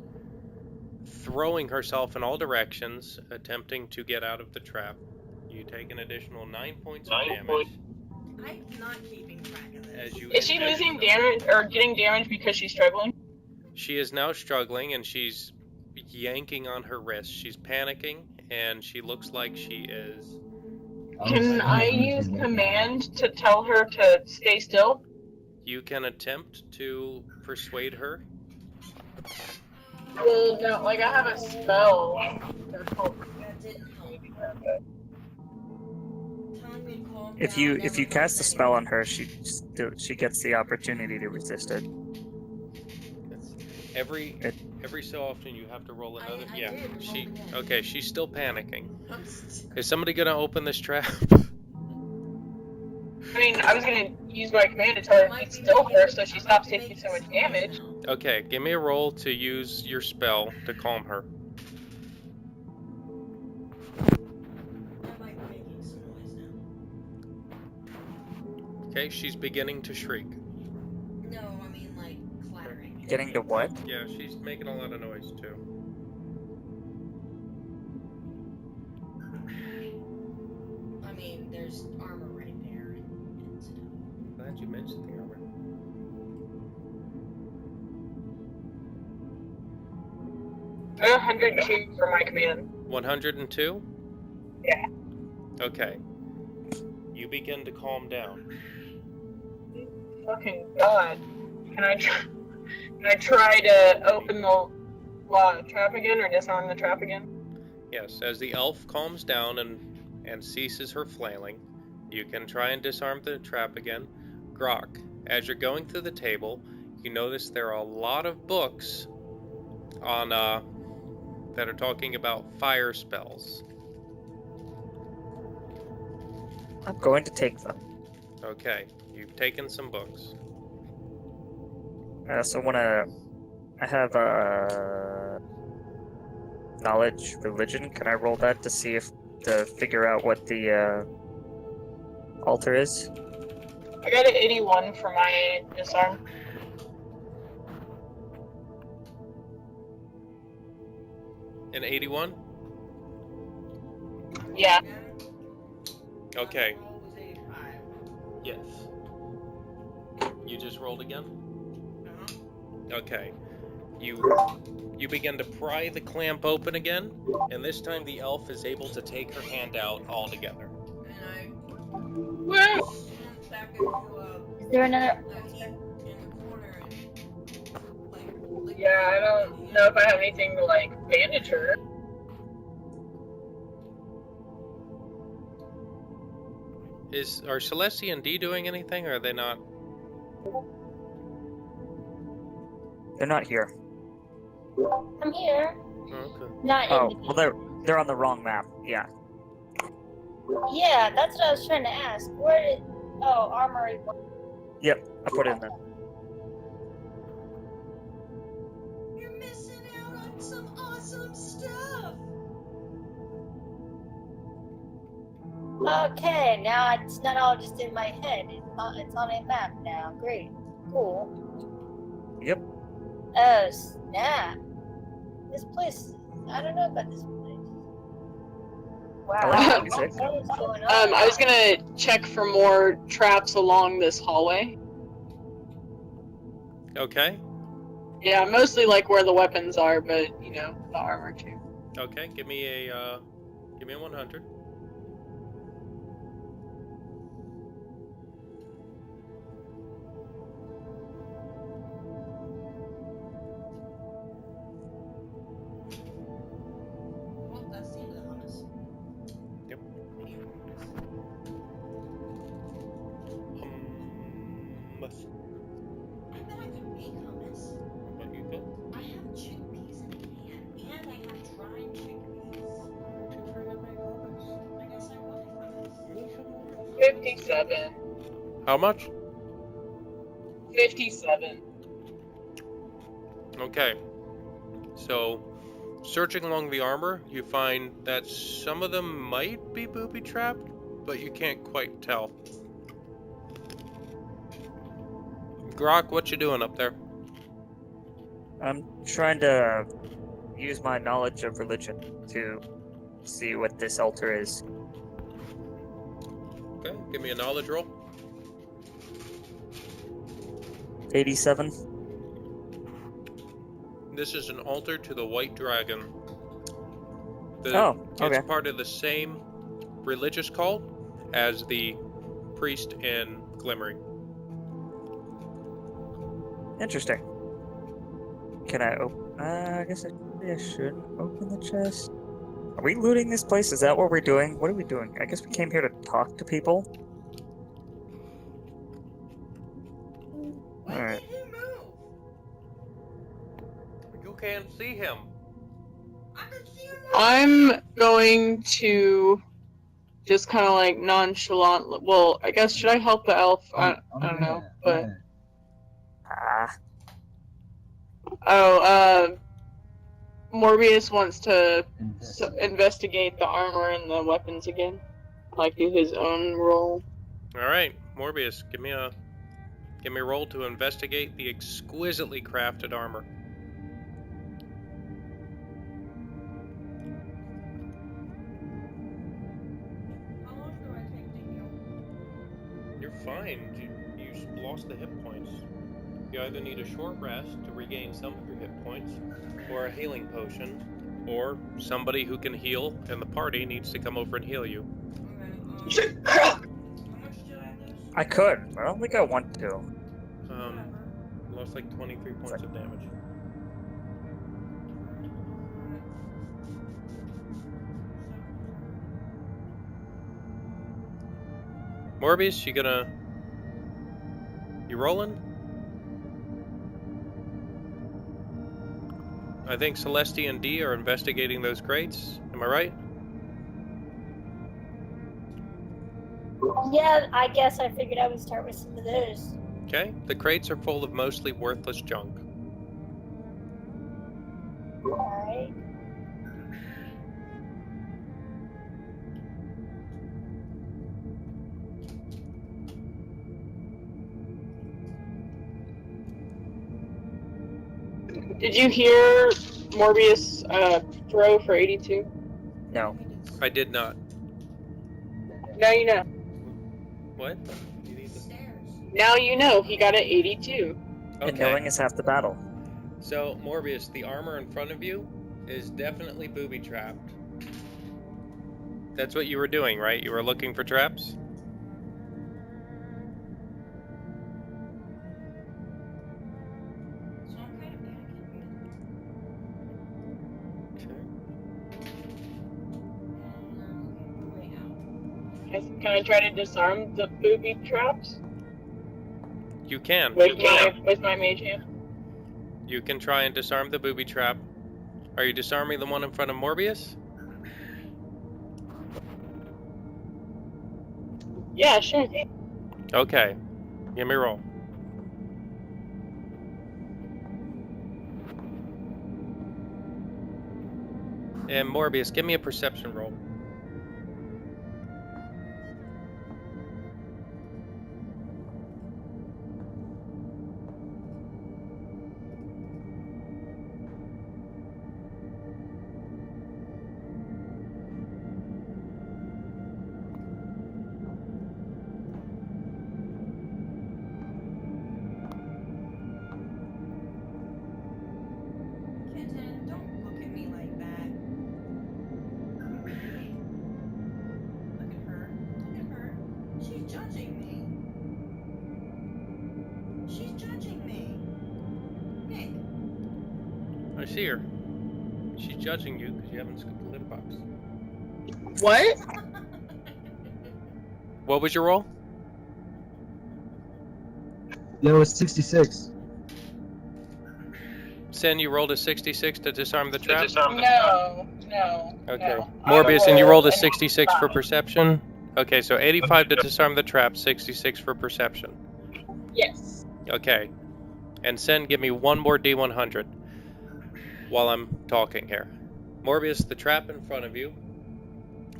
throwing herself in all directions, attempting to get out of the trap. You take an additional 9 points of damage. I'm not keeping track of this. As you Is she losing damage or getting damage because she's struggling? She is now struggling and she's yanking on her wrist. She's panicking and she looks like she is... Can I use command to tell her to stay still? You can attempt to persuade her. Well, no, like I have a spell. That didn't help. Telling me to calm If down you never cast a helps spell on anyone. her, she gets the opportunity to resist it. Every so often you have to roll another... I yeah, did roll she... again. Okay, she's still panicking. I'm still... Is somebody gonna open this trap? I mean, I was gonna use my command to tell her to be still first so she stops taking so much damage. Okay, give me a roll to use your spell to calm her. I might be making some noise now. Okay, she's beginning to shriek. No, I mean like clattering. Getting to what? Yeah, she's making a lot of noise too. I mean, there's armor right there and stuff. Glad you mentioned the armor. I got 102 for my command. 102? Yeah. Okay. You begin to calm down. Fucking god. Can I try to open the trap again or disarm the trap again? Yes, as the elf calms down and ceases her flailing, you can try and disarm the trap again. Grok, as you're going through the table, you notice there are a lot of books on that are talking about fire spells. I'm going to take them. Okay, you've taken some books. I also want to. I have knowledge religion. Can I roll that to see if to figure out what the altar is? I got an 81 for my disarm. An 81? Yeah. Okay. My roll was 85. Yes. You just rolled again? Uh-huh. Okay. You begin to pry the clamp open again, and this time the elf is able to take her hand out altogether. And I Woo! sent back into Is there another? a heap in the corner and like Yeah, I don't know if I have anything to like bandage her. Are Celestia and D doing anything, or are they not? They're not here. I'm here. Oh, okay. Not Oh, in the well, they're on the wrong map. Yeah. Yeah, that's what I was trying to ask. Where did? Oh, armory. Yep. I put it in there. You're missing out on some awesome stuff. Okay, now it's not all just in my head. It's on a map now. Great. Cool. Yep. Oh, snap. This place, I don't know about this place. I Wow. like the music. What is going on? I was gonna check for more traps along this hallway. Okay. Yeah, mostly like where the weapons are, but you know, the armor too. Okay. Give me a 100. Well, that's the end of the hummus. Yep. I bet I could make hummus. What you could? I have chickpeas in a can, and I have dried chickpeas. I guess I will make hummus. 57. How much? 57. Okay. So, searching along the armor, you find that some of them might be booby-trapped, but you can't quite tell. Grok, what you doing up there? I'm trying to use my knowledge of religion to see what this altar is. Okay, give me a knowledge roll. 87. This is an altar to the White Dragon. Oh, okay. It's part of the same religious cult as the priest in Glimmering. Interesting. Can I open? I guess I should open the chest. Are we looting this place? Is that what we're doing? What are we doing? I guess we came here to talk to people. Why Alright. did he move? You can't see him. I could see him. I'm going to just kind of like nonchalant. Well, I guess should I help the elf? I don't know, but Ah, Morbius wants to investigate the armor and the weapons again, like do his own role. All right, Morbius, give me a roll to investigate the exquisitely crafted armor. How long do I take to heal? You're fine. You lost the hit points. You either need a short rest to regain some of your hit points, or a healing potion, or somebody who can heal in the party needs to come over and heal you. Okay. How much did I lose? I could. I don't think I want to. Lost like 23 points of damage. Morbius, you rolling? I think Celestia and D are investigating those crates. Am I right? Yeah, I guess I figured I would start with some of those. Okay. The crates are full of mostly worthless junk. Alright. Did you hear Morbius throw for 82? No. I did not. Now you know. What? You need Stairs. Now you know he got an 82. And Okay. knowing is half the battle. So, Morbius, the armor in front of you is definitely booby-trapped. That's what you were doing, right? You were looking for traps? So I'm kind of panicking. Okay. And I'm looking for a way out. Can I try to disarm the booby traps You can. with my mage hand? You can try and disarm the booby trap. Are you disarming the one in front of Morbius? Yeah, sure. Okay. Give me a roll. And Morbius, give me a perception roll. Kitten, don't look at me like that. Look at her. Look at her. She's judging me. She's judging me. Nick. I see her. She's judging you because you haven't scooped the litter box. What? What was your roll? That was 66. Sen, you rolled a 66 to disarm the trap? No. Okay. No. Morbius, and you rolled a 66 for perception? Okay, so 85 to disarm the trap, 66 for perception. Yes. Okay. And Sen, give me one more D100 while I'm talking here. Morbius, the trap in front of you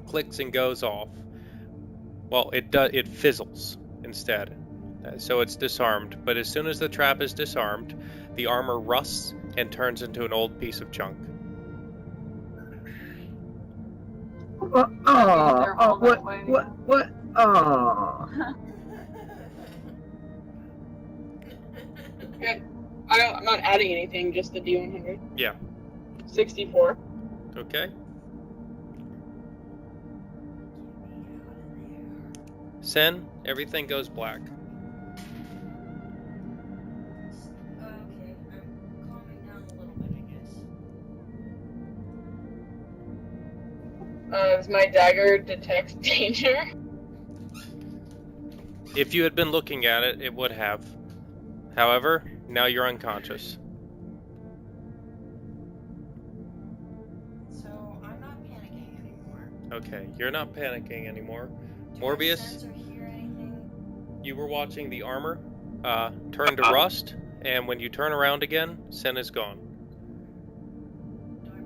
clicks and goes off. Well, it fizzles instead. So it's disarmed, but as soon as the trap is disarmed, the armor rusts and turns into an old piece of junk. What? What? Oh. I'm not adding anything, just the D100. Yeah. 64. Okay. Sen, everything goes black. Okay, I'm calming down a little bit, I guess. Does my dagger detect danger? If you had been looking at it, it would have. However, now you're unconscious. So I'm not panicking anymore. Okay, you're not panicking anymore. Do I Morbius, sense or hear anything? you were watching the armor turn to rust, and when you turn around again, Sen is gone. Do I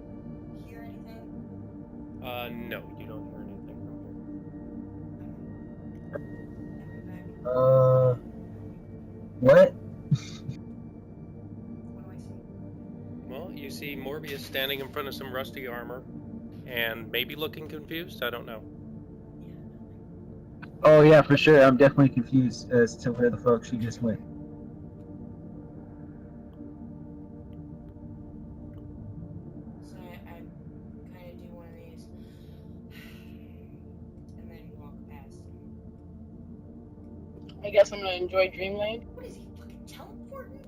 hear anything? No, you don't hear anything from here. I'll be back. What? What do I see? Well, you see Morbius standing in front of some rusty armor, and maybe looking confused, I don't know. Oh yeah, for sure. I'm definitely confused as to where the fuck she just went. So I kind of do one of these, and then walk past him. I guess I'm gonna enjoy Dreamland. What is he, fucking teleporting?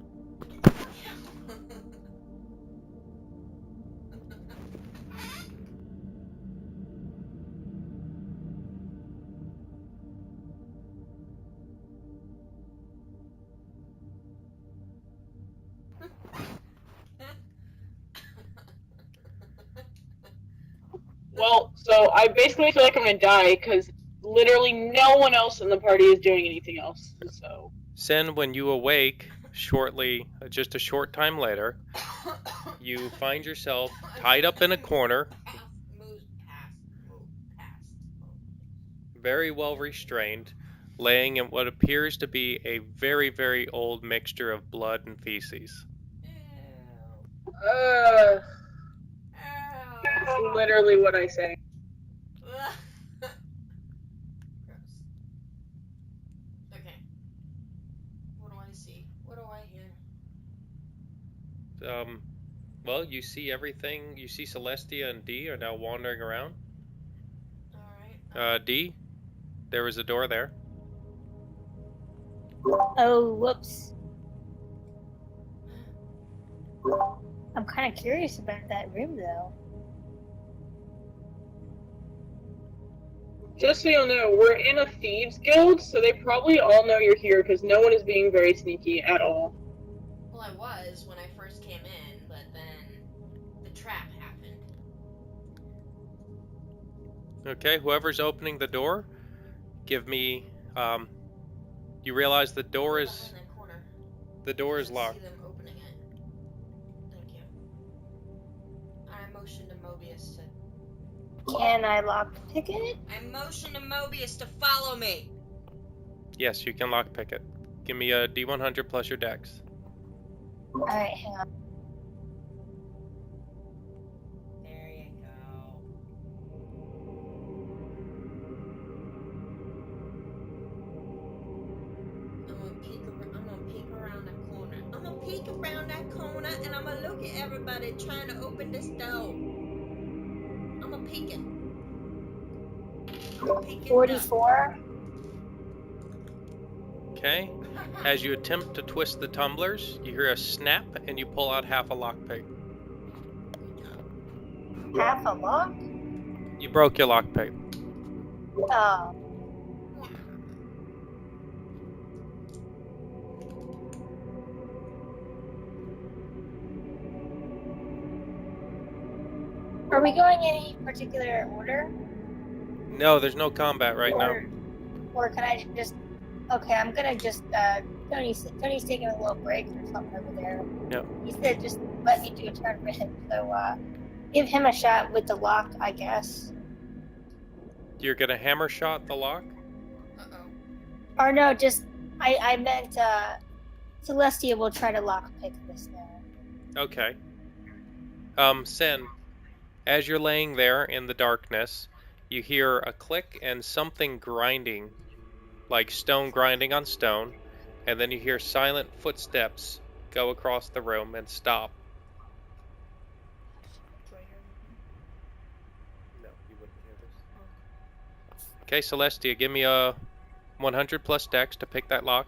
So I basically feel like I'm gonna die because literally no one else in the party is doing anything else. So Sin, when you awake shortly, just a short time later, you find yourself tied up in a corner, Move past. very well restrained, laying in what appears to be a very, very old mixture of blood and feces. that's literally what I say. Gross. Okay. What do I see? What do I hear? Well, you see everything. You see Celestia and D are now wandering around. Alright. D, there was a door there. Oh, whoops. I'm kind of curious about that room, though. Just so you'll know, we're in a thieves guild, so they probably all know you're here because no one is being very sneaky at all. Well, I was when I first came in, but then the trap happened. Okay, whoever's opening the door, give me. You realize the door is Behind that corner. I locked. see them opening it. Thank you. I motioned to Mobius to. Can I lockpick it? I motioned to Mobius to follow me. Yes, you can lockpick it. Give me a D100 plus your dex. Alright, hang on. There you go. I'm gonna peek around that corner. I'm gonna peek around that corner and I'm gonna look at everybody trying to open this door. I'm gonna peek it. 44. Okay. As you attempt to twist the tumblers, you hear a snap and you pull out half a lockpick. Half a lock? You broke your lockpick. Oh. Are we going any particular order? No, there's no combat right now. Or can I just... Okay, I'm gonna just, Tony's taking a little break or something over there. Yep. He said just let me do a turn for him, so, give him a shot with the lock, I guess. You're gonna hammer shot the lock? Uh-oh. Or no, just, I meant, Celestia will try to lockpick this now. Okay. Sin, as you're laying there in the darkness, you hear a click and something grinding, like stone grinding on stone, and then you hear silent footsteps go across the room and stop. No, you wouldn't hear this. Okay, Celestia, give me a 100 plus dex to pick that lock.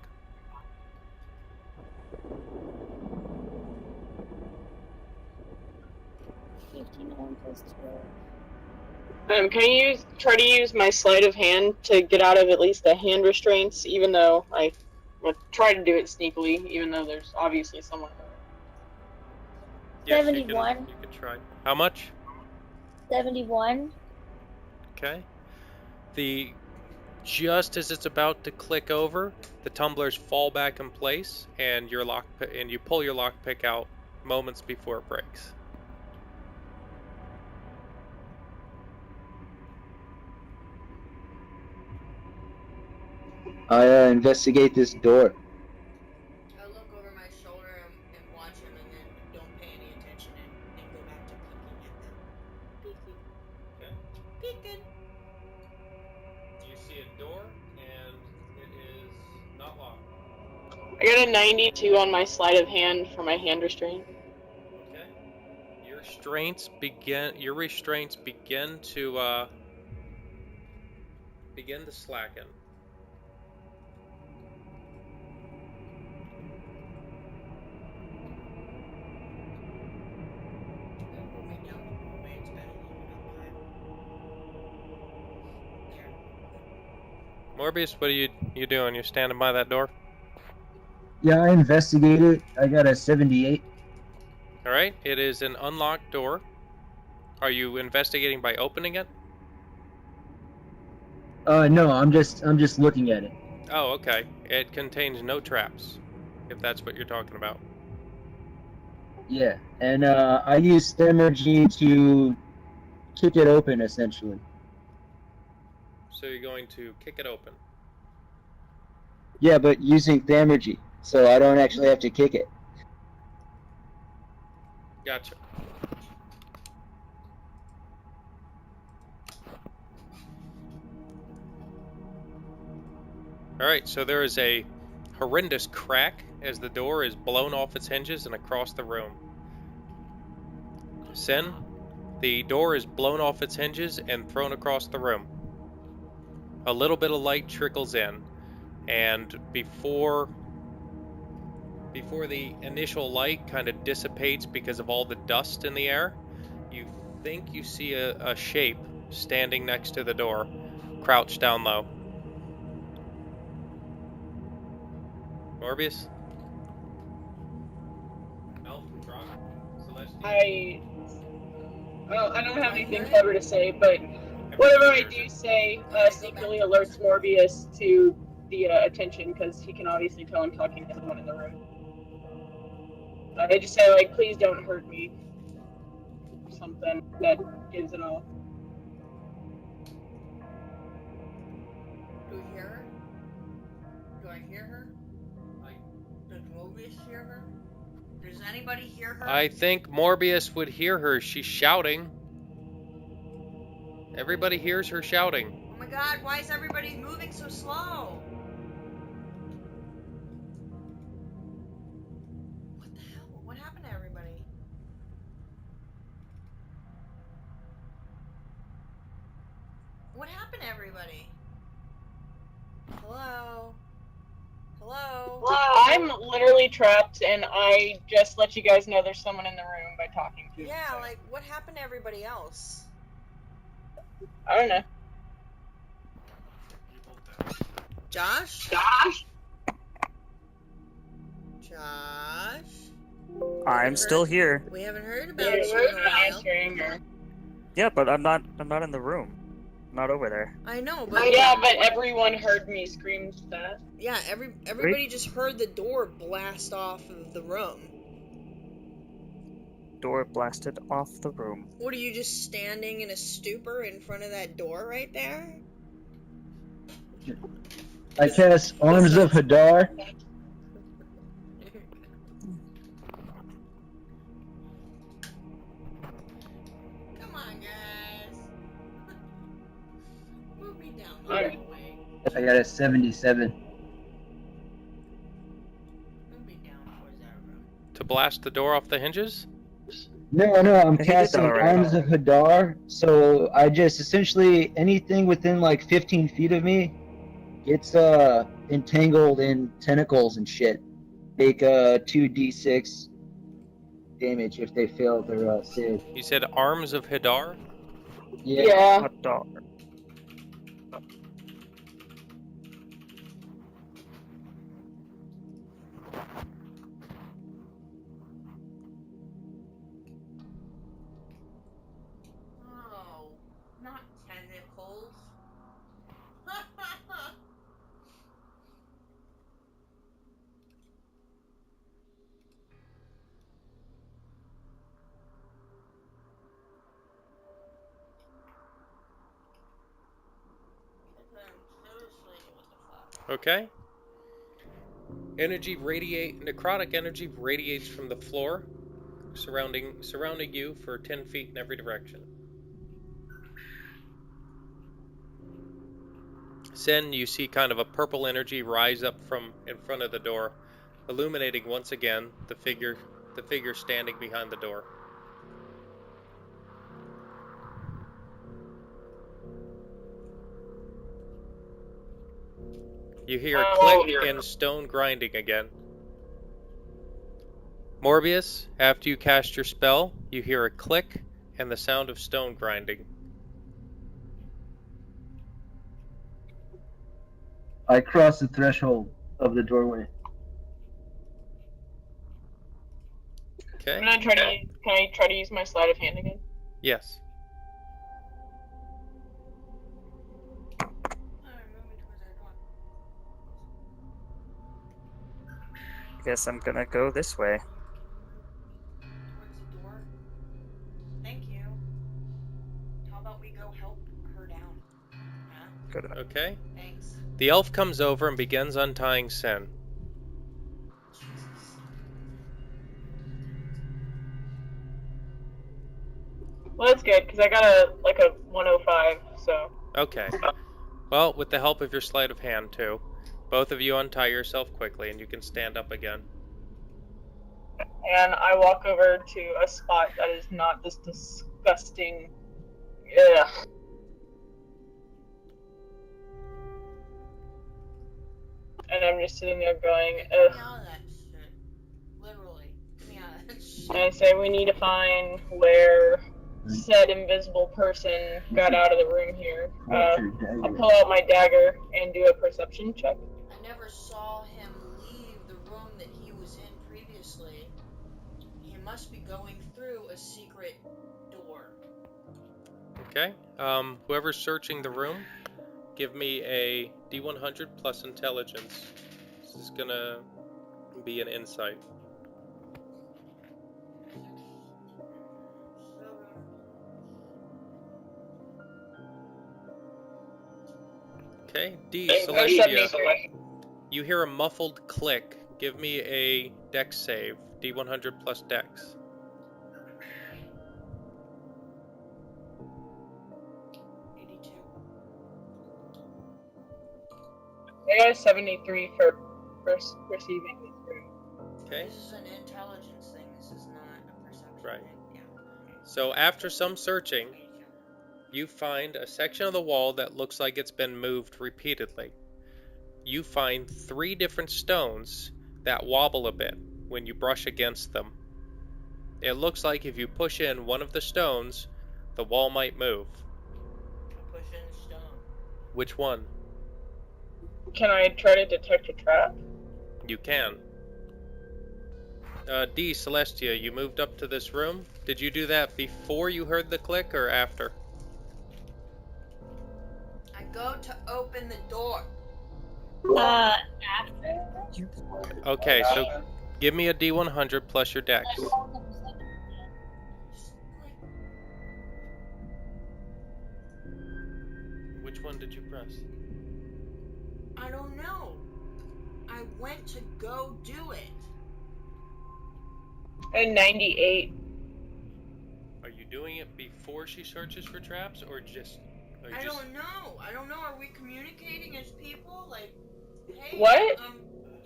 Can you try to use my sleight of hand to get out of at least the hand restraints, even though I would try to do it sneakily, even though there's obviously someone. Yes, 71. You can try. How much? 71. Okay. Just as it's about to click over, the tumblers fall back in place, and you pull your lockpick out moments before it breaks. I investigate this door. I look over my shoulder and watch him and then don't pay any attention and go back to peeking at them. Peeking. Okay. Peeking. You see a door, and it is not locked. I got a 92 on my sleight of hand for my hand restraint. Okay. Your restraints begin to slacken. Morbius, what are you doing? You're standing by that door? Yeah, I investigated. I got a 78. Alright, it is an unlocked door. Are you investigating by opening it? No, I'm just looking at it. Oh, okay. It contains no traps, if that's what you're talking about. Yeah, and I use Thermergy to kick it open, essentially. So you're going to kick it open. Yeah, but using Thermergy, so I don't actually have to kick it. Gotcha. Alright, so there is a horrendous crack as the door is blown off its hinges and across the room. Sin, the door is blown off its hinges and thrown across the room. A little bit of light trickles in, and before the initial light kind of dissipates because of all the dust in the air, you think you see a shape standing next to the door, crouched down low. Morbius? Elf, Rock, Celestial? I don't have anything clever to say, but whatever I do say secretly alerts Morbius to the attention because he can obviously tell I'm talking to someone in the room. I just say like, please don't hurt me. Something that gives it all. Do we hear her? Do I hear her? Does Mobius hear her? Does anybody hear her? I think Morbius would hear her. She's shouting. Everybody hears her shouting. Oh my god, why is everybody moving so slow? What the hell? What happened to everybody? What happened to everybody? Hello? Hello? I'm literally trapped, and I just let you guys know there's someone in the room by talking to me. Yeah, So. like, what happened to everybody else? I don't know. Josh? Josh? Josh? I'm still here. We haven't heard about Yeah, you in a not while. answering or... Yeah, but I'm not in the room. I'm not over there. I know, but... Yeah, but everyone heard me scream that. Yeah, everybody just heard the door blast off of the room. Door blasted off the room. What, are you just standing in a stupor in front of that door right there? I cast Arms of Hadar. Come on, guys. Move me down the Alright. hallway. I got a 77. Move me down towards that room. To blast the door off the hinges? No, I'm He did that casting already. Arms of Hadar, so I just essentially anything within like 15 feet of me gets entangled in tentacles and shit. Take 2d6 damage if they fail their save. You said Arms of Hadar? Yeah. Hot dog. Oh, not tentacles. Seriously, what the fuck? Okay. Necrotic energy radiates from the floor, surrounding you for 10 feet in every direction. Sen, you see kind of a purple energy rise up from in front of the door, illuminating once again the figure standing behind the door. You hear a click and stone grinding again. Morbius, after you cast your spell, you hear a click and the sound of stone grinding. I cross the threshold of the doorway. Okay? I'm gonna try to. Can I try to use my sleight of hand again? Yes. Guess I'm gonna go this way. Towards the door. Thank you. How about we go help her down? Huh? Good enough. Okay. Thanks. The elf comes over and begins untying Sen. Jesus. Well, that's good because I got a 105. So Okay. Well, with the help of your sleight of hand, too, both of you untie yourself quickly and you can stand up again. and I walk over to a spot that is not this disgusting. Ugh. And I'm just sitting there going, Hey, get ugh. me out of that shit. Literally. Get me out of that shit. And I say we need to find where said invisible person got out of the room here. I pull out my dagger and do a perception check. I never saw him leave the room that he was in previously. He must be going through a secret door. Okay. Whoever's searching the room, give me a D100 plus intelligence. This is gonna be an insight. 7. Okay. D, I'm Celestia, 73. you hear a muffled click. Give me a dex save. D100 plus dex. 82. I got a 73 for receiving this room. Okay. This is an intelligence thing. This is not a perception Right. thing. Yeah. Okay. So after some searching, you find a section of the wall that looks like it's been moved repeatedly. You find 3 different stones that wobble a bit when you brush against them. It looks like if you push in one of the stones, the wall might move. I push in the stone. Which one? Can I try to detect a trap? You can. D, Celestia, you moved up to this room. Did you do that before you heard the click or after? I go to open the door. After? Okay, so give me a D100 plus your dex. Just like, Which one did you press? I don't know. I went to go do it. A 98. Are you doing it before she searches for traps or just... I don't know. I don't know. Are we communicating as people? Like, hey, What?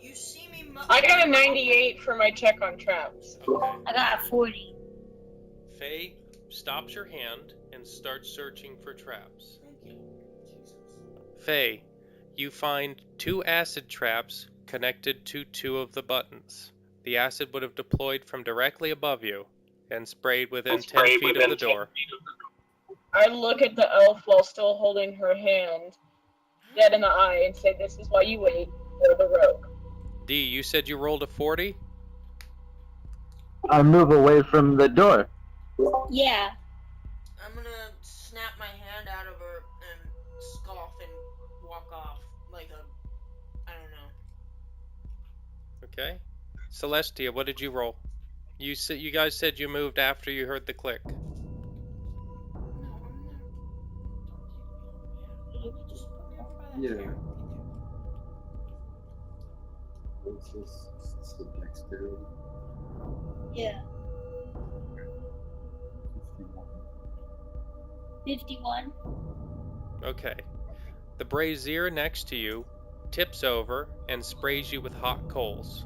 You see me. I got a 98 for my check on traps. Okay. I got a 40. Faye stops your hand and starts searching for traps. Thank you. Jesus. Faye, you find 2 acid traps connected to 2 of the buttons. The acid would have deployed from directly above you and sprayed within 10 feet of the door. I look at the elf while still holding her hand, dead in the eye, and say, "This is why you wait for the rogue." D, you said you rolled a 40? I move away from the door. Yeah. I'm gonna snap my hand out of her and scoff and walk off like a, I don't know. Okay. Celestia, what did you roll? You guys said you moved after you heard the click. No, I'm not. Just put me over by that Yeah. chair. What's this? Is the dexterity? Yeah. 51. Okay. The brazier next to you tips over and sprays you with hot coals.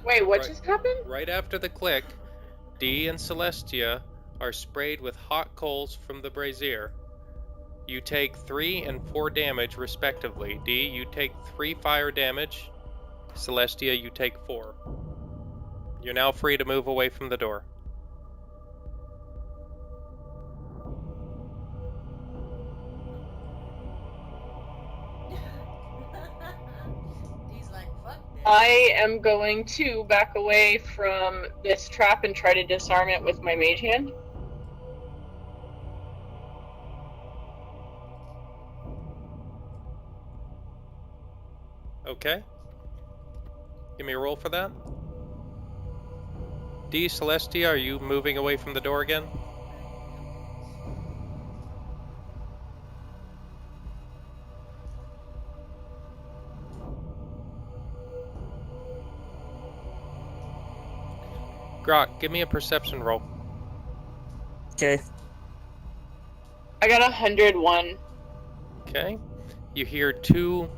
Wait, what Right. just happened? Right after the click, D and Celestia are sprayed with hot coals from the brazier. You take 3 and 4 damage respectively. D, you take 3 fire damage. Celestia, you take 4. You're now free to move away from the door. He's like, fuck this. I am going to back away from this trap and try to disarm it with my mage hand. Okay. Give me a roll for that. D. Celestia, are you moving away from the door again? Grok, give me a perception roll. Okay. I got 101. Okay. You hear two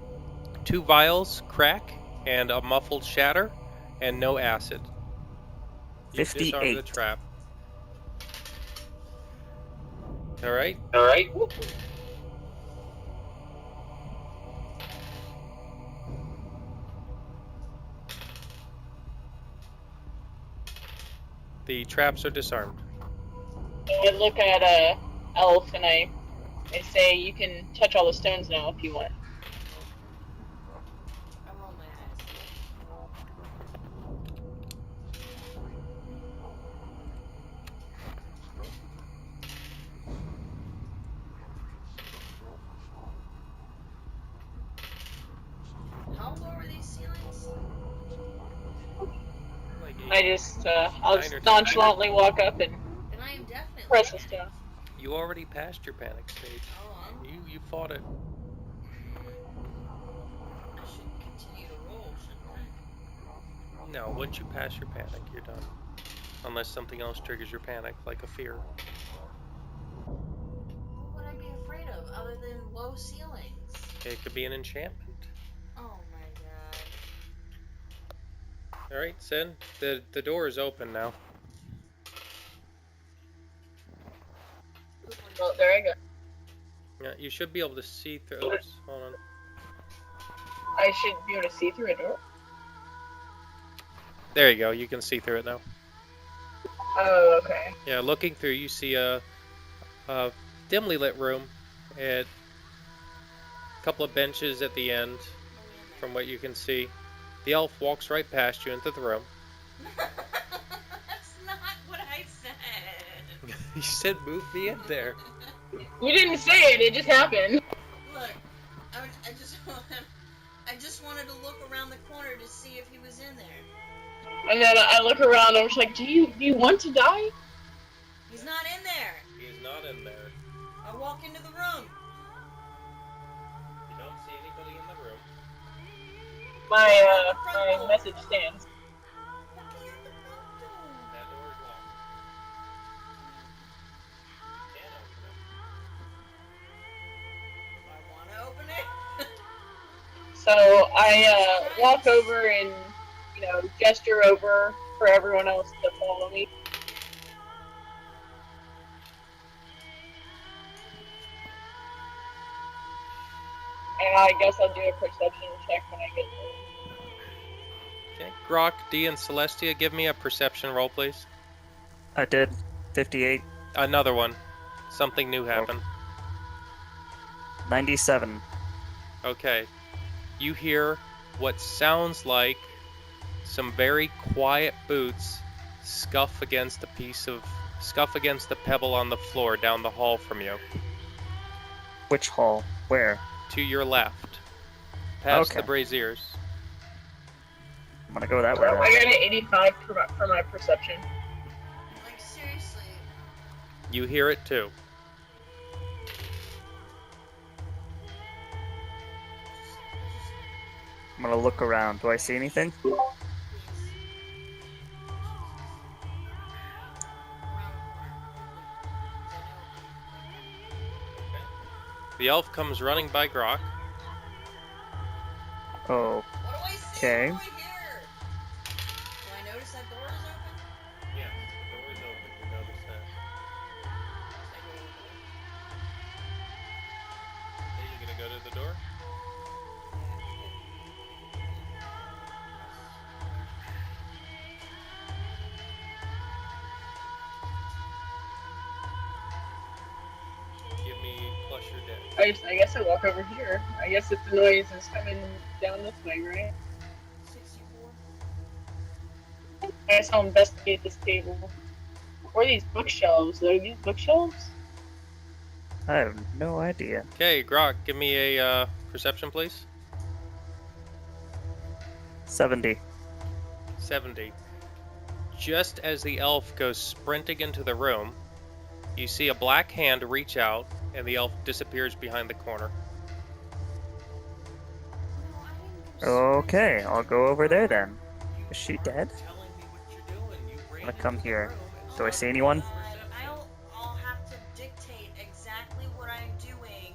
vials crack and a muffled shatter and no acid. You disarm the 58. trap. Alright. Alright. The traps are disarmed. I look at Elf and I say you can touch all the stones now if you want. I roll my eyes. How low are these ceilings? Like I just, I'll 9 just or 10. nonchalantly walk up and Then I am definitely press the panicked. stone. You already passed your panic stage. Oh, You fought it. I should continue to roll, shouldn't I? No, once you pass your panic, you're done. Unless something else triggers your panic, like a fear. What would I be afraid of other than low ceilings? It could be an enchantment. Oh my god. Alright, Sin, the door is open now. Oh, there I go. Yeah, you should be able to see through. Oops, hold on. I should be able to see through a door. There you go. You can see through it now. Oh, okay. Yeah, looking through, you see a dimly lit room, and a couple of benches at the end. From what you can see, the elf walks right past you into the room. That's not what I said. You said, "Move me in there." You didn't say it, it just happened. Look, I just wanted to look around the corner to see if he was in there. And then I look around and I'm just like, do you want to die? He's not in there. He is not in there. I walk into the room. You don't see anybody in the room. My message stands. Looking at the front door. That door is locked. You can't open it. I want to open it. So I walk over and, gesture over for everyone else to follow me. And I guess I'll do a perception check when I get there. Okay, Grok, D, and Celestia, give me a perception roll, please. I did. 58. Another one. Something new happened. 97. Okay. You hear what sounds like some very quiet boots scuff against the pebble on the floor down the hall from you. Which hall? Where? To your left. Past Okay. the braziers. I'm gonna go that way. I got an 85 for my perception. Like, seriously. You hear it too. I'm gonna look around. Do I see anything? The elf comes running by Grok. Oh, What do I see? Okay. What do I hear? Do I notice that door is open? Yeah, the door is open. You notice that. Are you gonna go to the door? Give me plus your dex. I guess I walk over here. I guess if the noise is coming down this way, right? 64. I guess I'll investigate this table. What are these bookshelves? Are these bookshelves? I have no idea. Okay, Grok, give me a perception, please. 70. 70. Just as the elf goes sprinting into the room, you see a black hand reach out, and the elf disappears behind the corner. No, I didn't go Okay, sprinting I'll into go the over there room. then. Is she dead? Telling me what you're doing. You ran I'm gonna come into the here. room and Do I Oh see started anyone? making God, perception. I'll have to dictate exactly what I'm doing,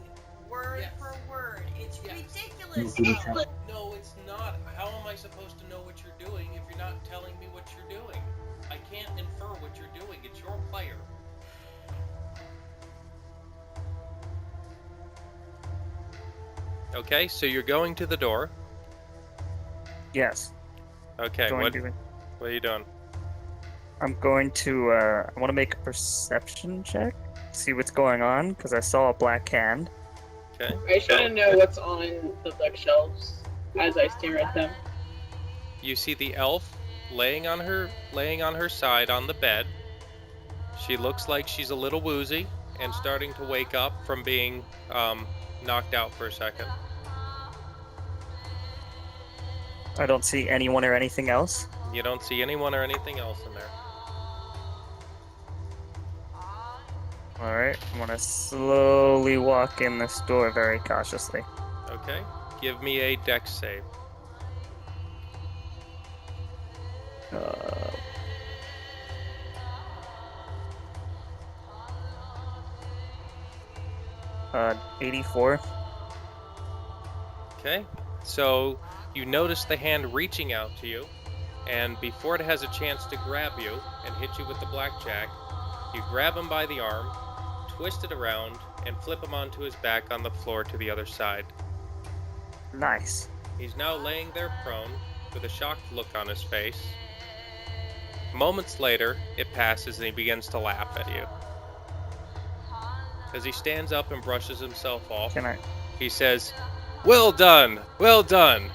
word Yes. for word. It's Yes. ridiculous, No, though. No, it's not. How am I supposed to know what you're doing if you're not telling me what you're doing? I can't infer what you're doing. It's your player. Okay, so you're going to the door. Yes. Okay, Going what to. are you doing? I'm going to. I want to make a perception check. See what's going on because I saw a black hand. Okay. I just want to know what's on the bookshelves as I stare at them. You see the elf laying on her side on the bed. She looks like she's a little woozy and starting to wake up from being knocked out for a second. I don't see anyone or anything else. You don't see anyone or anything else in there. All right, I'm gonna slowly walk in this door very cautiously. Okay. Give me a dex save. Uh, 84. Okay. So you notice the hand reaching out to you, and before it has a chance to grab you and hit you with the blackjack, you grab him by the arm, twist it around, and flip him onto his back on the floor to the other side. Nice. He's now laying there prone, with a shocked look on his face. Moments later, it passes and he begins to laugh at you. As he stands up and brushes himself off, Can I? he says, "Well done, well done.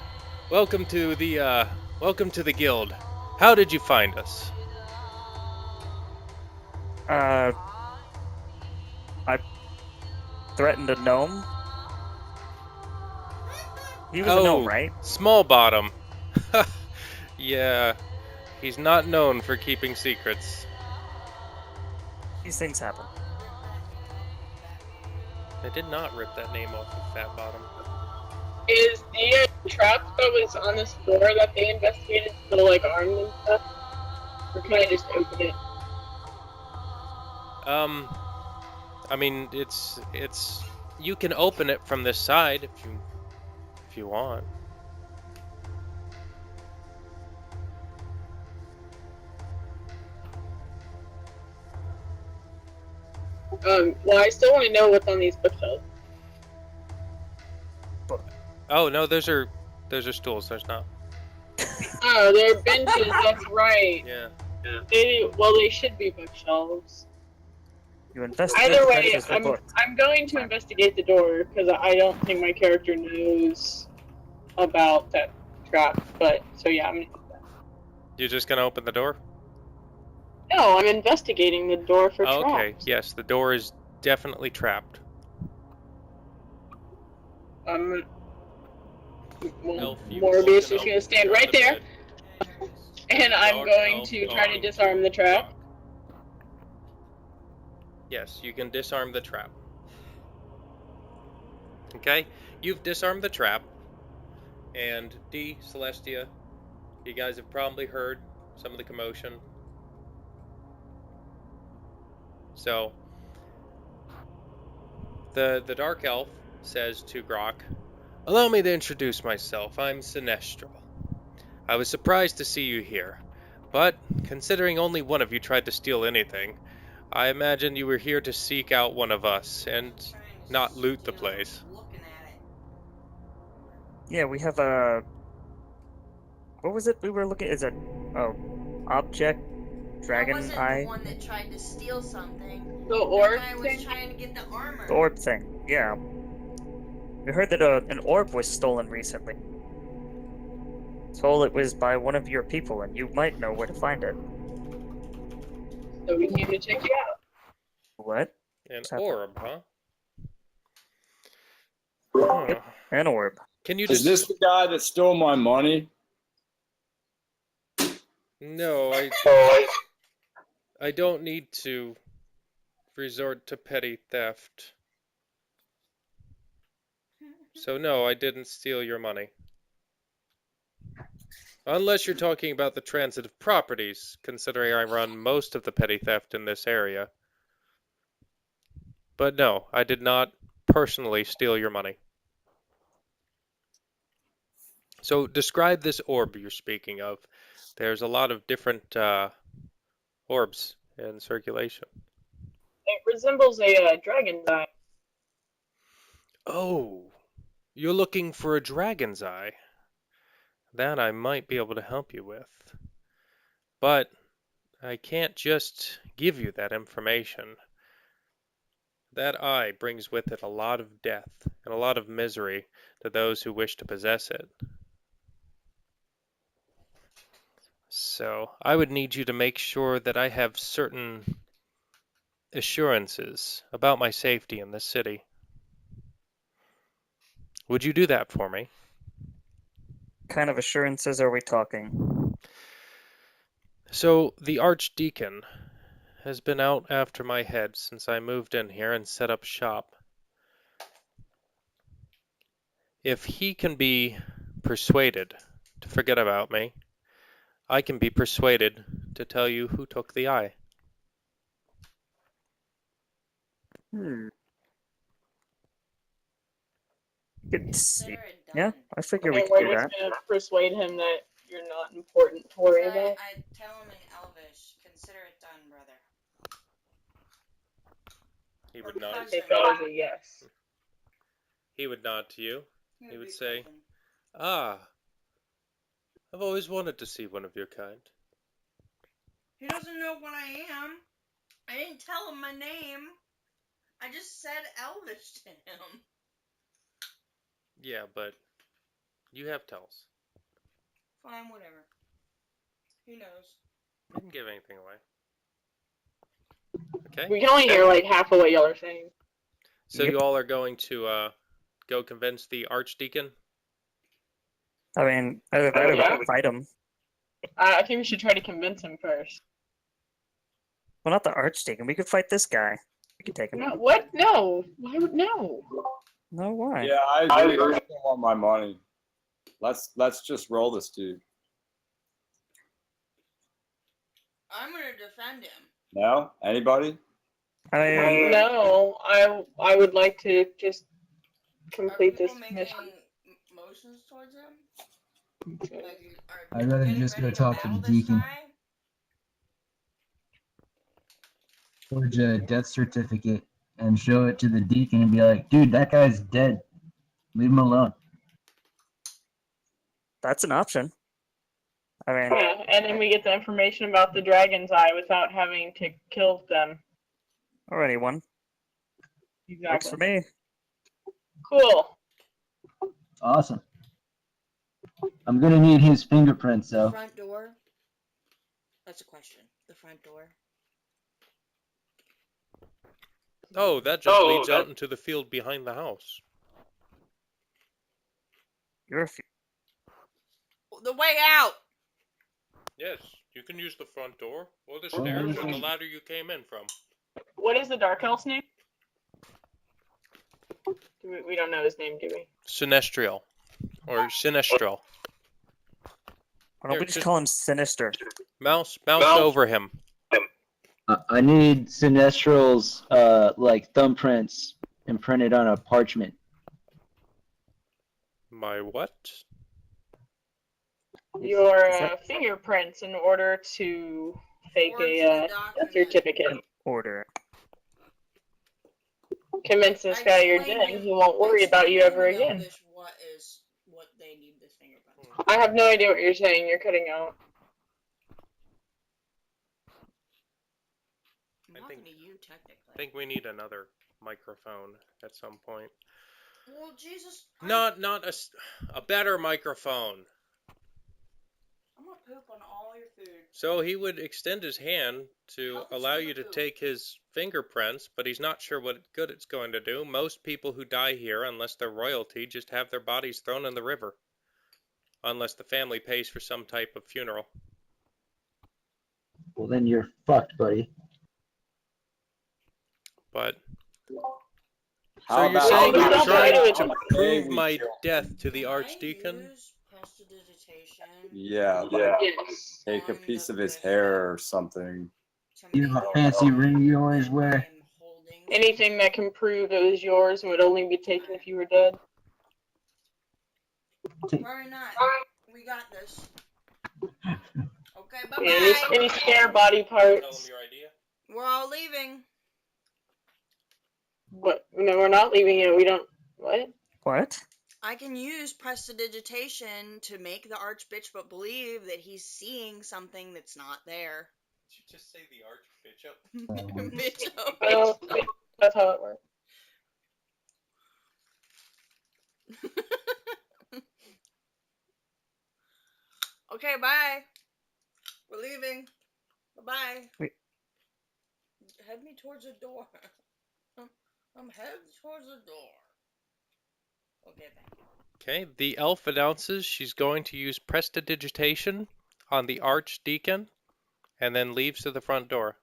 Welcome to the guild. How did you find us?" I threatened a gnome. He was a gnome, right? Small bottom. Yeah, he's not known for keeping secrets. These things happen. I did not rip that name off of Fat Bottom. Is the trap that was on this floor that they investigated still like armed and stuff? Or can I just open it? I mean, it's you can open it from this side if you want. Well, I still want to know what's on these bookshelves. Oh no, those are stools. There's not. Oh, they're benches. That's right. Yeah. They should be bookshelves. You investigate Either the way, benches for books. I'm going to investigate the door because I don't think my character knows about that trap. But so yeah, You're just gonna open the door? no, I'm investigating the door for Oh, okay. traps. Yes, the door is definitely trapped. Well, Elf, you Morbius walk is going to stand out right of there, bed. and I'm Dark going elf to try to going disarm the trap. rock. Yes, you can disarm the trap. Okay, you've disarmed the trap, and D, Celestia, you guys have probably heard some of the commotion. So, the dark elf says to Grok, "Allow me to introduce myself. I'm Sinestral. I was surprised to see you here, but considering only one of you tried to steal anything, I imagined you were here to seek out one of us and not loot the place." Looking at it. Yeah, we have a. What was it we were looking? Is it object I dragon wasn't eye? the one that tried to steal something. The That orb guy was thing? trying to get the armor. The orb thing. Yeah. We heard that an orb was stolen recently. Told it was by one of your people, and you might know where to find it. So we came to check you out. What? An What's happening? orb, huh? Huh. An orb. Can you Is this the guy that stole my money? No, I don't need to resort to petty theft. So no, I didn't steal your money. Unless you're talking about the transitive properties, considering I run most of the petty theft in this area. But no, I did not personally steal your money. So describe this orb you're speaking of. There's a lot of different orbs in circulation. It resembles a dragon's eye. Oh, you're looking for a dragon's eye. That I might be able to help you with. But I can't just give you that information. That eye brings with it a lot of death and a lot of misery to those who wish to possess it. So I would need you to make sure that I have certain assurances about my safety in this city. Would you do that for me? Kind of assurances are we talking? So the Archdeacon has been out after my head since I moved in here and set up shop. If he can be persuaded to forget about me, I can be persuaded to tell you who took the eye. Hmm. Could see. Consider it done. Yeah, I figure we And could we're do just that. gonna persuade him that you're not important to worry about. I tell him in Elvish, consider it done, brother. He Or would nod. cousin. Take that as a yes. He would nod to you. He He would be say, cousin. "Ah, I've always wanted to see one of your kind." He doesn't know what I am. I didn't tell him my name. I just said Elvish to him. Yeah, but you have tells. Fine, whatever. He knows. I didn't give anything away. Okay? We can only hear like half of what y'all are saying. So Yep. you all are going to go convince the Archdeacon? I mean, either that or we Yeah. could fight him. I think we should try to convince him first. Well, not the Archdeacon. We could fight this guy. We could take him. No, what? No. Why would no? No, why? Yeah, I agree. I still want my money. Let's just roll this dude. I'm gonna defend him. No? Anybody? I mean, No, I would like to just complete Are this people making mission. motions towards him? Okay. Like, are I'd people rather getting just go ready talk to battle the this deacon. guy? Forge a death certificate and show it to the deacon and be like, dude, that guy's dead. Leave him alone. that's an option. I mean, Yeah, and then we get the information about the dragon's eye without having to kill them. or anyone. Works for Exactly. me. Cool. Awesome. I'm gonna need his fingerprints The though. front door? That's a question. The front door? Oh, that just leads out into the field behind the house. You're a few. The way out! Yes, you can use the front door, or the stairs, or the ladder you came in from. What is the Dark Elf's name? We don't know his name, do we? Sinestral. Or Sinestral. Why don't Here, we just just- call him Sinister? Mouse over him. I need Sinestral's like thumbprints imprinted on a parchment. My what? Your Is that- fingerprints in order to fake Forge a the death document. certificate. Order. Convince this guy you're dead, he won't worry about you ever again. What they need this fingerprint. I have no idea what you're saying. You're cutting out. I'm I talking think- to you, technically. I think we need another microphone at some point. Well, Jesus. Not a better microphone. I'm gonna poop on all your food. So he would extend his hand to How could allow you you to poop? take his fingerprints, but he's not sure what good it's going to do. Most people who die here, unless they're royalty, just have their bodies thrown in the river. Unless the family pays for some type of funeral. Well, then you're fucked, buddy. But How so you're about saying we you're don't trying try to to- prove we my kill- death to the Can I Archdeacon? use prestidigitation Yeah, like Yes. take a on piece the of his bishop hair or something. to You make have a it fancy look ring you like always wear. I'm holding Anything that can prove it was yours and would only be taken if you were dead. Why not? We got this. Okay, bye Yeah, bye. any spare body Tell them parts. your idea. We're all leaving. But no, we're not leaving yet. We don't. What? What? I can use prestidigitation to make the archbishop believe that he's seeing something that's not there. Did you just say the Archbishop? Bishop. Well, that's how it works. Okay, bye. We're leaving. Bye-bye. Wait. Head me towards the door. I'm headed towards the door. Okay, thank you. Okay, the elf announces she's going to use prestidigitation on the Archdeacon and then leaves to the front door.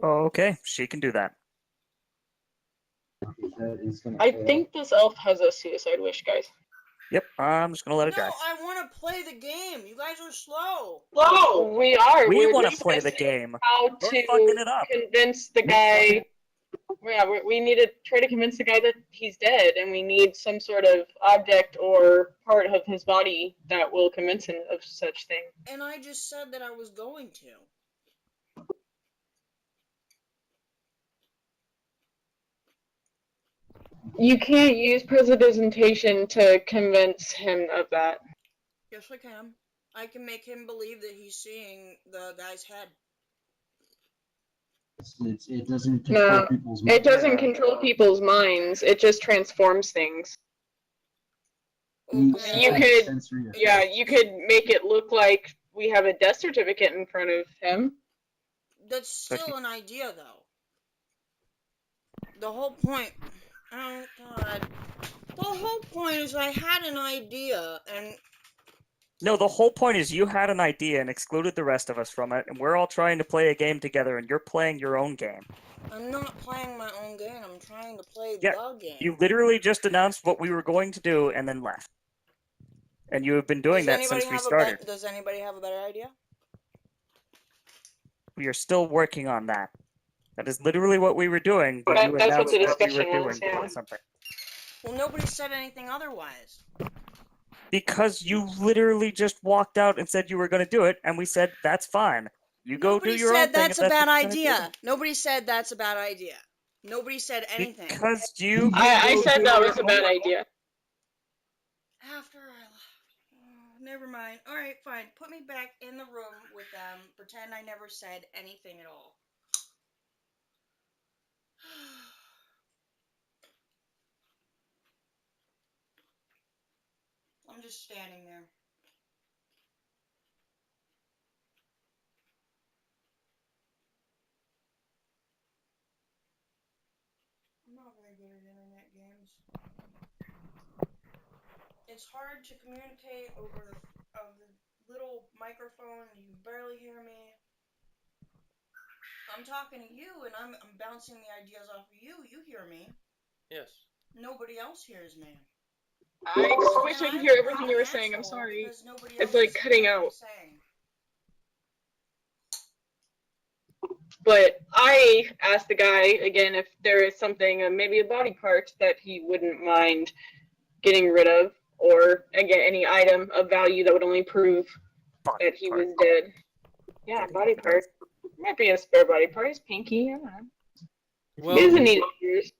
Oh, okay, she can do that. That is gonna I fail. think this elf has a suicide wish, guys. Yep, I'm just gonna let it No, die. I want to play the game. You guys are slow. Whoa! We are. We We're want to play the discussing game. how You're to fucking it up. convince the guy. Yeah, we need to try to convince the guy that he's dead, and we need some sort of object or part of his body that will convince him of such thing. And I just said that I was going to. You can't use presentation to convince him of that. Yes, I can. I can make him believe that he's seeing the guy's head. It doesn't control No, people's it doesn't Yeah. control people's minds. It just transforms things. Okay. You could- sensory Yeah, effects. you could make it look like we have a death certificate in front of him. That's still an idea, though. The whole point. Oh, God. The whole point is I had an idea, and No, the whole point is you had an idea and excluded the rest of us from it, and we're all trying to play a game together, and you're playing your own game. I'm not playing my own game. I'm trying to play Yeah, the game. You literally just announced what we were going to do and then left. And you have been doing that since we started. Does anybody have a better idea? We are still working on that. That is literally what we were doing when you That's what announced the that we were discussion doing was, yeah. something. Well, nobody said anything otherwise. Because you literally just walked out and said you were going to do it, and we said, that's fine. You go Nobody do your said own thing. that's if a bad what you're gonna do." idea. Nobody said that's a bad idea. Nobody said anything. Because you. I go said do that your was a bad own- idea. After I left. Oh, never mind. Alright, fine. Put me back in the room with them. Pretend I never said anything at all. I'm just standing there. I'm not very good at internet games. It's hard to communicate over the little microphone and you can barely hear me. I'm talking to you and I'm bouncing the ideas off of you. You hear me. Yes. Nobody else hears me. I just wish I And could I'm hear a everything you were fucking saying. I'm asshole sorry. because nobody It's else like is cutting hearing what I'm out. saying. But I asked the guy again if there is something, maybe a body part that he wouldn't mind getting rid of, or again any item of value that would only prove Body that he part. was dead. Yeah, body part. Might be a spare body part. His pinky. I don't know. Well, He doesn't need ears.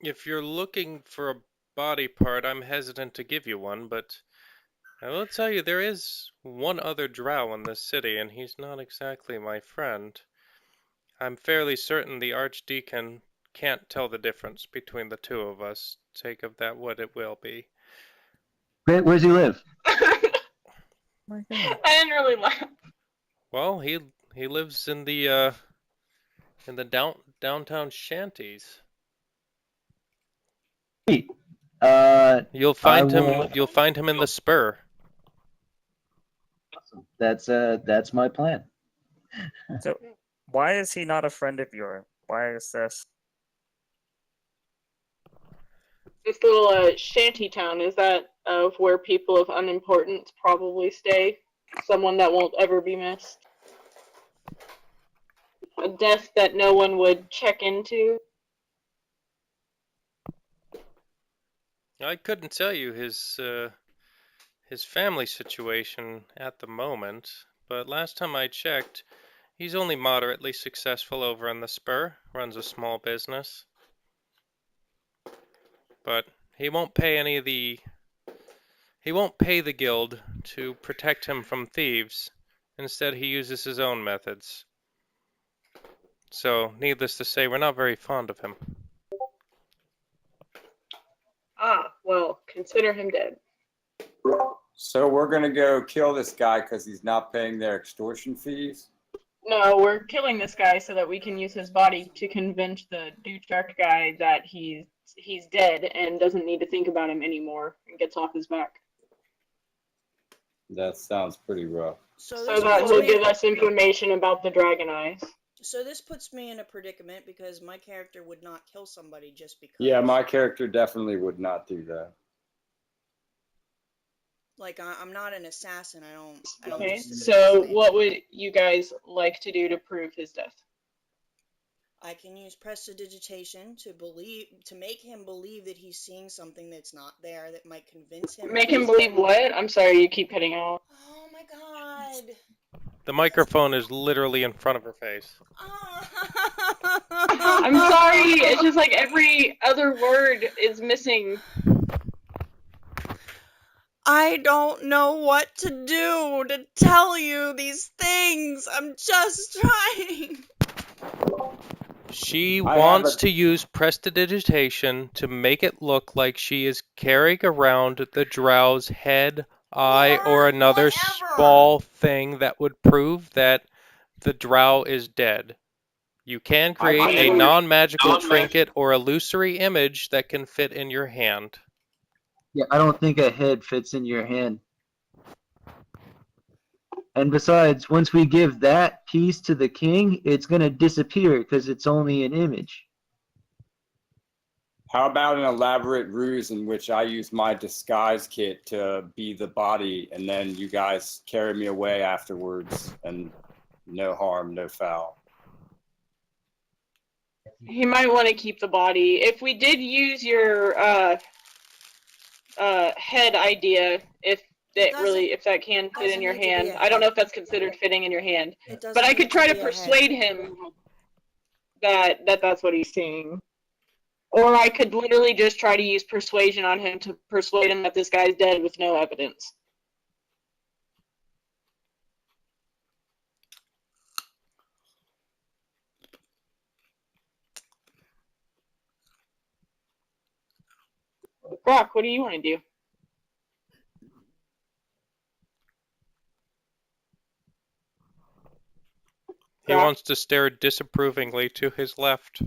if you're looking for a body part, I'm hesitant to give you one, but I will tell you there is one other drow in this city, and he's not exactly my friend. I'm fairly certain the Archdeacon can't tell the difference between the two of us. Take of that what it will be. Wait, where's he live? My God. I didn't really laugh. Well, he lives in the downtown shanties. Sweet. You'll find I will- You'll find him in the spur. That's my plan. So, why is he not a friend of yours? Why is this? This little shanty town, is that of where people of unimportance probably stay? Someone that won't ever be missed? A death that no one would check into? I couldn't tell you his family situation at the moment, but last time I checked, he's only moderately successful over on the Spur, runs a small business. But he won't pay the guild to protect him from thieves. Instead, he uses his own methods. So, needless to say, we're not very fond of him. Ah, well, consider him dead. So we're gonna go kill this guy because he's not paying their extortion fees? No, we're killing this guy so that we can use his body to convince the douchebag guy that he's dead and doesn't need to think about him anymore and gets off his back. That sounds pretty rough. So So this that puts he'll me give us information about the dragon eyes. So this puts me in a predicament because my character would not kill somebody just because. Yeah, my character definitely would not do that. Like I'm not an assassin. I don't. Okay, just so assassinate. what would you guys like to do to prove his death? I can use prestidigitation to make him believe that he's seeing something that's not there that might convince him. Make him believe what? I'm sorry, you keep cutting out. Oh my god. The microphone is literally in front of her face. I'm sorry, it's just like every other word is missing. I don't know what to do to tell you these things. I'm just trying. She wants to use prestidigitation to make it look like she is carrying around the drow's head, eye, or another whatever. small thing that would prove that the drow is dead. You can create a non-magical trinket or illusory image that can fit in your hand. Yeah, I don't think a head fits in your hand. And besides, once we give that piece to the king, it's going to disappear because it's only an image. How about an elaborate ruse in which I use my disguise kit to be the body and then you guys carry me away afterwards and no harm, no foul? He might want to keep the body. If we did use your head idea, if that can fit in your hand, I don't know if that's considered fitting in your hand. But I could try to persuade him that that's what he's seeing. Or I could literally just try to use persuasion on him to persuade him that this guy's dead with no evidence. Brock, what do you want to do? He wants to stare disapprovingly to his left.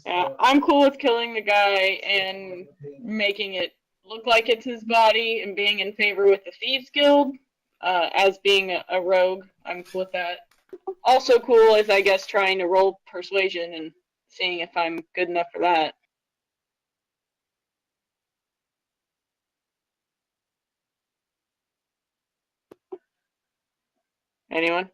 Yeah, I'm cool with killing the guy and making it look like it's his body and being in favor with the Thieves Guild as being a rogue. I'm cool with that. Also cool is, I guess, trying to roll persuasion and seeing if I'm good enough for that. Anyone?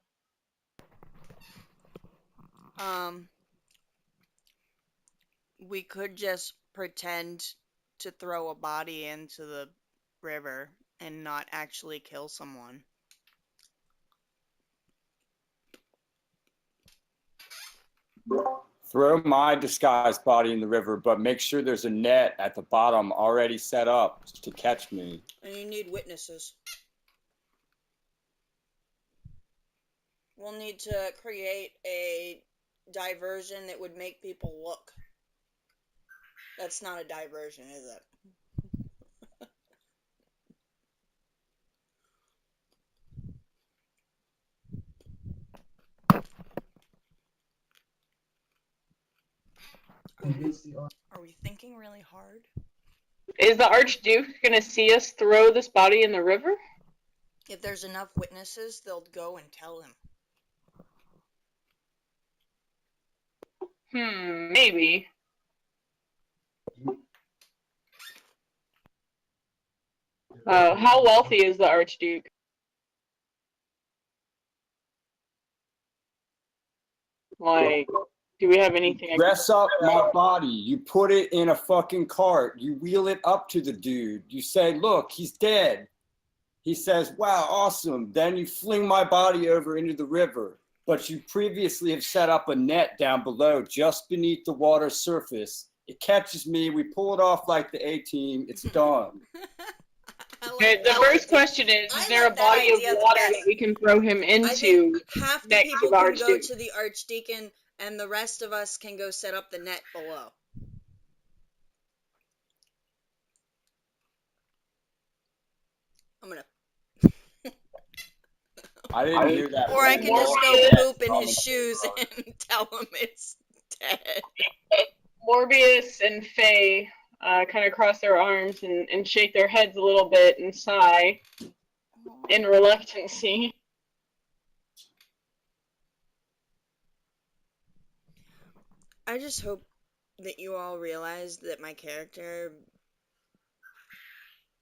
We could just pretend to throw a body into the river and not actually kill someone. Throw my disguised body in the river, but make sure there's a net at the bottom already set up to catch me. And you need witnesses. We'll need to create a diversion that would make people look. That's not a diversion, is it? Are we thinking really hard? Is the Archduke gonna see us throw this body in the river? If there's enough witnesses, they'll go and tell him. Maybe. How wealthy is the Archduke? Like, do we have anything? Dress up my body. You put it in a fucking cart. You wheel it up to the dude. You say, look, he's dead. He says, wow, awesome. Then you fling my body over into the river. But you previously have set up a net down below, just beneath the water surface. It catches me. We pull it off like the A-team. It's done. Okay, the first question is there a body of water that we can throw him I think into half the next people to the can go Archduke? to the Archdeacon, and the rest of us can go set up the net below. I'm gonna. I didn't hear that. Or I can just go poop in his shoes and tell him it's dead. Morbius and Faye kind of cross their arms and shake their heads a little bit and sigh in reluctancy. I just hope that you all realize that my character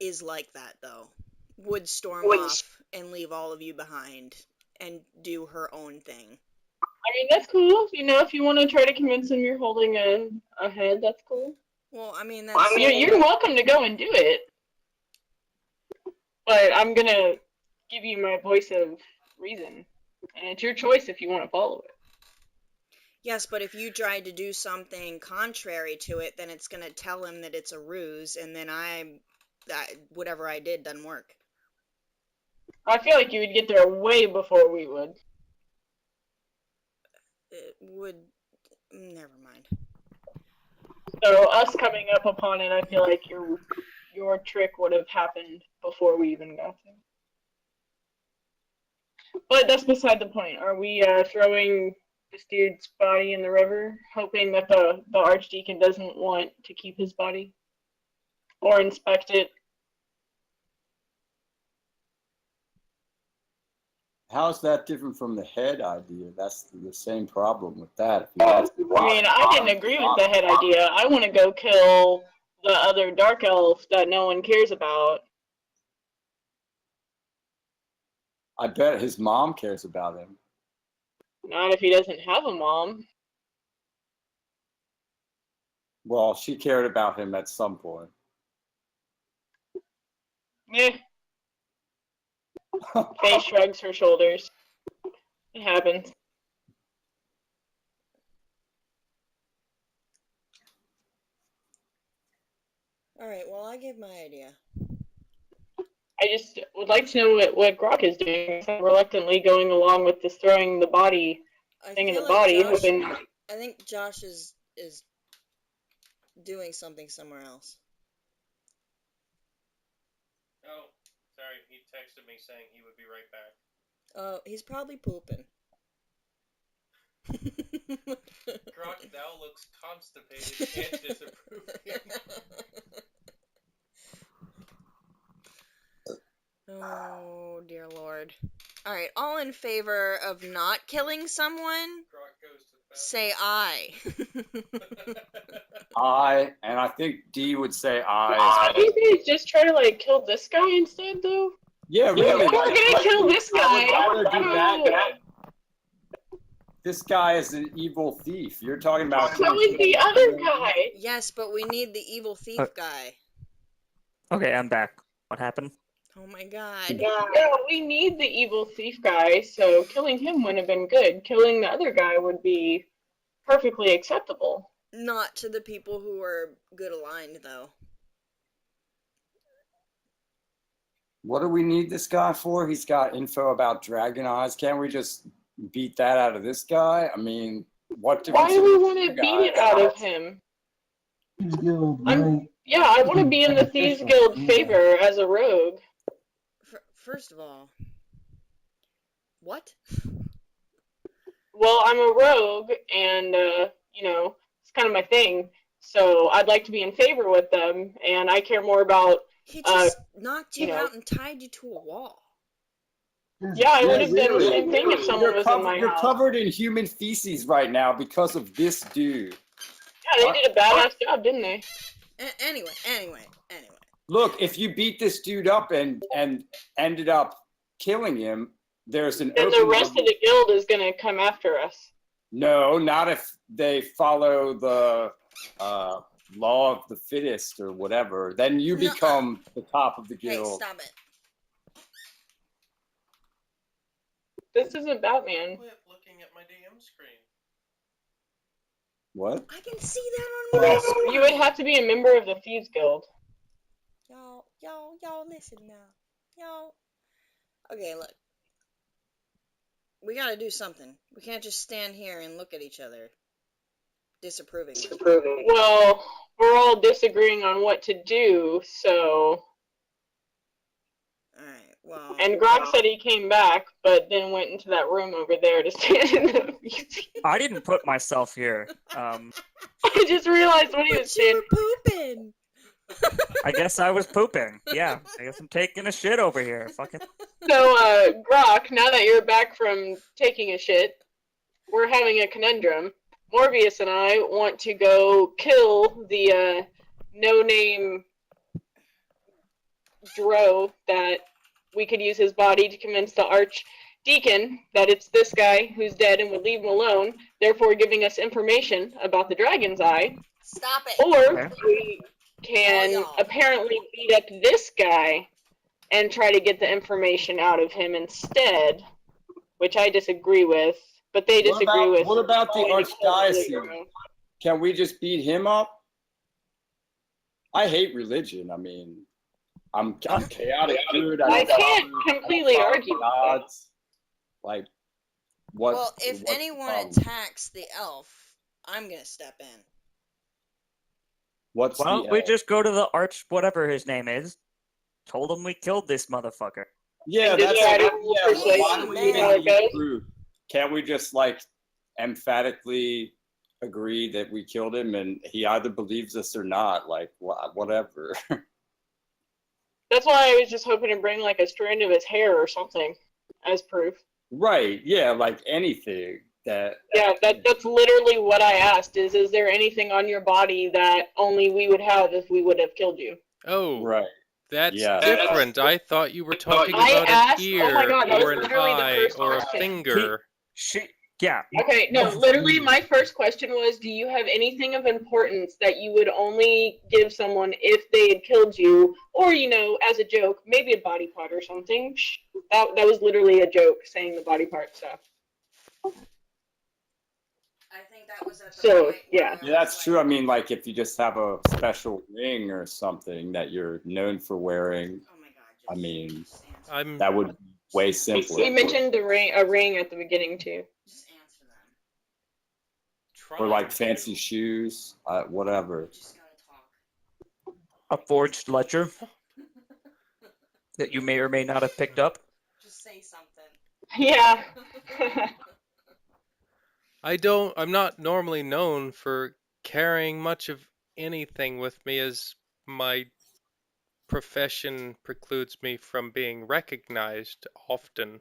is like that, though. Would storm off and leave all of you behind and do her own thing. I mean, that's cool. You know, if you want to try to convince him you're holding a head, that's cool. Well, I mean, that's... You're welcome to go and do it. But I'm going to give you my voice of reason. And it's your choice if you want to follow it. Yes, but if you try to do something contrary to it, then it's going to tell him that it's a ruse, and then whatever I did doesn't work. I feel like you would get there way before we would. It would... Never mind. So us coming up upon it, I feel like your trick would have happened before we even got there. But that's beside the point. Are we throwing this dude's body in the river, hoping that the Archdeacon doesn't want to keep his body? Or inspect it? How's that different from the head idea? That's the same problem with that. I mean, I didn't agree with the head idea. I want to go kill the other dark elf that no one cares about. I bet his mom cares about him. Not if he doesn't have a mom. Well, she cared about him at some point. Eh. Faye shrugs her shoulders. It happens. Alright, well, I gave my idea. I just would like to know what Grok is doing. So reluctantly going along with this throwing the body thing in the body, hoping. I think Josh is doing something somewhere else. Oh, sorry. He texted me saying he would be right back. Oh, he's probably pooping. Grok now looks constipated and disapproving. Oh, dear Lord. Alright, all in favor of not killing someone, Grok goes to the say aye. And I think D would say I. Why do you guys just try to like kill this guy instead, though? Yeah, really. We're gonna kill this guy. Why would I do that? This guy is an evil thief. You're talking about. So is the other guy. Yes, but we need the evil thief guy. Okay, I'm back. What happened? Oh my god. Yeah, we need the evil thief guy, so killing him wouldn't have been good. Killing the other guy would be perfectly acceptable. Not to the people who are good aligned, though. What do we need this guy for? He's got info about dragon eyes. Can't we just beat that out of this guy? I mean, what difference? Why do we want to beat it out of him? I want to be in the Thieves Guild favor as a rogue. First of all, what? Well, I'm a rogue, and, it's kind of my thing. So I'd like to be in favor with them, and I care more about. He just knocked you you know. out and tied you to a wall. Yeah, I would have done the really. same thing if someone was in my You're house. covered in human feces right now because of this dude. Yeah, they did a badass job, didn't they? Anyway. Look, if you beat this dude up and ended up killing him, there's an Then the rest of the guild is gonna come after us. No, not if they follow the law of the fittest or whatever. Then you become the top of the Hey, guild. stop it. This isn't Batman. Quit looking at my DM screen. What? I can see that on my screen. You would have to be a member of the Thieves Guild. Y'all listen now. Y'all. Okay, look. We gotta do something. We can't just stand here and look at each other disapprovingly. Well, we're all disagreeing on what to do, so. Alright, well. And Grog said he came back, but then went into that room over there to stand in the museum. I didn't put myself here. I just realized when he was But you standing. were pooping. I guess I was pooping. Yeah, I guess I'm taking a shit over here. Fucking. So, Grok, now that you're back from taking a shit, we're having a conundrum. Morbius and I want to go kill the no-name Dro that we could use his body to convince the Archdeacon that it's this guy who's dead and would leave him alone, therefore giving us information about the Dragon's Eye. Stop it. Or we can apparently beat up this guy and try to get the information out of him instead, which I disagree with, but they disagree with. What about the Archdiocese? Can we just beat him up? I hate religion. I mean, I'm chaotic, dude. I can't completely argue. Gods. Like, what? Well, if what's anyone the problem? attacks the elf, I'm gonna step in. What's Why don't the we elf? just go to the arch, whatever his name is, told him we killed this motherfucker. Yeah, And that's decide yeah. persuasion Why do we even how it need goes? proof? Can't we just like emphatically agree that we killed him and he either believes us or not? Like whatever. That's why I was just hoping to bring like a strand of his hair or something as proof. Right? Yeah, like anything that. Yeah, that's literally what I asked. Is there anything on your body that only we would have if we would have killed you? Oh, Right. that's Yeah. different. I thought you were talking I about asked- an ear oh my God, that or was an literally the eye first or a question. finger. Yeah. Okay, no, literally my first question was, do you have anything of importance that you would only give someone if they had killed you? Or, you know, as a joke, maybe a body part or something. That was literally a joke, saying the body part stuff. I think that was at the So, point yeah. where Yeah, that's true. I mean, like if you just have a special ring or something that you're known for wearing, Oh my God. I mean, Just answer. I'm that would be way He simpler. mentioned a ring at the beginning, too. Just answer them. trying Or like to. fancy shoes, whatever. Just gotta talk. A forged ledger that you may or may not have picked up. Just say something. Yeah. I'm not normally known for carrying much of anything with me, as my profession precludes me from being recognized often.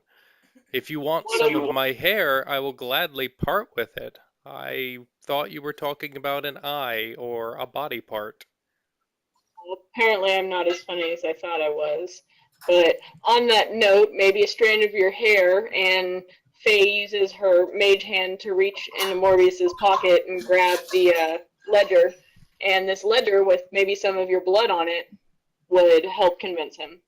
If you want some of my hair, I will gladly part with it. I thought you were talking about an eye or a body part. Well, apparently I'm not as funny as I thought I was. But on that note, maybe a strand of your hair, and Faye uses her mage hand to reach into Morbius's pocket and grab the ledger. And this ledger with maybe some of your blood on it would help convince him.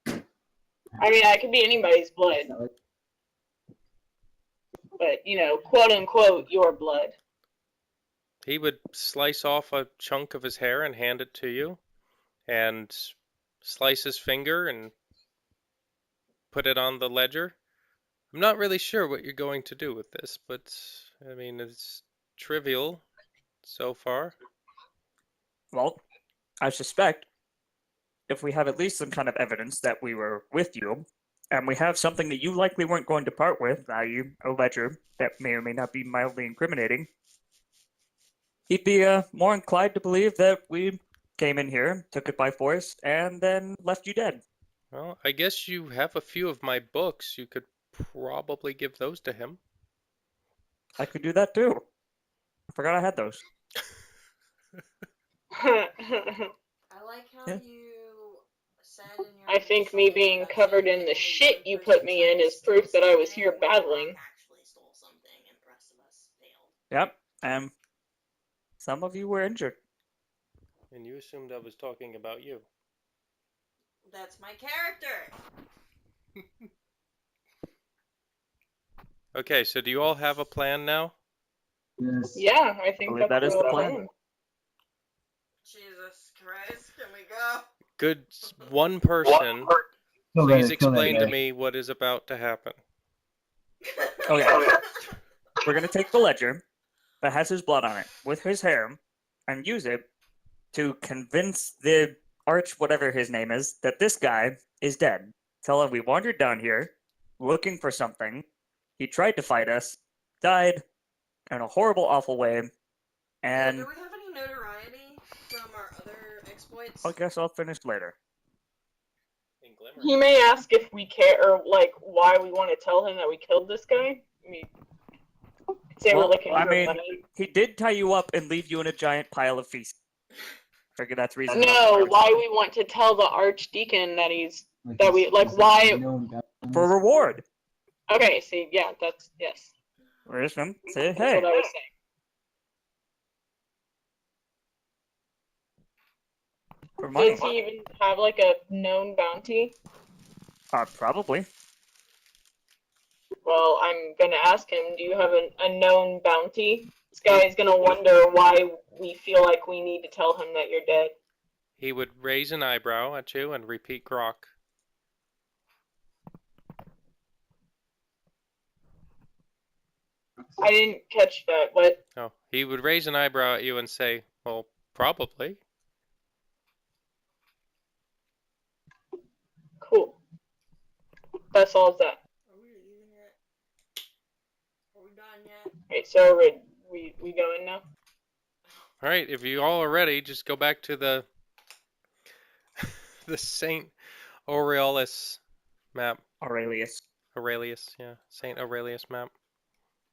I mean, it could be anybody's blood. But, you know, quote unquote, your blood. He would slice off a chunk of his hair and hand it to you, and slice his finger and put it on the ledger. I'm not really sure what you're going to do with this, but I mean, it's trivial so far. Well, I suspect if we have at least some kind of evidence that we were with you, and we have something that you likely weren't going to part with, i.e. a ledger that may or may not be mildly incriminating, he'd be more inclined to believe that we came in here, took it by force, and then left you dead. Well, I guess you have a few of my books. You could probably give those to him. I could do that too. I forgot I had those. I like how Yeah. you said in your I think me being covered in the shit you put me in is proof that I was here battling. Actually stole something and the rest of us failed. Yep, and some of you were injured. And you assumed I was talking about you. That's my character. Okay, so do you all have a plan now? Yes. Yeah, I think Believe that's that is the the plan. plan. Jesus Christ, can we go? Good one person, Kill please that- kill that explain to guy. me what is about to happen. Okay. We're gonna take the ledger that has his blood on it with his hair and use it to convince the arch whatever his name is that this guy is dead. Tell him we wandered down here looking for something. He tried to fight us, died in a horrible, awful way, and do we have any notoriety from our other exploits? I guess I'll finish later. In Glimmering. He may ask if we care, or like why we want to tell him that we killed this guy. I mean, say Well, we're looking I for mean, money. he did tie you up and leave you in a giant pile of feast. Figure that's reason. enough No, to why we want to tell the archdeacon that he's Like that we he's- like he's why. known guy. for reward. Okay, see, yeah, that's yes. Where's him? Say That's hey. what I was saying. For money. Does he even have like a known bounty? Probably. Well, I'm gonna ask him. Do you have a known bounty? This guy's gonna wonder why we feel like we need to tell him that you're dead. He would raise an eyebrow at you and repeat grok. I didn't catch that. What? No, he would raise an eyebrow at you and say, well, probably. Cool. That solves that. Are we leaving yet? Are we done yet? Right, so we going now? All right, if you all are ready, just go back to the the Saint Aurelius map. Aurelius. Aurelius, yeah, Saint Aurelius map.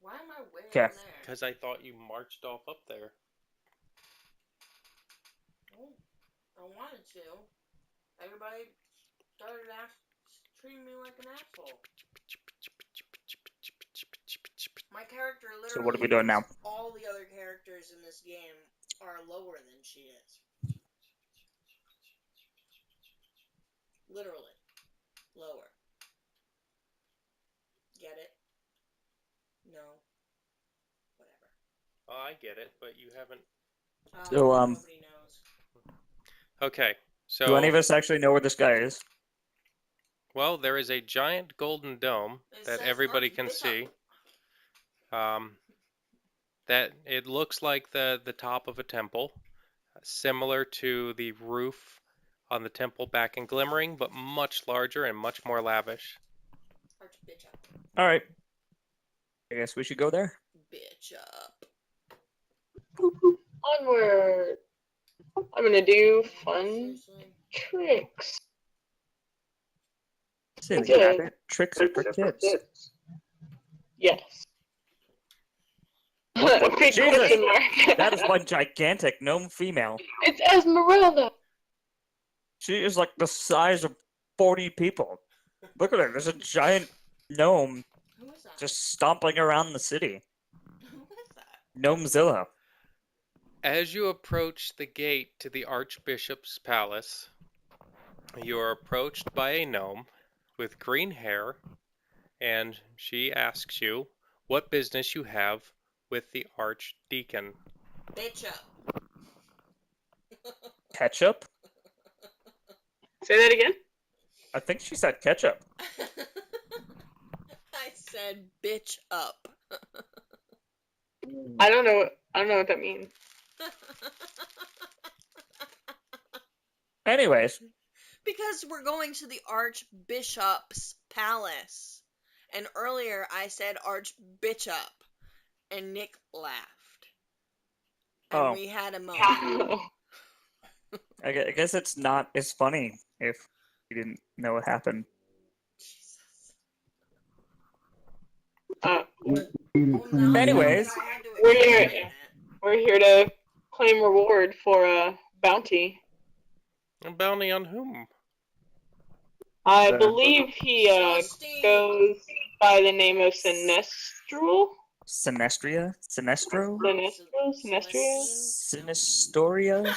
Why am I way Okay. in there? Because I thought you marched off up there. Oh, I wanted to. Everybody started treating me like an asshole. My character literally. So what are we doing now? All the other characters in this game are lower than she is. Literally. Lower. Get it? No. Whatever. Oh, I get it, but you haven't. So, Nobody knows. Okay, so Do any of us actually know where this guy is? well, there is a giant golden dome It that says everybody Arch can Bishop. see. That it looks like the top of a temple, similar to the roof on the temple back in Glimmering, but much larger and much more lavish. Archbishop. All right. I guess we should go there. Bitch up. Onward. I'm gonna do fun Seriously? tricks. Silly Good. rabbit. Tricks are for kids. Yes. What the- Big Jesus! question mark. That is one gigantic gnome female. It's Esmeralda. She is like the size of 40 people. Look at her. There's a giant gnome Who is that? just stomping around the city. Who is that? Gnomezilla. As you approach the gate to the Archbishop's palace, you are approached by a gnome with green hair, and she asks you what business you have with the Archdeacon. Bitch up. Ketchup? Say that again. I think she said ketchup. I said bitch up. I don't know. I don't know what that means. Anyways, Because we're going to the Archbishop's palace. And earlier I said Archbishop. And Nick laughed. and Oh. we had a moment. I guess it's not as funny if you didn't know what happened. Uh, Well, now Anyways. I had to We're explain here. it. We're here to claim reward for a bounty. A bounty on whom? I The- believe he Trusting. goes by the name of Sinestral. Sinestria? Sinestro? Sinestria? Sinistoria?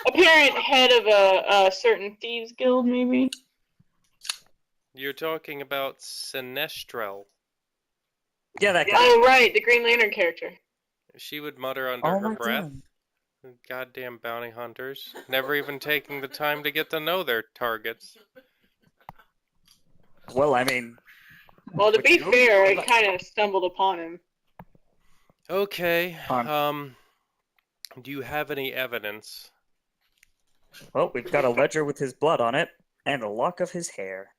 Apparent head of a certain thieves guild, maybe. You're talking about Sinestral. Yeah, that guy. Oh, right, the Green Lantern character. She would mutter under Oh her my breath. god. Goddamn bounty hunters. Never even taking the time to get to know their targets. Well, I mean, Well, to Would be you? fair, I What? kind of stumbled upon him. Okay. On. Do you have any evidence? well, we've got a ledger with his blood on it and a lock of his hair.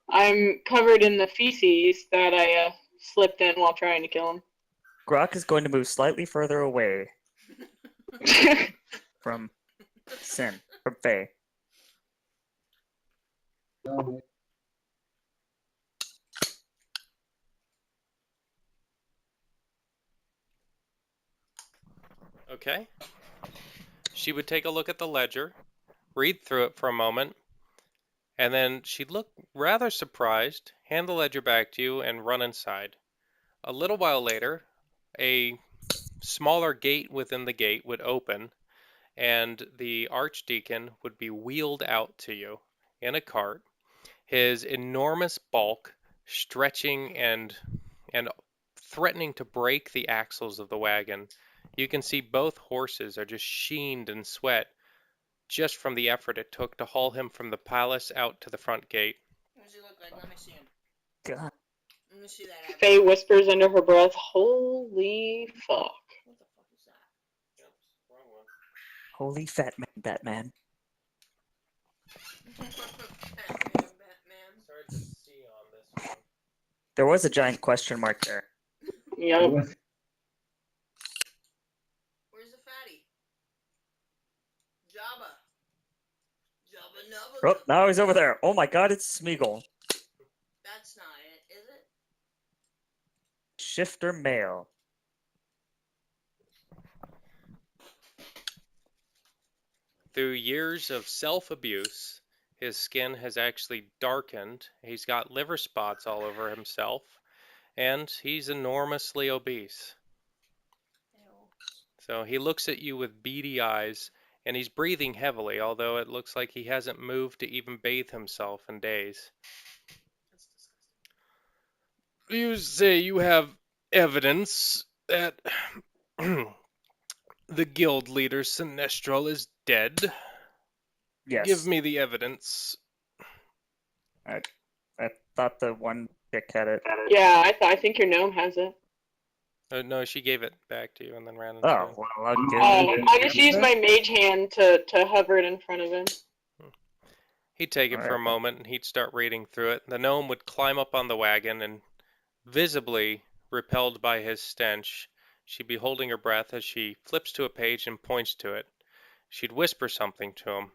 I'm covered in the feces that I slipped in while trying to kill Grok is going to move slightly further away him. from from Faye. Okay. She would take a look at the ledger, read through it for a moment, and then she'd look rather surprised, hand the ledger back to you, and run inside. A little while later, a smaller gate within the gate would open, and the archdeacon would be wheeled out to you in a cart, his enormous bulk stretching and threatening to break the axles of the wagon. You can see both horses are just sheened in sweat just from the effort it took to haul him from the palace out to the front gate. What does he look like? Let me see him. God. Let me see that. Faye whispers under her breath, "Holy fuck." What the fuck is that? Wrong one. Holy fat man, Batman. Batman. Sorry to see on this one. There was a giant question mark there. Yep. Where's the fatty? Jabba. Jabba Nubba. Oh, now he's over there. Oh my god, it's Smeagol. That's not it, is it? Shifter male. Through years of self-abuse, his skin has actually darkened. He's got liver spots all over himself, and he's enormously obese. Ew. So he looks at you with beady eyes, and he's breathing heavily, although it looks like he hasn't moved to even bathe himself in days. That's disgusting. You say you have evidence that the guild leader Sinestral is dead? Yes. Give me the evidence. I thought the one chick had it. Yeah, I think your gnome has it. No, she gave it back to you and then ran into Oh, it. well, I'll give Oh, you I just used my mage hand to hover it in front of him. He'd take it for a Alright. moment and he'd start reading through it. The gnome would climb up on the wagon and, visibly repelled by his stench, she'd be holding her breath as she flips to a page and points to it. She'd whisper something to him,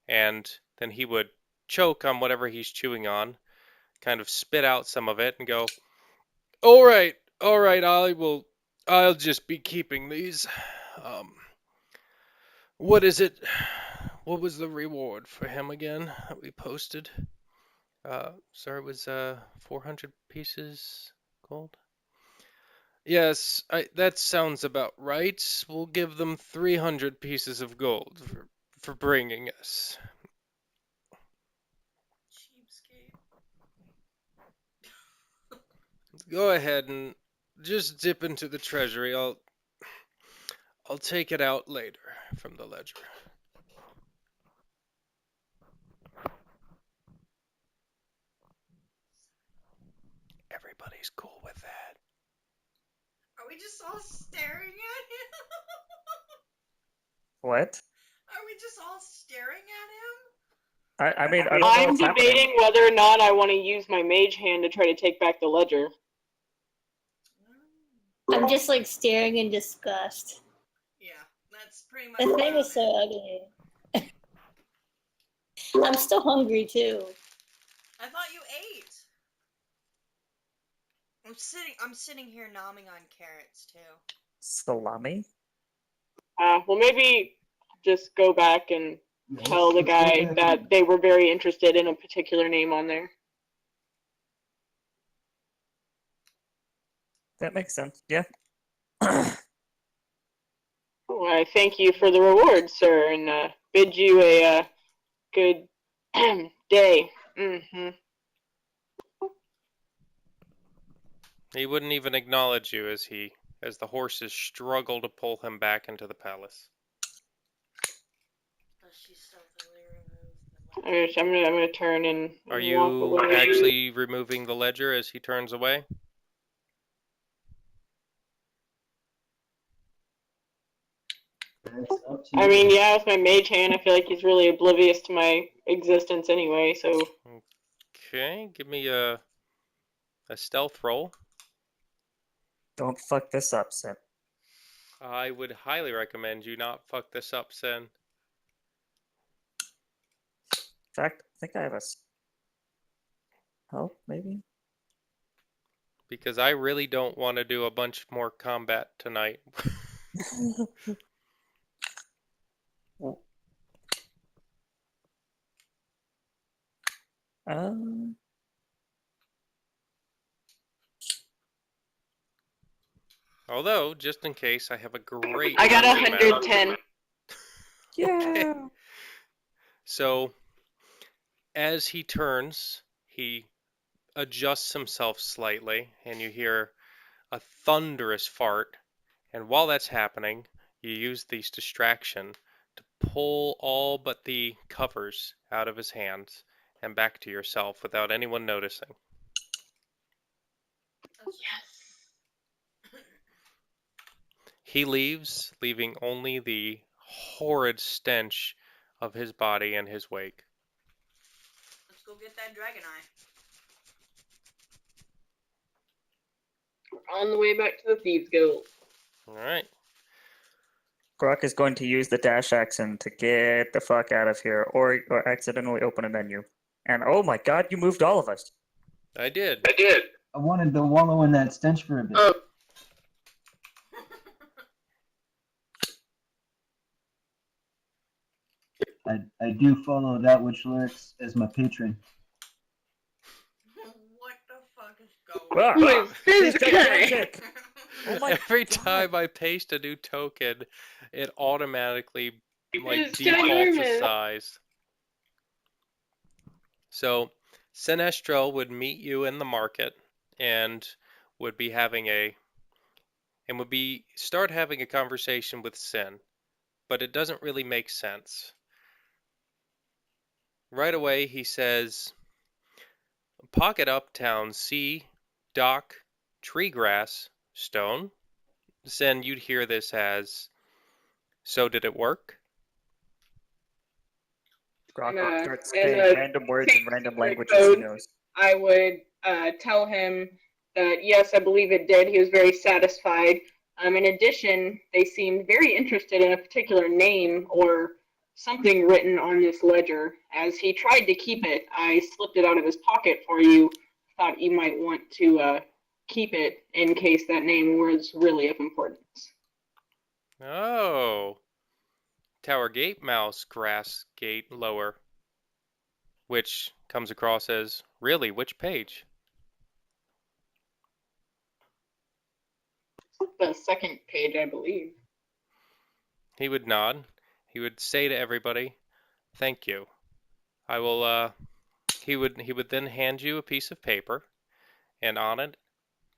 and then he would choke on whatever he's chewing on, kind of spit out some of it and go, all right, I'll just be keeping these. What is it? What was the reward for him again that we posted? Sir, it was 400 pieces gold. Yes, that sounds about right. We'll give them 300 pieces of gold for bringing us. Cheapskate. Go ahead and just dip into the treasury. I'll take it out later from the ledger. Everybody's cool with that. Are we just all staring at him? What? Are we just all staring at him? I mean, I don't know I'm what's happening. debating whether or not I want to use my mage hand to try to take back the ledger. I'm just like staring in disgust. Yeah, that's pretty much The where thing I'm is so at. ugly. I'm still hungry too. I thought you ate. I'm sitting here nomming on carrots too. Salami? Well, maybe just go back and tell the guy that they were very interested in a particular name on there. That makes sense. Yeah. Well, I thank you for the reward, sir, and bid you a good day. Mm-hmm. He wouldn't even acknowledge you as the horses struggle to pull him back into the palace. She stealthily removed the I'm gonna turn and Are walk you away. actually removing the ledger as he turns away? I mean, yeah, with my mage hand, I feel like he's really oblivious to my existence anyway. So Okay, give me a stealth roll. Don't fuck this up, Sim. I would highly recommend you not fuck this up, Sen. In fact, I think I have a help, maybe? Because I really don't want to do a bunch more combat tonight. Um, Although, just in case, I have a great I got hunting map. 110. Okay. So, as he turns, he adjusts himself slightly, and you hear a thunderous fart. And while that's happening, you use this distraction to pull all but the covers out of his hands and back to yourself without anyone noticing. He leaves, leaving only the horrid stench of his body in his wake. Let's go get that dragon eye. On the way back to the Thieves Guild. Alright. Grok is going to use the dash action to get the fuck out of here, or accidentally open a menu. And oh my god, you moved all of us. I did. I wanted to wallow in that stench for a bit. Oh, I do follow that which lurks as my patron. What the fuck is going Ah, who is he's this guy? gigantic! Oh my Every God. time I paste a new token, it automatically It's defaults the ginormous. size. So Sinestro would meet you in the market and would be start having a conversation with Sin, but it doesn't really make sense. Right away he says, "Pocket uptown, sea, dock, tree grass, stone." Sin, you'd hear this as, "So did it work?" Grok starts And, saying random words in random languages he code. knows. I would tell him that yes, I believe it did. He was very satisfied. In addition, they seemed very interested in a particular name or something written on this ledger. As he tried to keep it, I slipped it out of his pocket for you. Thought you might want to keep it in case that name was really of importance. Oh. Tower Gate Mouse Grass Gate Lower. Which comes across as, really, which page? The second page, I believe. He would nod. He would say to everybody, "Thank you. I will," he would then hand you a piece of paper, and on it,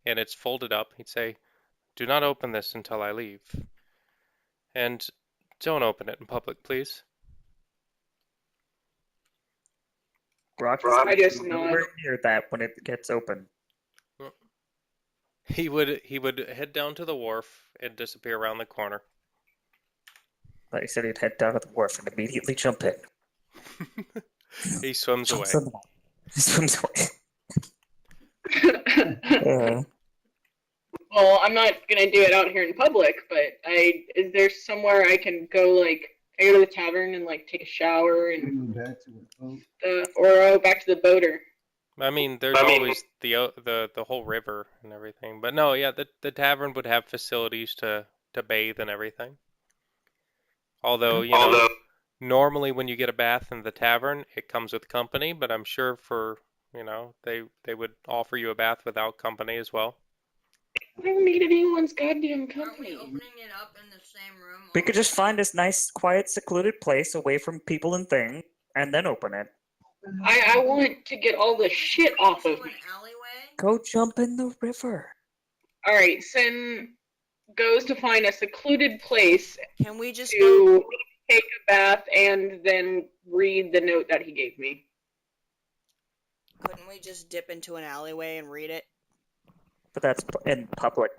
and it's folded up, he'd say, "Do not open this until I leave. And don't open it in public, please." Grok I is just nod. nowhere near that when it gets open. He would head down to the wharf and disappear around the corner. Like I said, he'd head down to the wharf and immediately jump in. He swims away. Jumps in the water. He swims away. Well, Well, I'm not gonna do it out here in public, but is there somewhere I can go, like, I go to the tavern and, like, take a shower and or back to the boater? I mean, there's always the whole river and everything. But no, yeah, the tavern would have facilities to bathe and everything. Although, normally when you get a bath in the tavern, it comes with company, but I'm sure for, they would offer you a bath without company as well. I don't need anyone's goddamn Aren't we company. opening it up in the same room? We all could just the time? find this nice, quiet, secluded place away from people and things, and then open it. I want to get all the shit off of Into me. an alleyway? Go jump in the river. Alright, Sin goes to find a secluded place Can we just go? to take a bath and then read the note that he gave me. Couldn't we just dip into an alleyway and read it? But that's in public.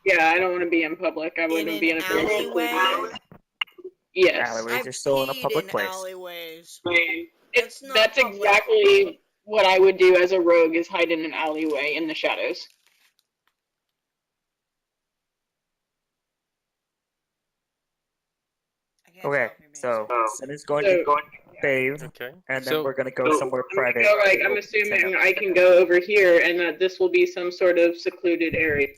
Yeah, I don't want to be in public. I want to be in a very secluded alleyway? place. Yes. Alleyways are still in a peed public in place. alleyways. It's, That's not that's public. exactly what I would do as a rogue, is hide in an alleyway in the shadows. I can't Okay, tell if you're being so serious. Sin is going So, to bathe, Okay. and then So we're going to go somewhere private. so, like, to I'm open assuming Sin up. I can go over here and that this will be some sort of secluded area.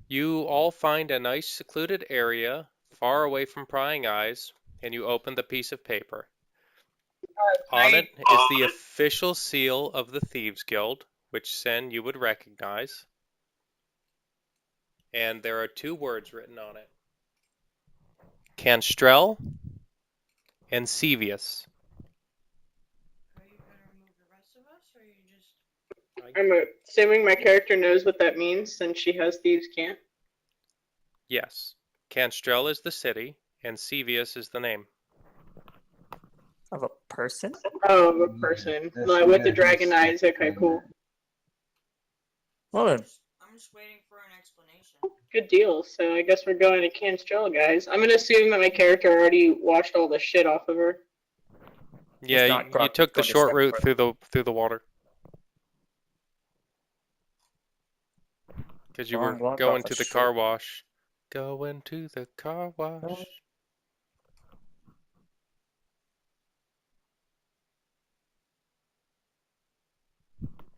you all find a nice secluded area far away from prying eyes, and you open the piece of paper. On it is the official seal of the Thieves Guild, which Sen you would recognize. And there are 2 words written on it. Canstrell and Sevius. Are you gonna remove the rest of us, or you just? I'm assuming my character knows what that means since she has Thieves' Cant. Yes. Canstrell is the city, and Sevius is the name. Of a person? Oh, a person. Like, with the dragon eyes. Okay, cool. Well then, I'm just waiting for an explanation. Good deal. So I guess we're going to Canstrell, guys. I'm gonna assume that my character already washed all the shit off of her. Yeah, not you Grok, took the going to short step route further. through the water. Because you were Long walk going off a to the short- car wash. Going to the car wash.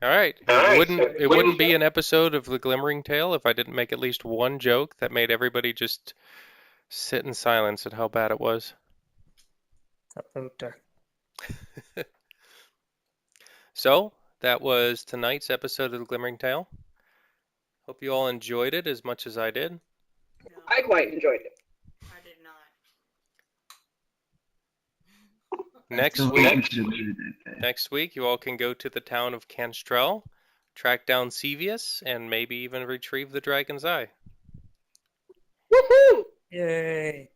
All right. It wouldn't be an episode of The Glimmering Tale if I didn't make at least one joke that made everybody just sit in silence at how bad it was. So, that was tonight's episode of The Glimmering Tale. Hope you all enjoyed it as much as I did. No, I quite enjoyed it. I did not. Next week, you all can go to the town of Canstrell, track down Sevius, and maybe even retrieve the dragon's eye. Woohoo! Yay.